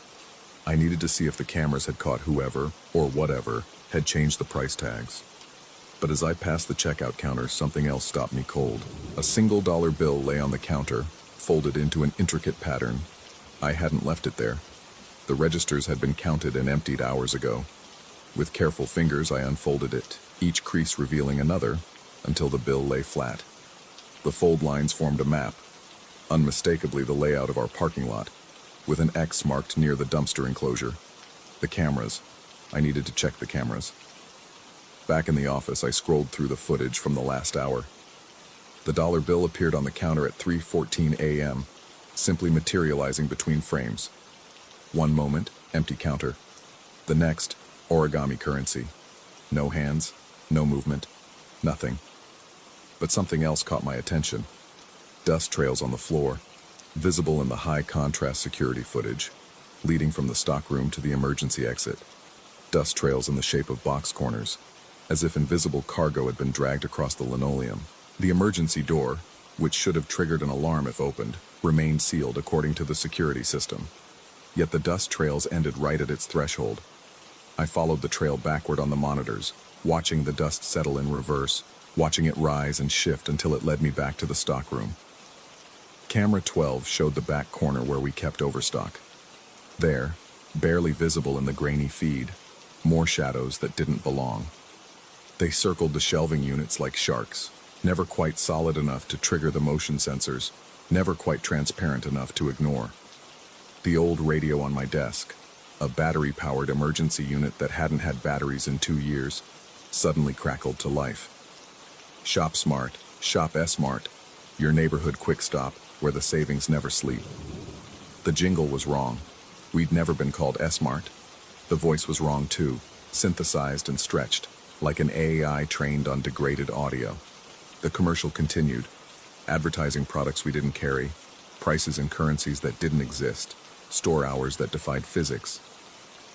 Speaker 1: I needed to see if the cameras had caught whoever, or whatever, had changed the price tags. But as I passed the checkout counter, something else stopped me cold. A single dollar bill lay on the counter, folded into an intricate pattern. I hadn't left it there. The registers had been counted and emptied hours ago. With careful fingers, I unfolded it, each crease revealing another, until the bill lay flat. The fold lines formed a map, unmistakably the layout of our parking lot, with an X marked near the dumpster enclosure. The cameras. I needed to check the cameras. Back in the office, I scrolled through the footage from the last hour. The dollar bill appeared on the counter at 3:14 a.m., simply materializing between frames. One moment, empty counter. The next, origami currency. No hands, no movement, nothing. But something else caught my attention. Dust trails on the floor, visible in the high-contrast security footage, leading from the stockroom to the emergency exit. Dust trails in the shape of box corners, as if invisible cargo had been dragged across the linoleum. The emergency door, which should have triggered an alarm if opened, remained sealed according to the security system. Yet the dust trails ended right at its threshold. I followed the trail backward on the monitors, watching the dust settle in reverse, watching it rise and shift until it led me back to the stockroom. Camera 12 showed the back corner where we kept overstock. There, barely visible in the grainy feed, more shadows that didn't belong. They circled the shelving units like sharks, never quite solid enough to trigger the motion sensors, never quite transparent enough to ignore. The old radio on my desk, a battery-powered emergency unit that hadn't had batteries in 2 years, suddenly crackled to life. Shop smart, shop S-Mart, your neighborhood quick stop where the savings never sleep. The jingle was wrong. We'd never been called S-Mart. The voice was wrong too, synthesized and stretched, like an AI trained on degraded audio. The commercial continued, advertising products we didn't carry, prices and currencies that didn't exist, store hours that defied physics.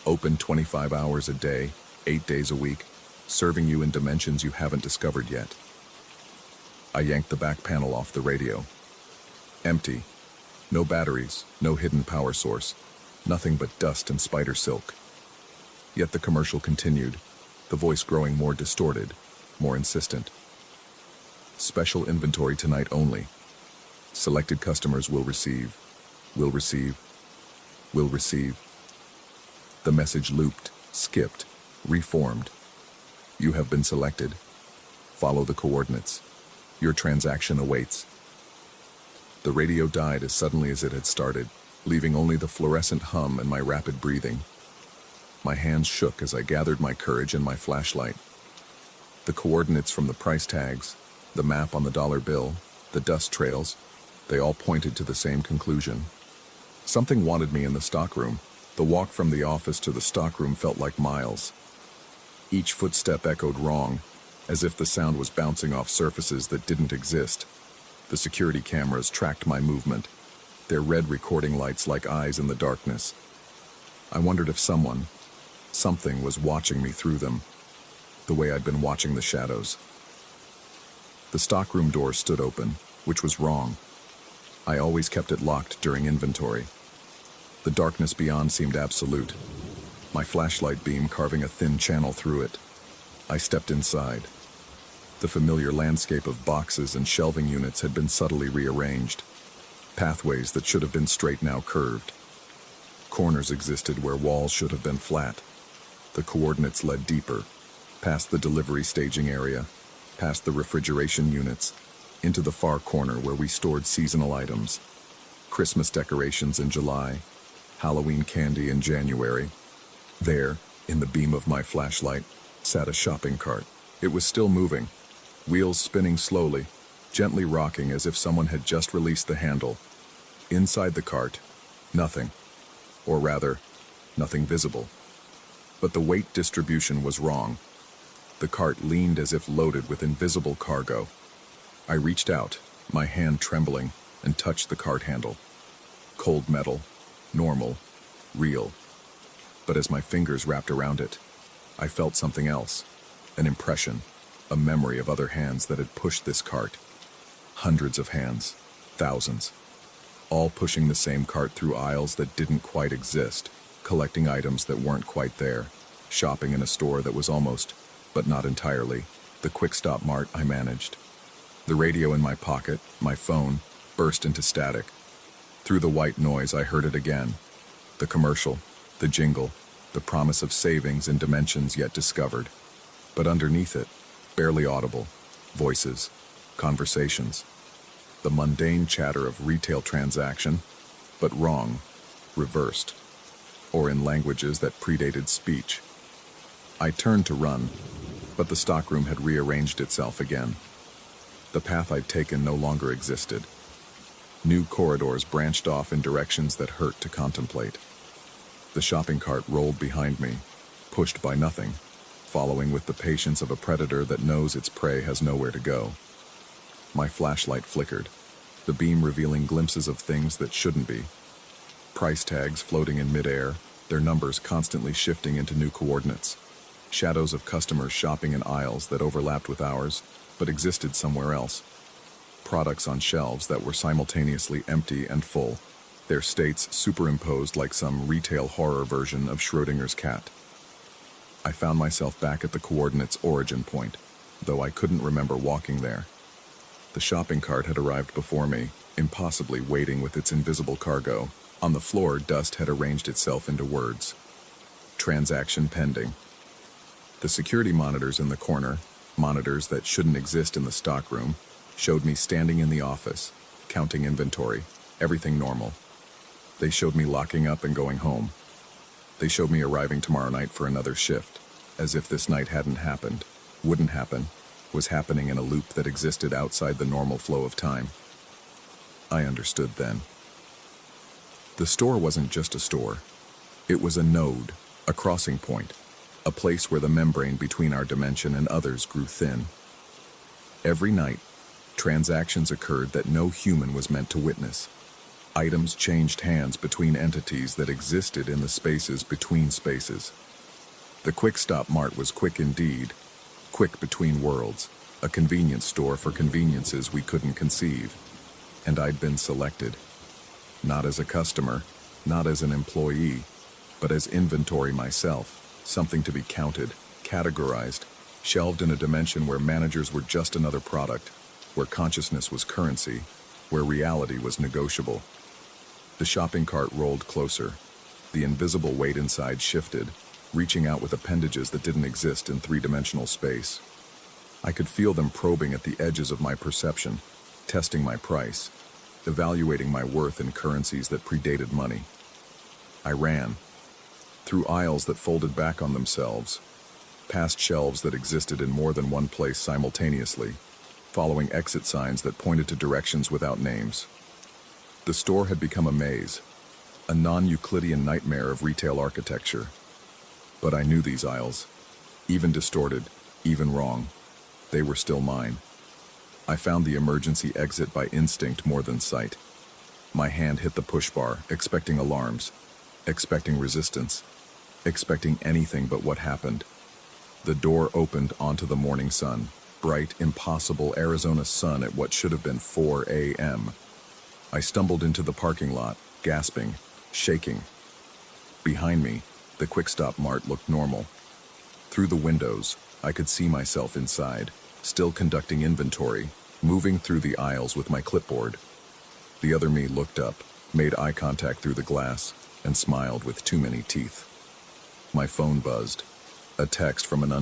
Speaker 1: Open 25 hours a day, 8 days a week, serving you in dimensions you haven't discovered yet. I yanked the back panel off the radio. Empty. No batteries, no hidden power source, nothing but dust and spider silk. Yet the commercial continued, the voice growing more distorted, more insistent. Special inventory tonight only. Selected customers will receive. Will receive. Will receive. The message looped, skipped, reformed. You have been selected. Follow the coordinates. Your transaction awaits. The radio died as suddenly as it had started, leaving only the fluorescent hum and my rapid breathing. My hands shook as I gathered my courage and my flashlight. The coordinates from the price tags, the map on the dollar bill, the dust trails, they all pointed to the same conclusion. Something wanted me in the stockroom. The walk from the office to the stockroom felt like miles. Each footstep echoed wrong, as if the sound was bouncing off surfaces that didn't exist. The security cameras tracked my movement, their red recording lights like eyes in the darkness. I wondered if something was watching me through them, the way I'd been watching the shadows. The stockroom door stood open, which was wrong. I always kept it locked during inventory. The darkness beyond seemed absolute, my flashlight beam carving a thin channel through it. I stepped inside. The familiar landscape of boxes and shelving units had been subtly rearranged. Pathways that should have been straight now curved. Corners existed where walls should have been flat. The coordinates led deeper, past the delivery staging area, past the refrigeration units, into the far corner where we stored seasonal items. Christmas decorations in July, Halloween candy in January. There, in the beam of my flashlight, sat a shopping cart. It was still moving, wheels spinning slowly, gently rocking as if someone had just released the handle. Inside the cart, nothing. Or rather, nothing visible. But the weight distribution was wrong. The cart leaned as if loaded with invisible cargo. I reached out, my hand trembling, and touched the cart handle. Cold metal, normal, real. But as my fingers wrapped around it, I felt something else, an impression, a memory of other hands that had pushed this cart. Hundreds of hands, thousands, all pushing the same cart through aisles that didn't quite exist, collecting items that weren't quite there, shopping in a store that was almost, but not entirely, the quick-stop mart I managed. The radio in my pocket, my phone, burst into static. Through the white noise, I heard it again. The commercial, the jingle, the promise of savings in dimensions yet discovered. But underneath it, barely audible, voices, conversations. The mundane chatter of retail transaction, but wrong, reversed, or in languages that predated speech. I turned to run, but the stockroom had rearranged itself again. The path I'd taken no longer existed. New corridors branched off in directions that hurt to contemplate. The shopping cart rolled behind me, pushed by nothing, following with the patience of a predator that knows its prey has nowhere to go. My flashlight flickered, the beam revealing glimpses of things that shouldn't be. Price tags floating in midair, their numbers constantly shifting into new coordinates. Shadows of customers shopping in aisles that overlapped with ours, but existed somewhere else. Products on shelves that were simultaneously empty and full, their states superimposed like some retail horror version of Schrodinger's cat. I found myself back at the coordinates' origin point, though I couldn't remember walking there. The shopping cart had arrived before me, impossibly waiting with its invisible cargo. On the floor, dust had arranged itself into words. Transaction pending. The security monitors in the corner, monitors that shouldn't exist in the stockroom, showed me standing in the office, counting inventory, everything normal. They showed me locking up and going home. They showed me arriving tomorrow night for another shift, as if this night hadn't happened, wouldn't happen, was happening in a loop that existed outside the normal flow of time. I understood then. The store wasn't just a store. It was a node, a crossing point, a place where the membrane between our dimension and others grew thin. Every night, transactions occurred that no human was meant to witness. Items changed hands between entities that existed in the spaces between spaces. The Quick Stop Mart was quick indeed, quick between worlds, a convenience store for conveniences we couldn't conceive. And I'd been selected. Not as a customer, not as an employee, but as inventory myself, something to be counted, categorized, shelved in a dimension where managers were just another product, where consciousness was currency, where reality was negotiable. The shopping cart rolled closer. The invisible weight inside shifted, reaching out with appendages that didn't exist in three-dimensional space. I could feel them probing at the edges of my perception, testing my price, evaluating my worth in currencies that predated money. I ran, through aisles that folded back on themselves, past shelves that existed in more than one place simultaneously, following exit signs that pointed to directions without names. The store had become a maze, a non-Euclidean nightmare of retail architecture. But I knew these aisles. Even distorted, even wrong, they were still mine. I found the emergency exit by instinct more than sight. My hand hit the push bar, expecting alarms, expecting resistance, expecting anything but what happened. The door opened onto the morning sun, bright, impossible Arizona sun at what should have been 4 a.m. I stumbled into the parking lot, gasping, shaking. Behind me, the Quick Stop Mart looked normal. Through the windows, I could see myself inside, still conducting inventory, moving through the aisles with my clipboard. The other me looked up, made eye contact through the glass, and smiled with too many teeth. My phone buzzed. A text from an unknown